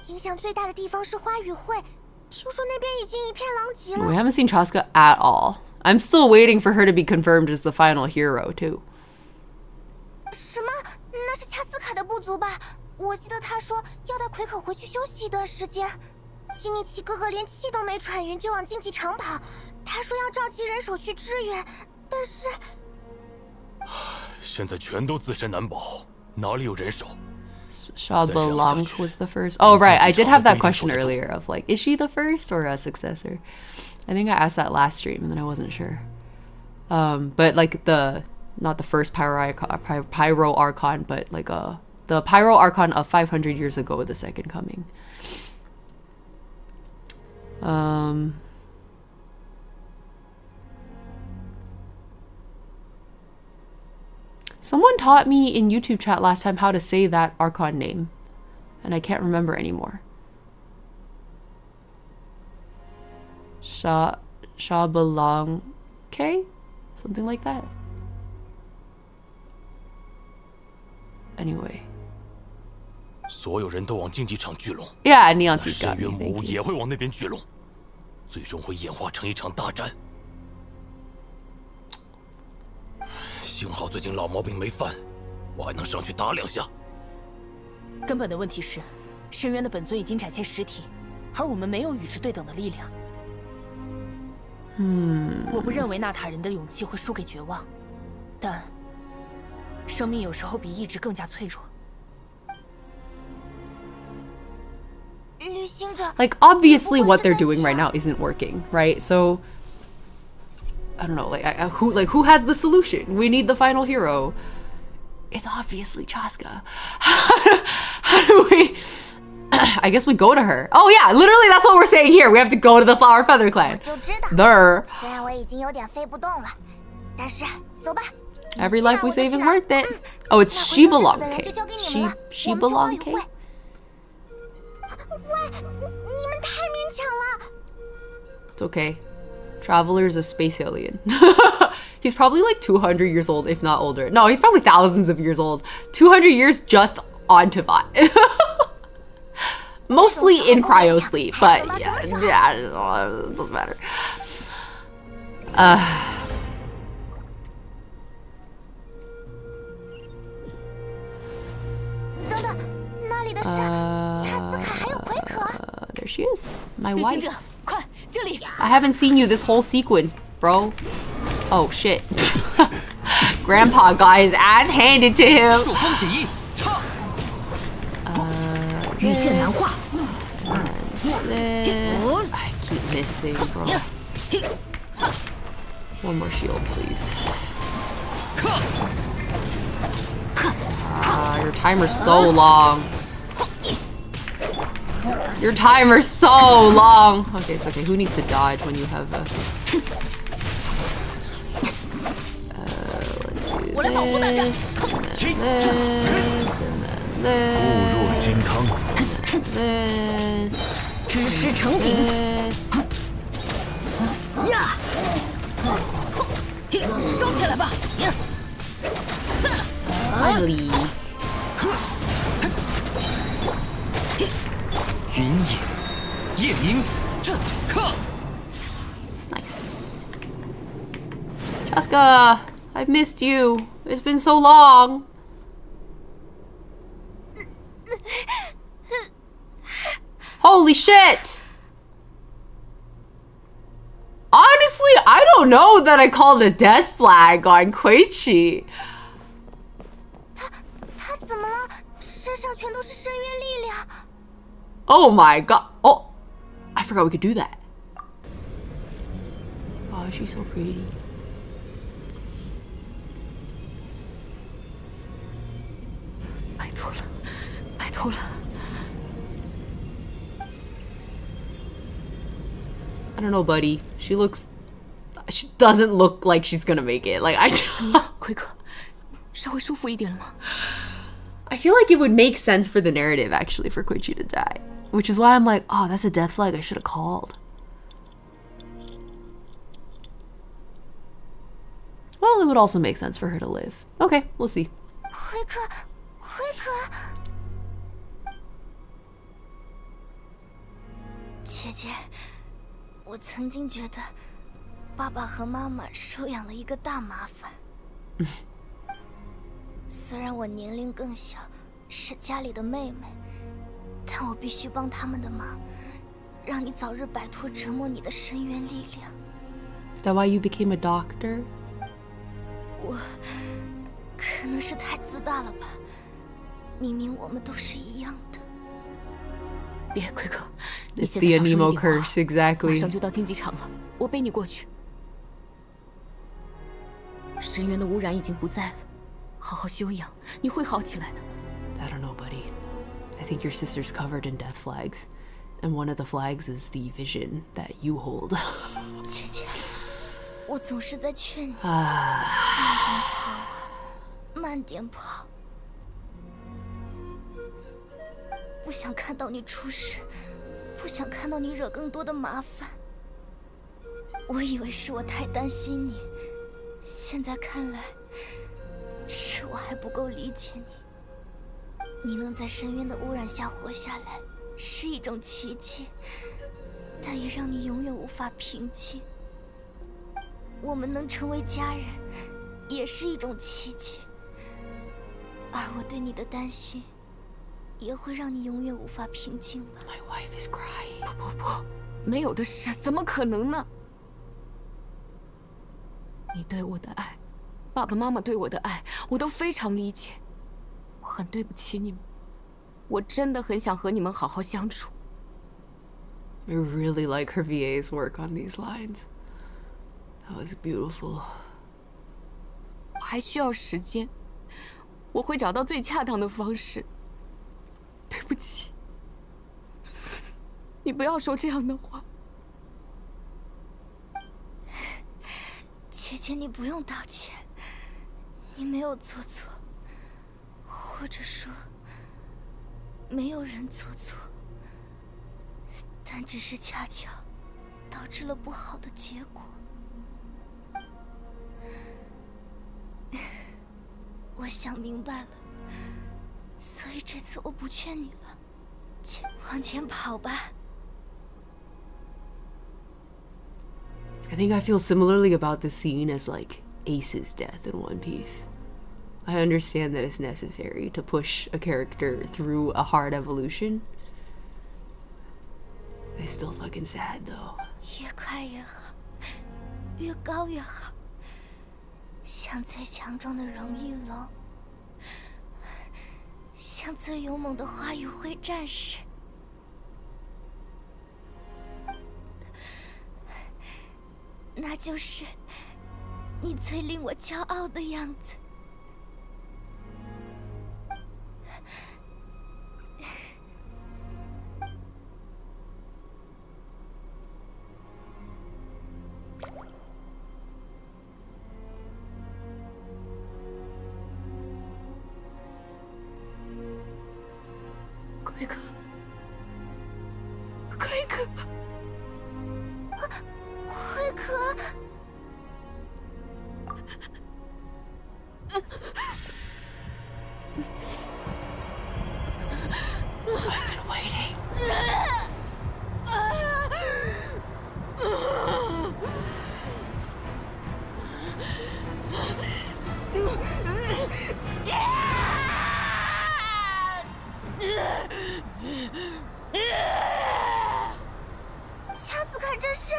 影响最大的地方是花语会，听说那边已经一片狼藉了。 We haven't seen Chasca at all. I'm still waiting for her to be confirmed as the final hero too. 什么？那是恰斯卡的部族吧？我记得他说要带奎可回去休息一段时间。基尼奇哥哥连气都没喘匀就往竞技场跑，他说要召集人手去支援，但是现在全都自身难保，哪里有人手？ Shabalang was the first. Oh, right. I did have that question earlier of like, is she the first or a successor? I think I asked that last stream and then I wasn't sure. But like not the first Pyro Archon, but like the Pyro Archon of 500 years ago, the second coming. Someone taught me in YouTube chat last time how to say that Archon name, and I can't remember anymore. Shabalang, okay? Something like that. Anyway. 所有人都往竞技场聚拢。 Yeah, Neon's got 深渊 me. 魔物 Thank 也 you. 会往那边聚拢，最终会演化成一场大战。幸好最近老毛病没犯，我还能上去打两下。根本的问题是，深渊的本尊已经展现实体，而我们没有与之对等的力量。我不认为纳塔人的勇气会输给绝望，但生命有时候比意志更加脆弱。 旅行者 Like, obviously what they're doing right now isn't working, right? So, I don't know, like, who has the solution? We need the final hero. It's obviously Chasca. How do we... I guess we go to her. Oh yeah, literally that's what we're saying here. We have to go to the Flower Feather Clan. 就知道。 There. 虽然我已经有点飞不动了，但是走吧。 Every life we save is worth it. Oh, it's Shibalong K. Shibalong K. 喂，你们太勉强了。 It's okay. Traveler's a space alien. He's probably like 200 years old, if not older. No, he's probably thousands of years old. 200 years just on Tivat. Mostly in cryo sleep, but yeah, it doesn't matter. 等等，那里的是恰斯卡还有奎可。There she is, my 旅行 wife. 者，快，这里！ I haven't seen you this whole sequence, bro. Oh shit. Grandpa got his ass handed to him. 朔风解衣，唱。羽线难画。This. I keep missing, bro. One more shield, please. Your timer's so long. Your timer's so long. Okay, it's okay. Who needs to dodge when you have a... let's do this, and then this, and then this. 知识成景。呀！烧起来吧！ Finally. 云野，夜明，震克。 Nice. Chasca, I've missed you. It's been so long. Holy shit! Honestly, I don't know that I called a death flag on Koichi. 他怎么了？身上全都是深渊力量。 Oh my god. Oh, I forgot we could do that. Oh, she's so pretty. I don't know, buddy. She doesn't look like she's gonna make it. Like, I feel like it would make sense for the narrative, actually, for Koichi to die. Which is why I'm like, oh, that's a death flag I should have called. Well, it would also make sense for her to live. Okay, we'll see. 奎可，姐姐，我曾经觉得爸爸和妈妈收养了一个大麻烦。虽然我年龄更小，是家里的妹妹，但我必须帮他们的忙，让你早日摆脱折磨你的深渊力量。 Is that why you became a doctor? 我可能是太自大了吧，明明我们都是一样的。别，奎克， It's the anemo curse, exactly. 马上就到竞技场了，我背你过去。深渊的污染已经不在了，好好休养，你会好起来的。 I don't know, buddy. I think your sister's covered in death flags. And one of the flags is the vision that you hold. 姐姐，我总是在劝你，慢点跑。不想看到你出事，不想看到你惹更多的麻烦。我以为是我太担心你，现在看来，是我还不够理解你。你能在深渊的污染下活下来，是一种奇迹，但也让你永远无法平静。我们能成为家人，也是一种奇迹。而我对你的担心，也会让你永远无法平静吧。My wife is crying. 不，没有的事，怎么可能呢？你对我的爱，爸爸妈妈对我的爱，我都非常理解。我很对不起你们，我真的很想和你们好好相处。I really like her VA's work on these lines. That was beautiful. 我还需要时间，我会找到最恰当的方式。对不起，你不要说这样的话。姐姐，你不用道歉，你没有做错，或者说，没有人做错，但只是恰巧导致了不好的结果。我想明白了，所以这次我不劝你了。往前跑吧。 I think I feel similarly about the scene as like Ace's death in One Piece. I understand that it's necessary to push a character through a hard evolution. It's still fucking sad though. 越快越好，越高越好，像最强壮的荣誉龙，像最勇猛的花语会战士。 那就是你最令我骄傲的样子。奎克，奎克。 奎克， I've been waiting. Chasca这是。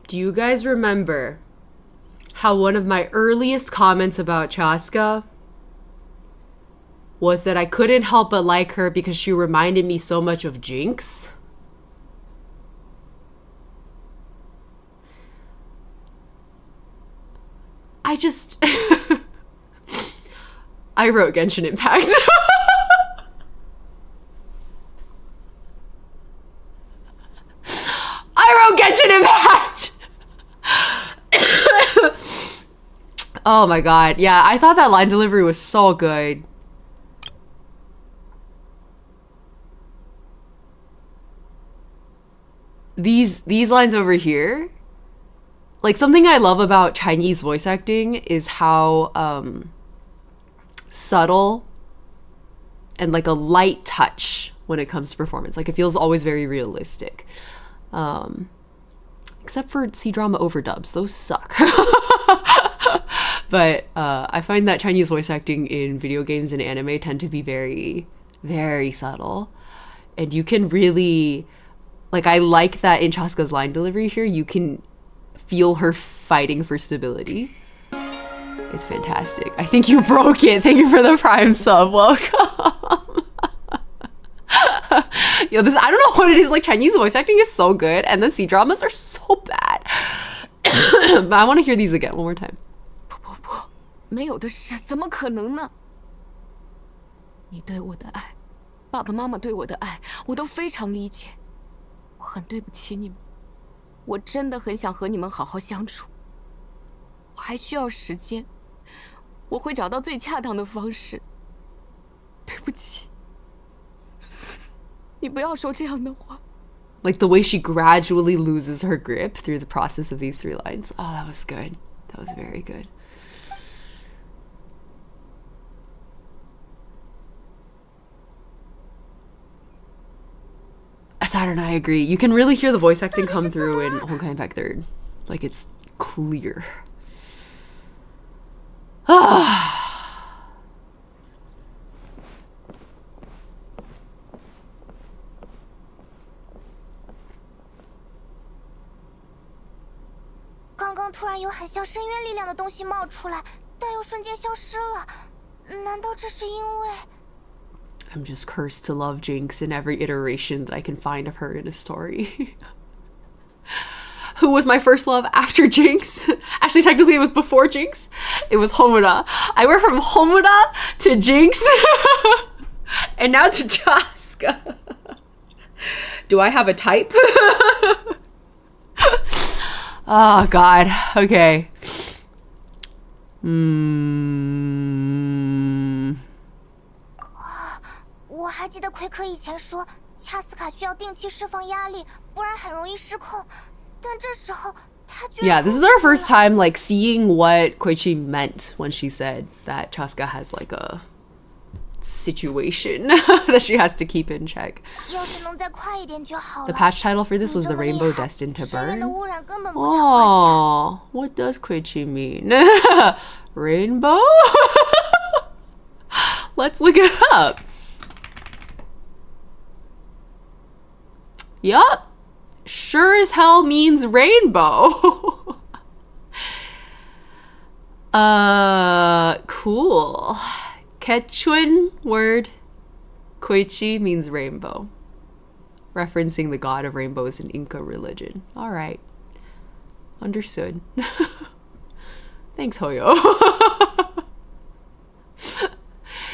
Do you guys remember how one of my earliest comments about Chasca was that I couldn't help but like her because she reminded me so much of Jinx? I just... I wrote Genshin Impact. I wrote Genshin Impact! Oh my god. Yeah, I thought that line delivery was so good. These lines over here, like, something I love about Chinese voice acting is how subtle and like a light touch when it comes to performance. Like, it feels always very realistic. Except for C-drama overdubs. Those suck. But I find that Chinese voice acting in video games and anime tend to be very, very subtle. And you can really... Like, I like that in Chasca's line delivery here, you can feel her fighting for stability. It's fantastic. I think you broke it. Thank you for the Prime sub. Welcome. Yo, this, I don't know what it is. Like, Chinese voice acting is so good, and the C-dramas are so bad. But I want to hear these again one more time. 不，没有的事，怎么可能呢？你对我的爱，爸爸妈妈对我的爱，我都非常理解。我很对不起你们，我真的很想和你们好好相处。我还需要时间，我会找到最恰当的方式。对不起，你不要说这样的话。Like the way she gradually loses her grip through the process of these 3 lines. Oh, that was good. That was very good. Saturn, I agree. You can really hear the voice acting come through in Honkai Impact 3rd. Like, it's clear. Ah. 刚刚突然有很像深渊力量的东西冒出来，但又瞬间消失了。难道这是因为？ I'm just cursed to love Jinx in every iteration that I can find of her in a story. Who was my first love after Jinx? Actually, technically it was before Jinx. It was Homura. I went from Homura to Jinx and now to Chasca. Do I have a type? Oh god. Okay. 我还记得奎克以前说，恰斯卡需要定期释放压力，不然很容易失控。但这时候他居然 Yeah, this is our first time like seeing what Koichi meant when she said that Chasca has like a situation that she has to keep in check. 要是能再快一点就好了。 The patch title for this was The Rainbow Destined to 深渊 Burn. 的污染根本不在话下。 Oh, what does Koichi mean? Rainbow? Let's look it up. Yup. Sure as hell means rainbow. Cool. Quechuan word Koichi means rainbow, referencing the god of rainbows in Inca religion. All right. Understood. Thanks, Hoyo.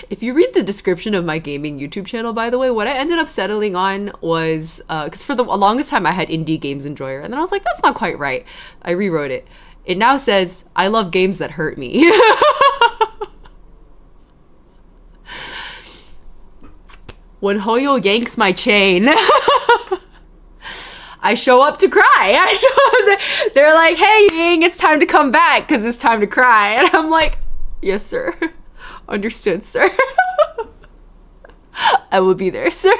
If you read the description of my gaming YouTube channel, by the way, what I ended up settling on was, because for the longest time I had indie games enjoyer, and then I was like, that's not quite right. I rewrote it. It now says, I love games that hurt me. When Hoyo yanks my chain, I show up to cry. They're like, hey, Ying, it's time to come back because it's time to cry. And I'm like, yes, sir. Understood, sir. I will be there, sir.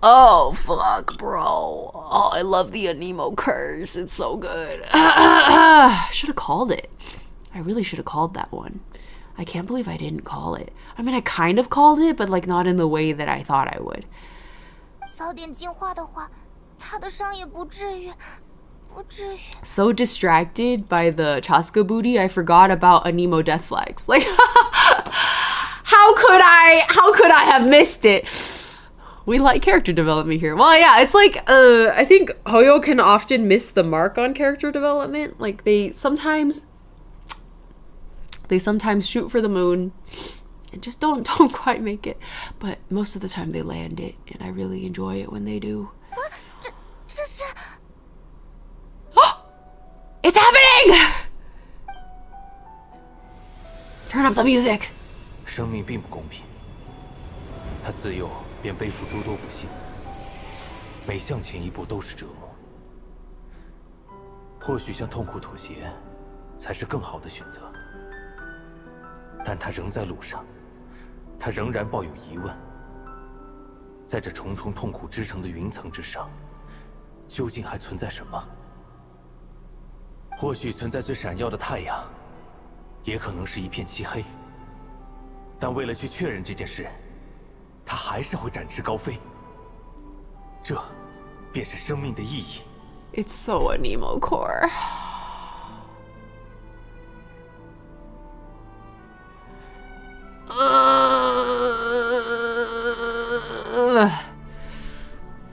Oh, fuck, bro. Oh, I love the anemo curse. It's so good. Should have called it. I really should have called that one. I can't believe I didn't call it. I mean, I kind of called it, but like not in the way that I thought I would. 早点进化的话，他的伤也不至于。 So distracted by the chasca booty, I forgot about anemo death flags. Like, how could I have missed it? We like character development here. Well, yeah, it's like, I think Hoyo can often miss the mark on character development. Like, they sometimes shoot for the moon and just don't quite make it. But most of the time they land it, and I really enjoy it when they do. It's happening! Turn up the music. 生命并不公平，他自幼便背负诸多不幸，每向前一步都是折磨。或许向痛苦妥协，才是更好的选择。但他仍在路上，他仍然抱有疑问。在这重重痛苦织成的云层之上，究竟还存在什么？ 或许存在最闪耀的太阳，也可能是一片漆黑。但为了去确认这件事，它还是会展翅高飞。这，便是生命的意义。It's so anemo core.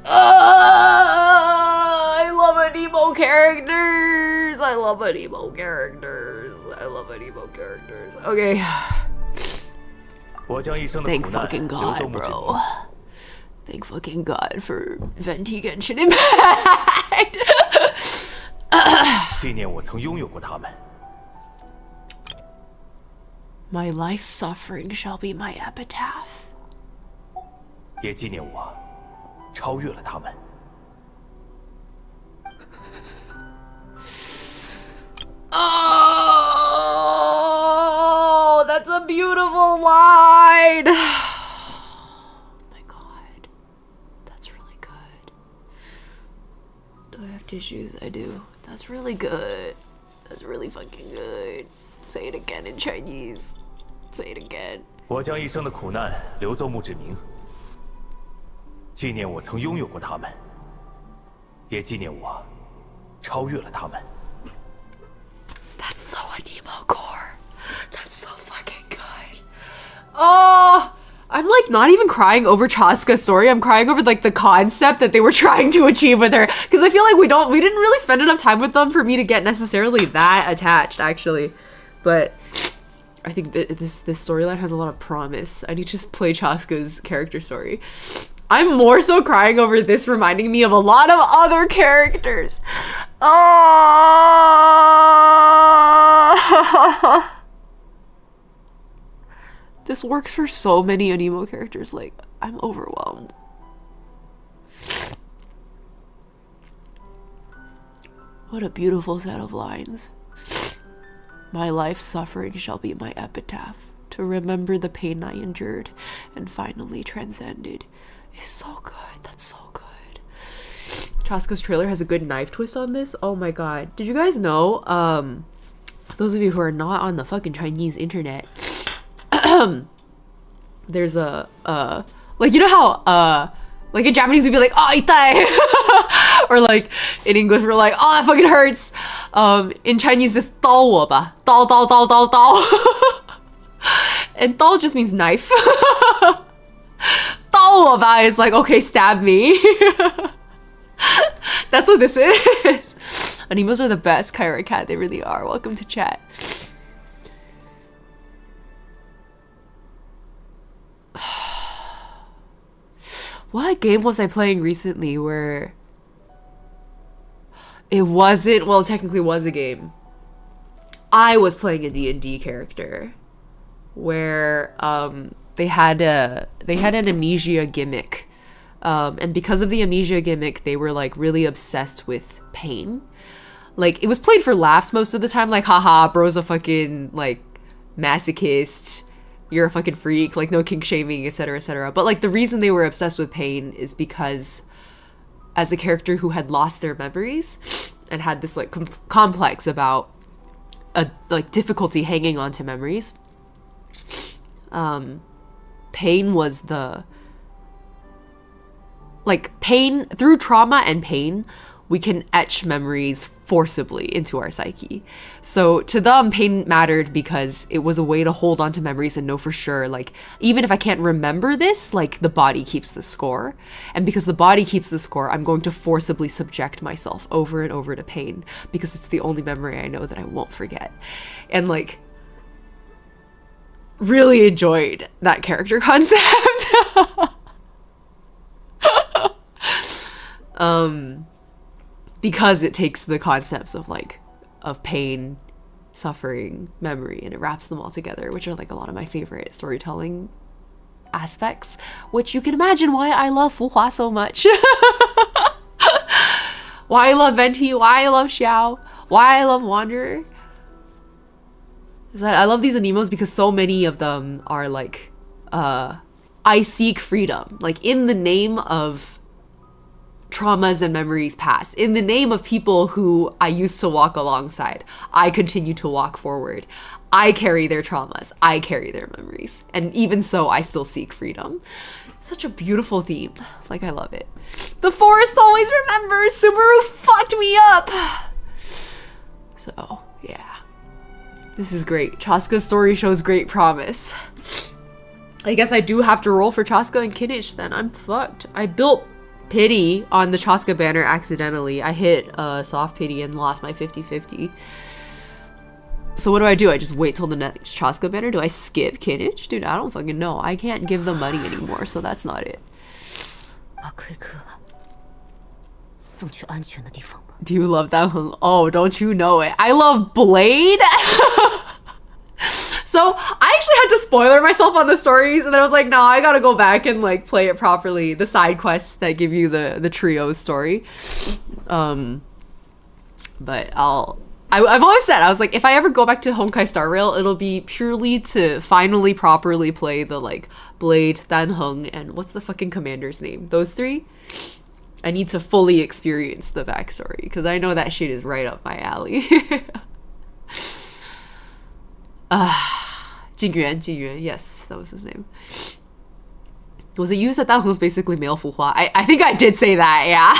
I love anemo characters. I love anemo characters. I love anemo characters. Okay. Thank fucking God, bro. Thank fucking God for Venti Genshin Impact. 纪念我曾拥有过他们。 My life's suffering shall be my epitaph. 也纪念我超越了他们。 Oh, that's a beautiful line. Oh my God. That's really good. Do I have tissues? I do. That's really good. That's really fucking good. Say it again in Chinese. Say it again. 我将一生的苦难留作墓志铭，纪念我曾拥有过他们，也纪念我超越了他们。 That's so anemo core. That's so fucking good. Oh, I'm like not even crying over Chasca's story. I'm crying over like the concept that they were trying to achieve with her. Because I feel like we didn't really spend enough time with them for me to get necessarily that attached, actually. But I think that this storyline has a lot of promise. I need to just play Chasca's character story. I'm more so crying over this reminding me of a lot of other characters. Oh! This works for so many anemo characters. Like, I'm overwhelmed. What a beautiful set of lines. My life's suffering shall be my epitaph, to remember the pain I endured and finally transcended. It's so good. That's so good. Chasca's trailer has a good knife twist on this. Oh my god. Did you guys know, those of you who are not on the fucking Chinese internet, there's a, like, you know how, like in Japanese we'd be like, oh, itai! Or like in English we're like, oh, that fucking hurts. In Chinese it's 刀我吧, 刀. And 刀 just means knife. 刀我吧 is like, okay, stab me. That's what this is. Anemos are the best, Kyra Cat. They really are. Welcome to chat. What game was I playing recently where it wasn't, well, it technically was a game. I was playing a D&D character where they had an amnesia gimmick. And because of the amnesia gimmick, they were like really obsessed with pain. Like, it was played for laughs most of the time, like, haha, bro's a fucking like masochist, you're a fucking freak, like no kink shaming, etc, etc. But like the reason they were obsessed with pain is because as a character who had lost their memories and had this like complex about a like difficulty hanging on to memories, pain was the like pain through trauma and pain, we can etch memories forcibly into our psyche. So to them, pain mattered because it was a way to hold on to memories and know for sure, like, even if I can't remember this, like, the body keeps the score. And because the body keeps the score, I'm going to forcibly subject myself over and over to pain because it's the only memory I know that I won't forget. And like, really enjoyed that character concept. Because it takes the concepts of like of pain, suffering, memory, and it wraps them all together, which are like a lot of my favorite storytelling aspects, which you can imagine why I love Fu Hua so much. Why I love Venti, why I love Xiao, why I love Wanderer. I love these anemos because so many of them are like, I seek freedom, like in the name of traumas and memories past, in the name of people who I used to walk alongside, I continue to walk forward. I carry their traumas, I carry their memories, and even so I still seek freedom. Such a beautiful theme. Like, I love it. The forest always remembers. Subaru fucked me up. So yeah, this is great. Chasca's story shows great promise. I guess I do have to roll for Chasca and Kinich then. I'm fucked. I built pity on the Chasca banner accidentally. I hit soft pity and lost my 50-50. So what do? I just wait till the next Chasca banner? Do I skip Kinich? Dude, I don't fucking know. I can't give them money anymore, so that's not it. Do you love that? Oh, don't you know it? I love Blade! So I actually had to spoiler myself on the stories, and then I was like, no, I gotta go back and like play it properly. The side quests that give you the trio's story. But I've always said, I was like, if I ever go back to Honkai Star Rail, it'll be purely to finally properly play the like Blade, Dan Heng, and what's the fucking commander's name? Those three? I need to fully experience the backstory because I know that shit is right up my alley. Jingyuan, yes, that was his name. Was it used that Dan Heng's basically male Fu Hua? I think I did say that, yeah.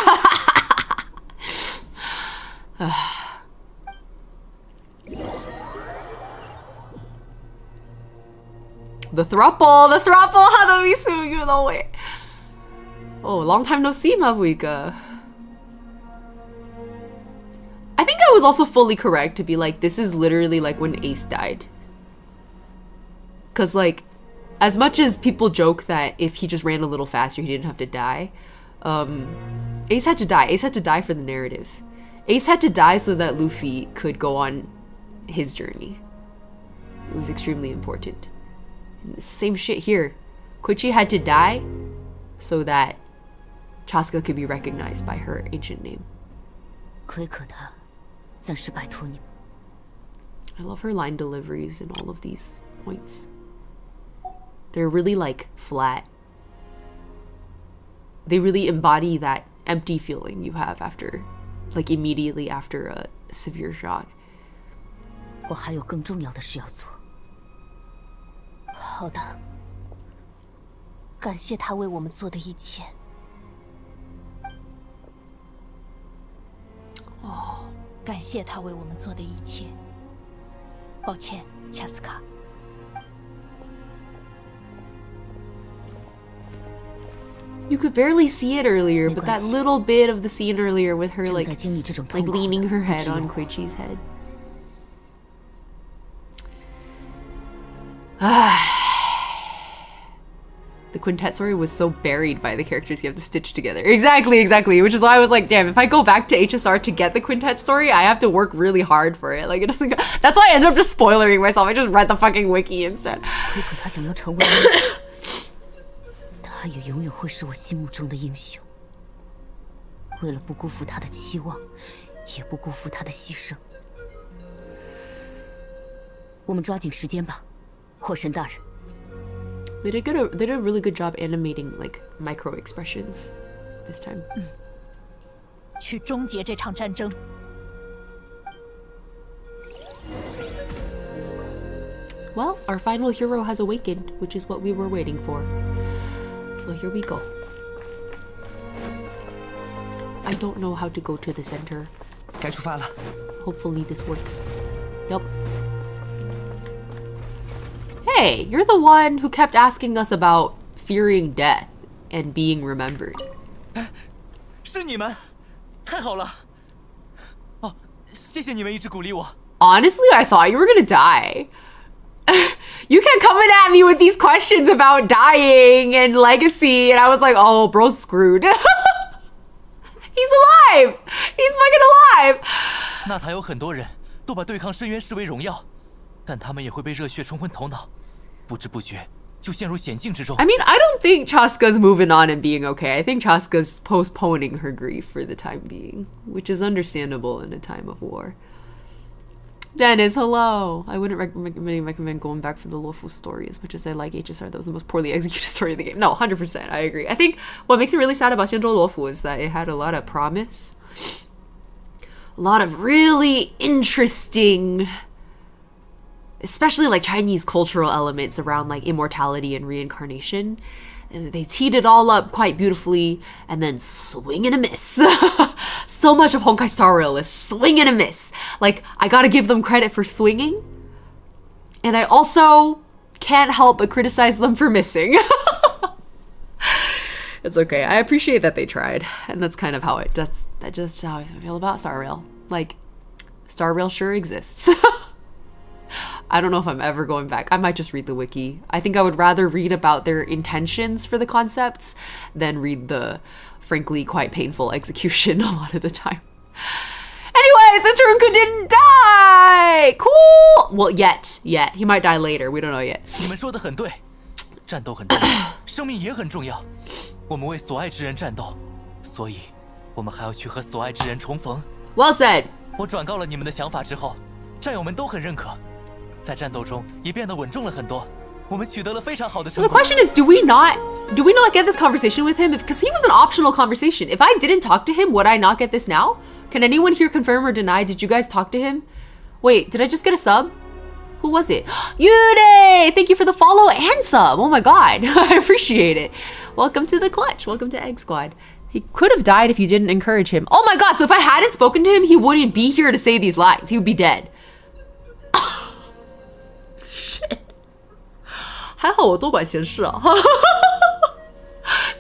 The thruple, hadabisu, you know it. Oh, long time no see, Mavuika. I think I was also fully correct to be like, this is literally like when Ace died. Because like, as much as people joke that if he just ran a little faster, he didn't have to die. Ace had to die. Ace had to die for the narrative. Ace had to die so that Luffy could go on his journey. It was extremely important. And same shit here. Koichi had to die so that Chasca could be recognized by her ancient name. 亏可他暂时摆脱你们。 I love her line deliveries in all of these points. They're really like flat. They really embody that empty feeling you have after, like immediately after a severe shock. 我还有更重要的事要做。好的，感谢他为我们做的一切。哦，感谢他为我们做的一切。抱歉，恰斯卡。 You could barely see it earlier, but that little bit of the scene earlier with her like leaning her head on Koichi's head. The quintet story was so buried by the characters you have to stitch together. Exactly. Which is why I was like, damn, if I go back to HSR to get the quintet story, I have to work really hard for it. Like, it doesn't go. That's why I ended up just spoilering myself. I just read the fucking wiki instead. 他也永远会是我心目中的英雄。为了不辜负他的期望，也不辜负他的牺牲，我们抓紧时间吧，火神大人。They did a really good job animating like micro expressions this time. 去终结这场战争。 Well, our final hero has awakened, which is what we were waiting for. So here we go. I don't know how to go to the center. 该出发了。 Hopefully this works. Yup. Hey, you're the one who kept asking us about fearing death and being remembered. 是你们，太好了！哦，谢谢你们一直鼓励我。 Honestly, I thought you were gonna die. You kept coming at me with these questions about dying and legacy, and I was like, oh, bro's screwed. He's alive! He's fucking alive! 那塔有很多人都把对抗深渊视为荣耀，但他们也会被热血冲昏头脑，不知不觉就陷入险境之中。 I mean, I don't think Chasca's moving on and being okay. I think Chasca's postponing her grief for the time being, which is understandable in a time of war. Dennis, hello. I wouldn't recommend going back for the Luofu story as much as I like HSR. That was the most poorly executed story of the game. No, 100%. I agree. I think what makes me really sad about Xianzhou Luofu is that it had a lot of promise. A lot of really interesting, especially like Chinese cultural elements around like immortality and reincarnation. And they teed it all up quite beautifully and then swing and a miss. So much of Honkai Star Rail is swing and a miss. Like, I gotta give them credit for swinging. And I also can't help but criticize them for missing. It's okay. I appreciate that they tried. And that's kind of how that's just how I feel about Star Rail. Like, Star Rail sure exists. I don't know if I'm ever going back. I might just read the wiki. I think I would rather read about their intentions for the concepts than read the, frankly, quite painful execution a lot of the time. Anyways, uturunku didn't die! Cool! Well, yet. He might die later. We don't know yet. 你们说的很对，战斗很重要，生命也很重要。我们为所爱之人战斗，所以我们还要去和所爱之人重逢。Well said. 我转告了你们的想法之后，战友们都很认可。 在战斗中也变得稳重了很多，我们取得了非常好的成果。 The question is, do we not get this conversation with him? Because he was an optional conversation. If I didn't talk to him, would I not get this now? Can anyone here confirm or deny? Did you guys talk to him? Wait, did I just get a sub? Who was it? Yude! Thank you for the follow and sub. Oh my god, I appreciate it. Welcome to the clutch. Welcome to Egg Squad. He could have died if you didn't encourage him. Oh my god, so if I hadn't spoken to him, he wouldn't be here to say these lines. He would be dead. 还好我多管闲事啊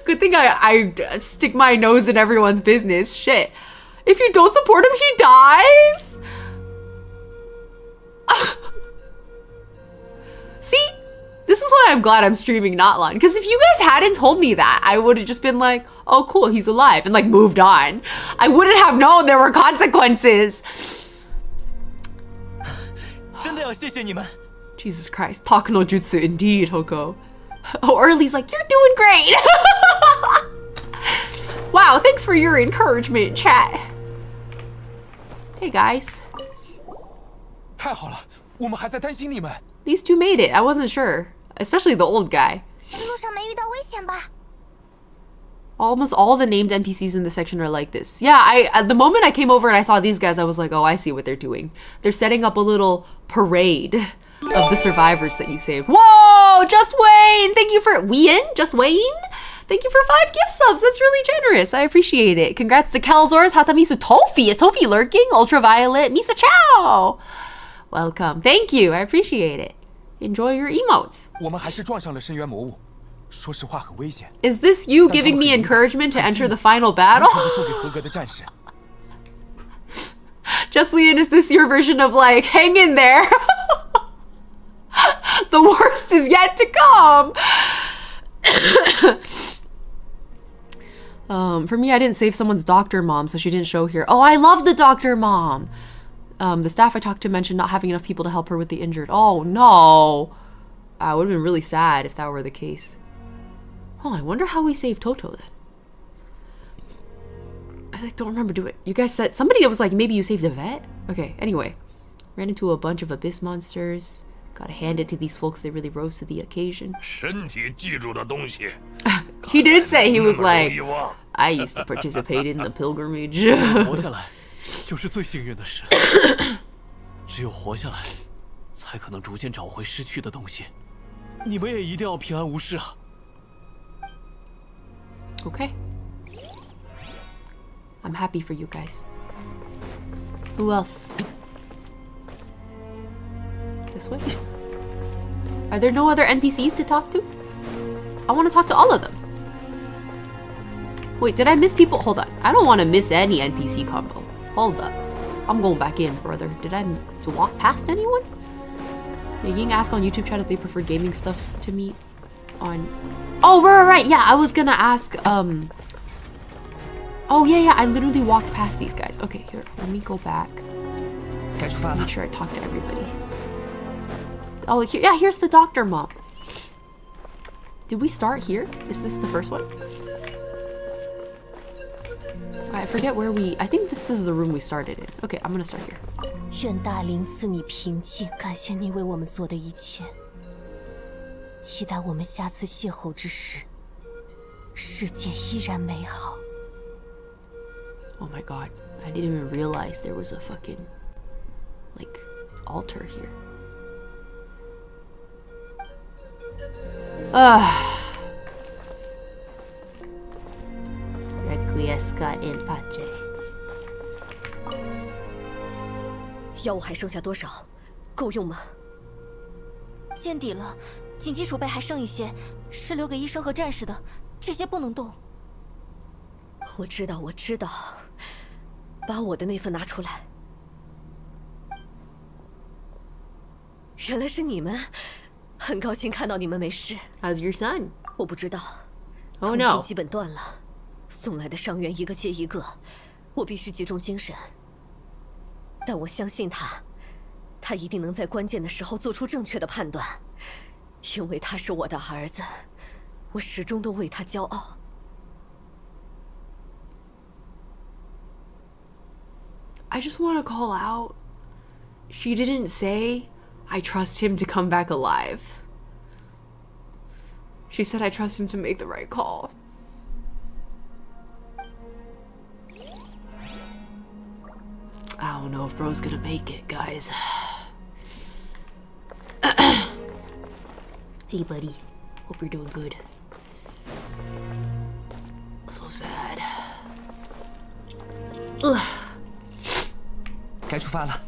Good thing I stick my nose in everyone's business. Shit. If you don't support him, he dies? See? This is why I'm glad I'm streaming Notline. Because if you guys hadn't told me that, I would have just been like, oh cool, he's alive, and like moved on. I wouldn't have known there were consequences. 真的要谢谢你们。 Jesus Christ. Talk no jutsu indeed, Hoko. Oh, Early's like, you're doing great. Wow, thanks for your encouragement, chat. Hey guys. 太好了，我们还在担心你们。 These two made it. I wasn't sure, especially the old guy. 路上没遇到危险吧？ Almost all the named NPCs in this section are like this. Yeah, at the moment I came over and I saw these guys, I was like, oh, I see what they're doing. They're setting up a little parade of the survivors that you saved. Whoa, Just Wayne! Thank you for... Just Wayne? Thank you for 5 gift subs. That's really generous. I appreciate it. Congrats to Kelzors, Hatamisu, Tofi. Is Tofi lurking? Ultraviolet, Misa Chow. Welcome. Thank you. I appreciate it. Enjoy your emotes. 我们还是撞上了深渊魔物，说实话很危险。 Is this you giving me encouragement to enter the final battle? 说给合格的战士。 Just Weird, is this your version of like, hang in there? The worst is yet to come. For me, I didn't save someone's doctor mom, so she didn't show here. Oh, I love the doctor mom. The staff I talked to mentioned not having enough people to help her with the injured. Oh, no. I would have been really sad if that were the case. Oh, I wonder how we saved Toto then. I don't remember doing it. You guys said, somebody was like, maybe you saved a vet? Okay, anyway. Ran into a bunch of abyss monsters. Gotta hand it to these folks, they really rose to the occasion. He did say, he was like, I used to participate in the pilgrimage. 活下来就是最幸运的事。只有活下来，才可能逐渐找回失去的东西。你们也一定要平安无事啊。 Okay. I'm happy for you guys. Who else? This way? Are there no other NPCs to talk to? I want to talk to all of them. Wait, did I miss people? Hold on. I don't want to miss any NPC combo. Hold up. I'm going back in, brother. Did I walk past anyone? You can ask on YouTube chat if they prefer gaming stuff to me on... Oh, right. Yeah, I was gonna ask, Oh, yeah, I literally walked past these guys. Okay, here, let me go back. Make sure I talk to everybody. Oh, yeah, here's the doctor mom. Did we start here? Is this the first one? I forget where we... I think this is the room we started in. Okay, I'm gonna start here. 愿大灵赐你平静，感谢你为我们做的一切。期待我们下次邂逅之时，世界依然美好。 Oh my god, I didn't even realize there was a fucking, like, altar here. Requiescat in pace. 药物还剩下多少？够用吗？见底了，紧急储备还剩一些，是留给医生和战士的，这些不能动。我知道，把我的那份拿出来。原来是你们，很高兴看到你们没事。How's your son? 我不知道， Oh 通 no. 信基本断了，送来的伤员一个接一个，我必须集中精神。但我相信他一定能在关键的时候做出正确的判断，因为他是我的儿子，我始终都为他骄傲。 I just want to call out. She didn't say, I trust him to come back alive. She said, I trust him to make the right call. I don't know if bro's gonna make it, guys. Hey, buddy. Hope you're doing good. So sad. Ugh. 该出发了。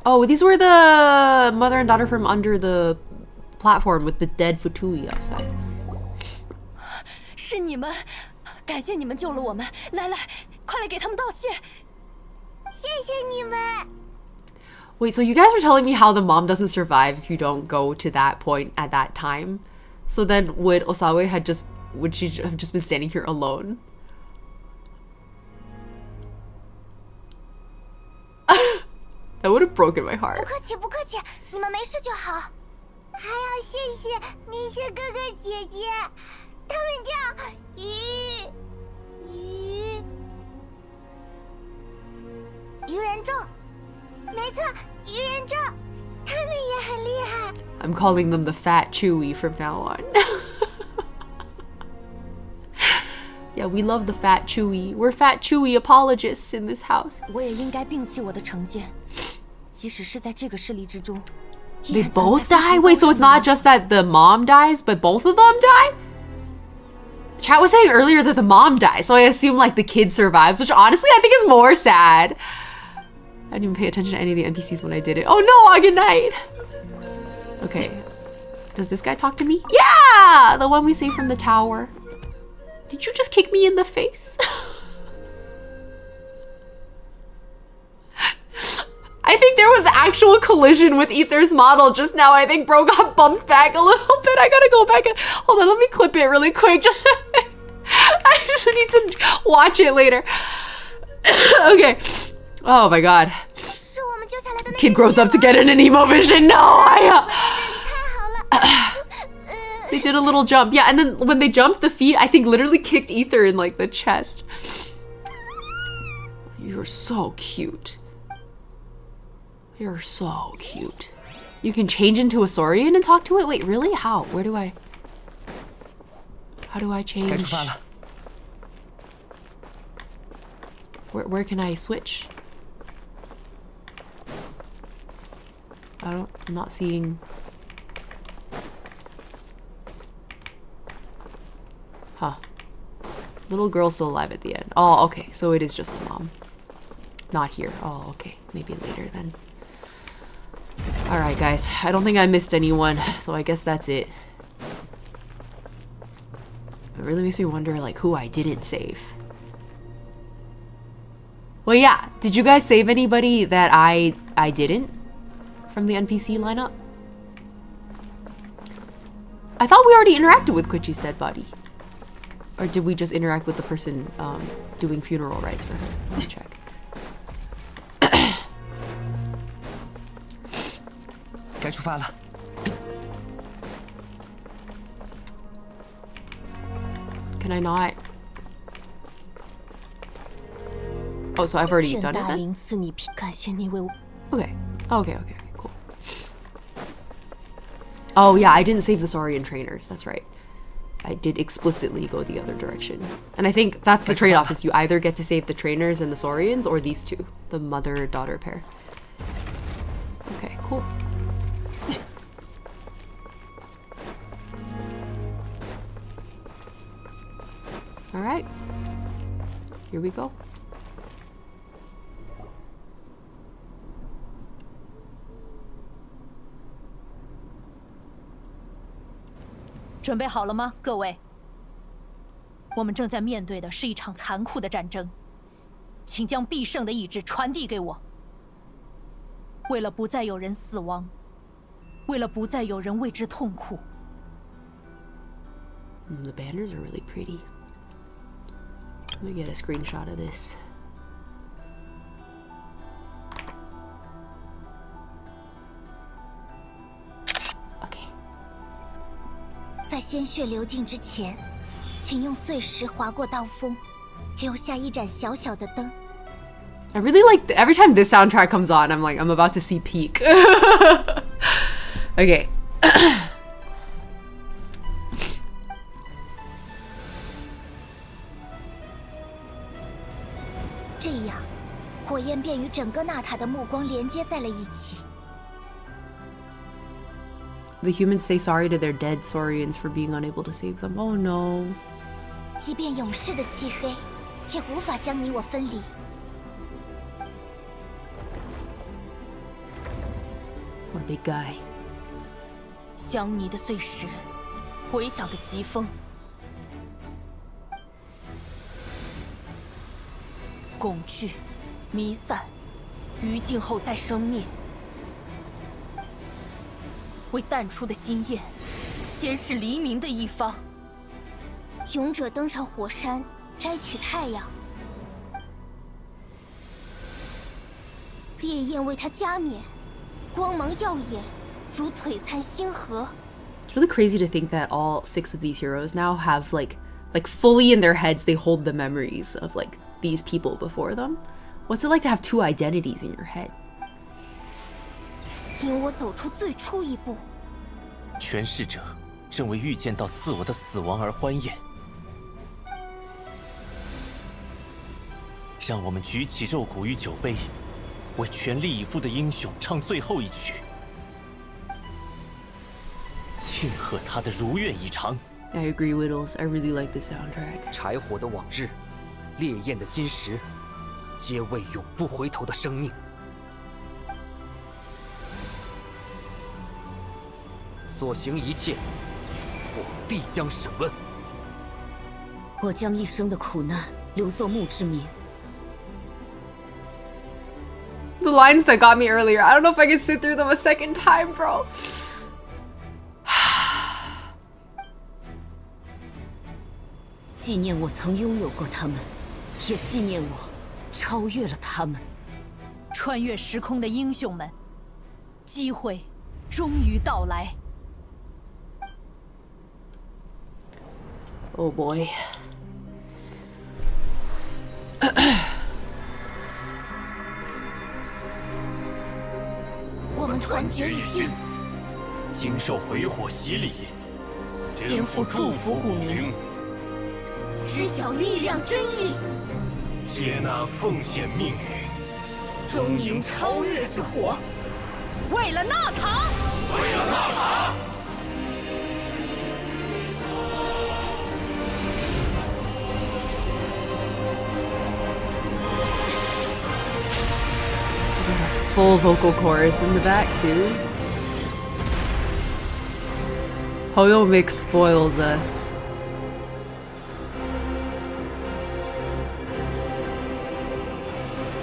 Oh, these were the mother and daughter from under the platform with the dead Fatui outside. 是你们，感谢你们救了我们！来，快来给他们道谢！谢谢你们。 Wait, so you guys were telling me how the mom doesn't survive if you don't go to that point at that time? So then would Osawe would she have just been standing here alone? That would have broken my heart. 不客气，你们没事就好。还要谢谢那些哥哥姐姐，他们叫愚人众，没错，愚人众，他们也很厉害。I'm calling them the fat chewy from now on. Yeah, we love the fat chewy. We're fat chewy apologists in this house. 我也应该摒弃我的成见，即使是在这个势力之中。 They both die? Wait, so it's not just that the mom dies, but both of them die? Chat was saying earlier that the mom dies, so I assume like the kid survives, which honestly I think is more sad. I didn't even pay attention to any of the NPCs when I did it. Oh no, good night. Okay. Does this guy talk to me? Yeah! The one we saved from the tower. Did you just kick me in the face? I think there was actual collision with Ether's model just now. I think bro got bumped back a little bit. I gotta go back and hold on, let me clip it really quick. Just I just need to watch it later. Okay. Oh my god. Kid grows up to get an anemo vision. No, they did a little jump. Yeah, and then when they jumped, the feet, I think, literally kicked Ether in like the chest. You're so cute. You're so cute. You can change into a saurian and talk to it? Wait, really? How? Where do I... How do I change? Where can I switch? I'm not seeing... Huh. Little girl's still alive at the end. Oh, okay. So it is just the mom. Not here. Oh, okay. Maybe later then. Alright, guys. I don't think I missed anyone, so I guess that's it. It really makes me wonder, like, who I didn't save. Well, yeah. Did you guys save anybody that I didn't from the NPC lineup? I thought we already interacted with Quichi's dead body. Or did we just interact with the person doing funeral rites for her? Let me check. Can I not? Oh, so I've already done it then? Okay. Okay, cool. Oh yeah, I didn't save the Saurian trainers, that's right. I did explicitly go the other direction. And I think that's the trade-off, is you either get to save the trainers and the Saurians, or these two. The mother-daughter pair. Okay, cool. Alright. Here we go.准备好了吗，各位？我们正在面对的是一场残酷的战争，请将必胜的意志传递给我。为了不再有人死亡，为了不再有人为之痛苦。The banners are really pretty. I'm gonna get a screenshot of this. Okay. 在鲜血流尽之前，请用碎石划过刀锋，留下一盏小小的灯。I really like every time this soundtrack comes on, I'm like, I'm about to see peak. Okay. 这样，火焰便与整个纳塔的目光连接在了一起。 The humans say sorry to their dead Saurians for being unable to save them. Oh no. 即便勇士的漆黑，也无法将你我分离。 What a big guy. 香泥的碎石，回响的疾风，恐惧、弥散，余烬后再生灭。为淡出的心焰，先是黎明的一方。勇者登上火山，摘取太阳，烈焰为他加冕，光芒耀眼，如璀璨星河。 It's really crazy to think that all 6 of these heroes now have like fully in their heads they hold the memories of like these people before them. What's it like to have 2 identities in your head? 引我走出最初一步。诠释者正为预见到自我的死亡而欢宴。让我们举起肉骨与酒杯，为全力以赴的英雄唱最后一曲，庆贺他的如愿以偿。 I agree, Whittles. I really like the soundtrack. 柴火的往日，烈焰的今时，皆为永不回头的生命。所行一切，我必将审问。我将一生的苦难留作墓志铭。 The lines that got me earlier, I don't know if I can sit through them a second time, bro. 纪念我曾拥有过他们，也纪念我超越了他们。穿越时空的英雄们，机会终于到来。 Oh boy. 我们团结一心，经受回火洗礼，肩负祝福古名，知晓力量真意，接纳奉献命运，终迎超越之火。为了纳塔，为了纳塔。 Full vocal chorus in the back, dude. Hoyo Mix spoils us.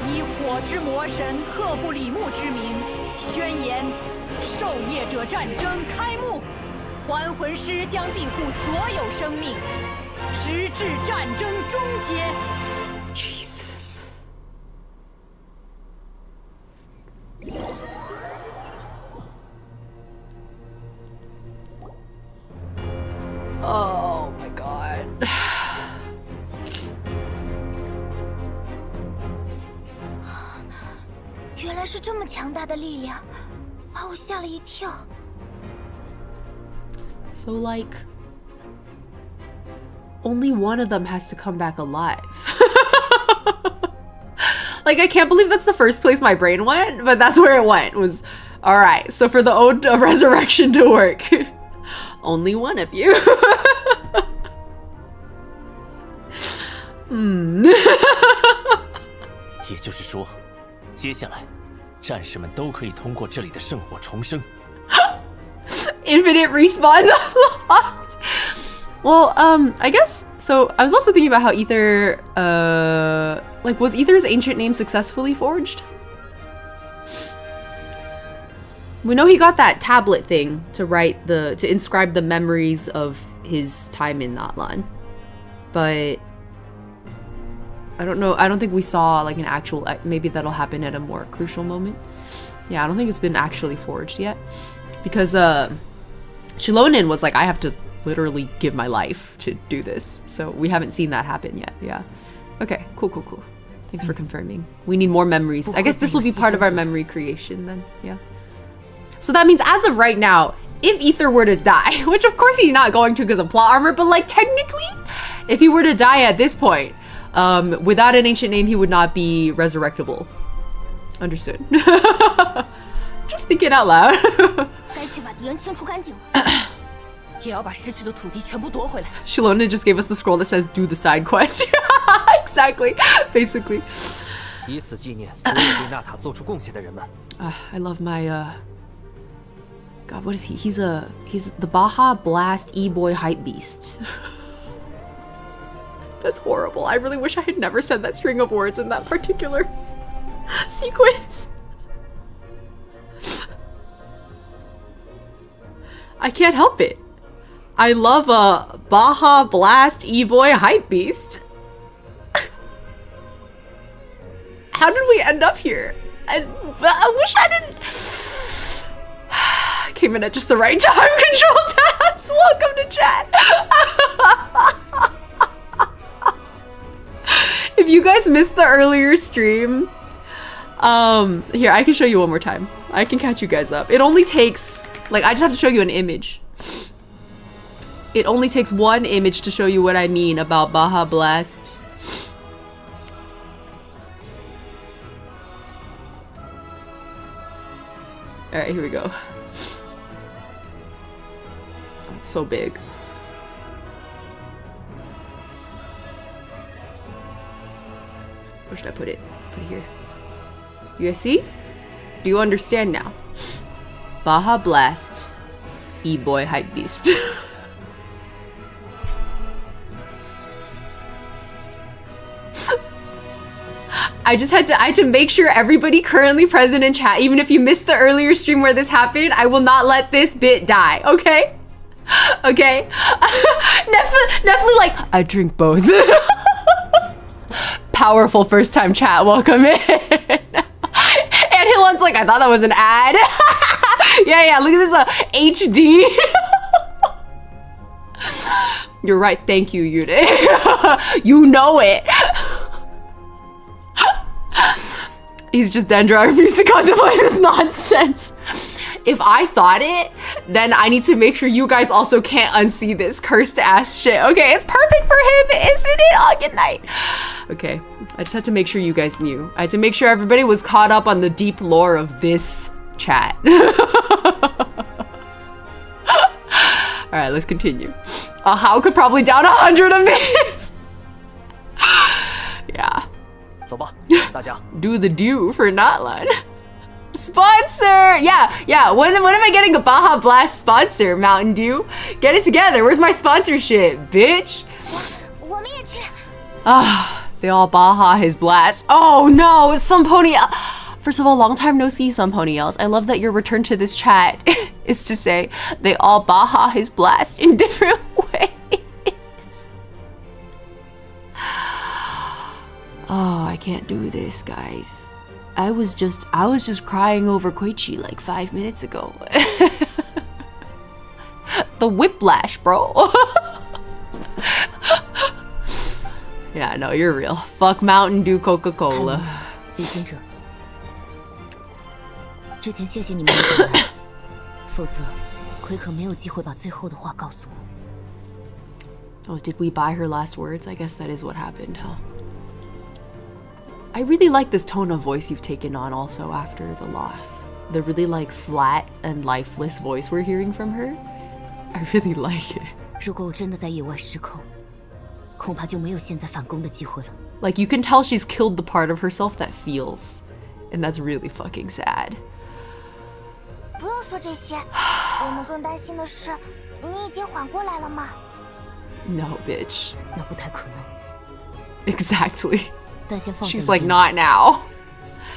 以火之魔神赫布里木之名，宣言受业者战争开幕，还魂师将庇护所有生命，直至战争终结。 Jesus. Oh my god. 原来是这么强大的力量，把我吓了一跳。 So like only one of them has to come back alive. Like I can't believe that's the first place my brain went, but that's where it went. Was all right. So for the ode of resurrection to work, only one of you. 也就是说，接下来，战士们都可以通过这里的圣火重生。Infinite respawns unlocked. Well, I guess so. I was also thinking about how Ether, like, was Ether's ancient name successfully forged? We know he got that tablet thing to write to inscribe the memories of his time in Natlan, but I don't know. I don't think we saw like an actual. Maybe that'll happen at a more crucial moment. Yeah, I don't think it's been actually forged yet, because Xilonen was like, I have to literally give my life to do this. So we haven't seen that happen yet. Yeah. Okay. Cool. Thanks for confirming. We need more memories. I guess this will be part of our memory creation then. Yeah. So that means as of right now, if Ether were to die, which of course he's not going to because of plot armor, but like technically, if he were to die at this point, without an ancient name, he would not be resurrectable. Understood. Just thinking out loud. 该去把敌人清除干净了。也要把失去的土地全部夺回来。 Xilonen just gave us the scroll that says do the side quest. Exactly. Basically. 以此纪念所有对纳塔做出贡献的人们。 I love my God, what is he? He's the Baja Blast eboy hypebeast. That's horrible. I really wish I had never said that string of words in that particular sequence. I can't help it. I love a Baja Blast eboy hypebeast. How did we end up here? I wish I didn't. Came in at just the right time. Control tabs. Welcome to chat. If you guys missed the earlier stream, here, I can show you one more time. I can catch you guys up. It only takes, like, I just have to show you an image. It only takes one image to show you what I mean about Baja Blast. Alright, here we go. It's so big. Where should I put it? Put it here. You guys see? Do you understand now? Baja Blast, eboy hypebeast. I had to make sure everybody currently present in chat, even if you missed the earlier stream where this happened, I will not let this bit die, okay? Okay? Definitely like, I drink both. Powerful first time chat, welcome in. And Hilon's like, I thought that was an ad. Yeah, look at this HD. You're right, thank you, Yude. You know it. He's just Dendra refused to contemplate this nonsense. If I thought it, then I need to make sure you guys also can't unsee this cursed ass shit. Okay, it's perfect for him, isn't it? Oh, good night. Okay, I just had to make sure you guys knew. I had to make sure everybody was caught up on the deep lore of this chat. All right, let's continue. How could probably down 100 of these. Yeah. Do the do for Notlan. Sponsor! Yeah. When am I getting a Baja Blast sponsor, Mountain Dew? Get it together. Where's my sponsorship, bitch? They all Baja his blast. Oh no, some pony. First of all, long time no see, some ponyels. I love that your return to this chat is to say they all Baja his blast in different ways. Oh, I can't do this, guys. I was just crying over Koichi like 5 minutes ago. The whiplash, bro. Yeah, no, you're real. Fuck Mountain Dew Coca-Cola. 李尊者，之前谢谢你们的到来，否则奎可没有机会把最后的话告诉我。 Oh, did we buy her last words? I guess that is what happened, huh? I really like this tone of voice you've taken on also after the loss. The really like flat and lifeless voice we're hearing from her. I really like it. 如果我真的在野外失控，恐怕就没有现在反攻的机会了。 Like you can tell she's killed the part of herself that feels, and that's really fucking sad. 不用说这些，我们更担心的是，你已经缓过来了吗？ No, bitch. 那不太可能。 Exactly. 但先放下。 She's like not now.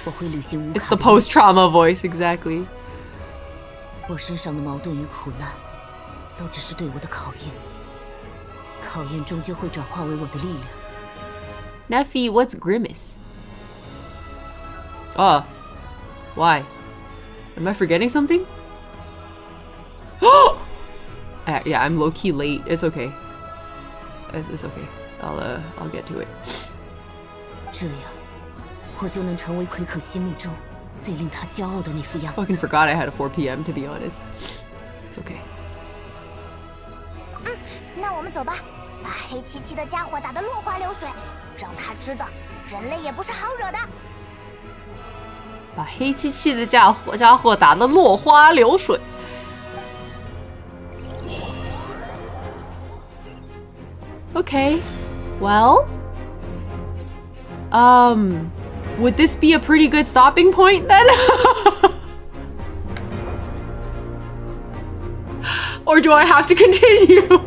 我会履行无。 It's the post-trauma voice, exactly. 我身上的矛盾与苦难，都只是对我的考验。考验终究会转化为我的力量。 Neffy, what's grimace? Oh. Why? Am I forgetting something? Yeah, I'm low-key late. It's okay. It's okay. I'll get to it. 这样，我就能成为奎可心目中最令他骄傲的那副样子。 Fucking forgot I had a 4 p.m. to be honest. It's okay. 那我们走吧，把黑漆漆的家伙打得落花流水，让他知道人类也不是好惹的。把黑漆漆的家伙打得落花流水。 Okay, well, would this be a pretty good stopping point then? Or do I have to continue?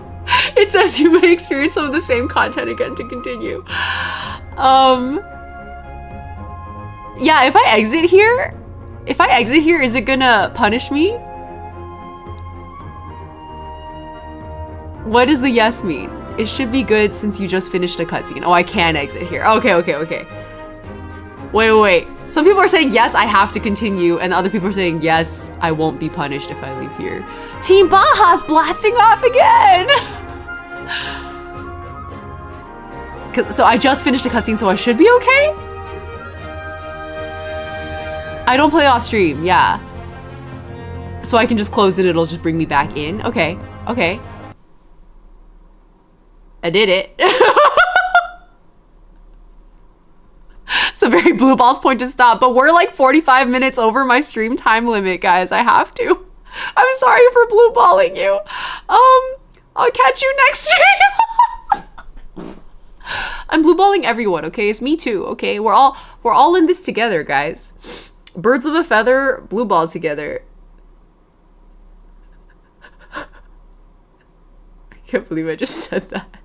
It says you may experience some of the same content again to continue. Yeah, if I exit here, is it gonna punish me? What does the yes mean? It should be good since you just finished a cutscene. Oh, I can exit here. Okay. Wait. Some people are saying, yes, I have to continue. And other people are saying, yes, I won't be punished if I leave here. Team Baja's blasting off again. So I just finished a cutscene, so I should be okay? I don't play off stream, yeah. So I can just close it, it'll just bring me back in. Okay. I did it. So very blue balls point to stop, but we're like 45 minutes over my stream time limit, guys. I have to. I'm sorry for blue balling you. I'll catch you next stream. I'm blue balling everyone, okay? It's me too, okay? We're all in this together, guys. Birds of a feather, blue ball together. I can't believe I just said that.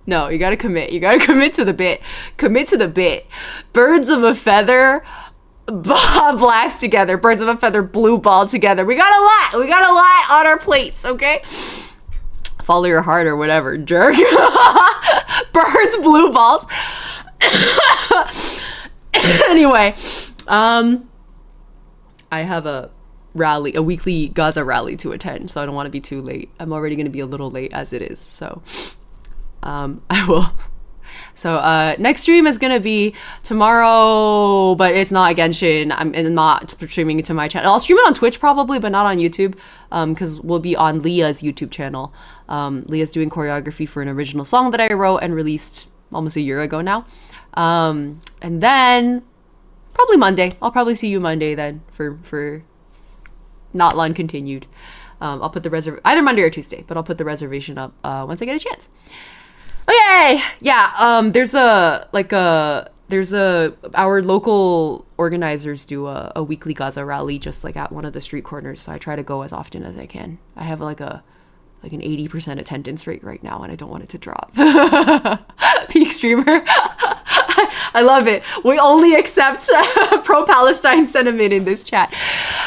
No, you gotta commit. You gotta commit to the bit. Commit to the bit. Birds of a feather, blast together. Birds of a feather, blue ball together. We got a lot. We got a lot on our plates, okay? Follow your heart or whatever, jerk. Birds, blue balls. Anyway, I have a rally, a weekly Gaza rally to attend, so I don't want to be too late. I'm already going to be a little late as it is, so I will. So next stream is gonna be tomorrow, but it's not Genshin. I'm not streaming it to my channel. I'll stream it on Twitch probably, but not on YouTube, because we'll be on Leah's YouTube channel. Leah's doing choreography for an original song that I wrote and released almost a year ago now. And then probably Monday. I'll probably see you Monday then for Not Lun Continued. I'll put the either Monday or Tuesday, but I'll put the reservation up once I get a chance. Okay, yeah, there's our local organizers do a weekly Gaza rally just like at one of the street corners, so I try to go as often as I can. I have like an 80% attendance rate right now and I don't want it to drop. Peak streamer. I love it. We only accept pro-Palestine sentiment in this chat.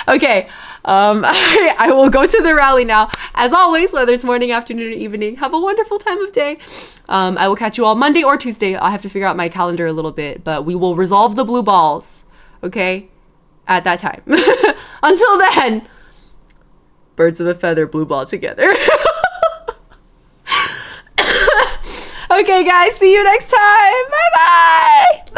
Okay. I will go to the rally now. As always, whether it's morning, afternoon, or evening, have a wonderful time of day. I will catch you all Monday or Tuesday. I'll have to figure out my calendar a little bit, but we will resolve the blue balls, okay, at that time. Until then, birds of a feather, blue ball together. Okay, guys, see you next time. Bye-bye.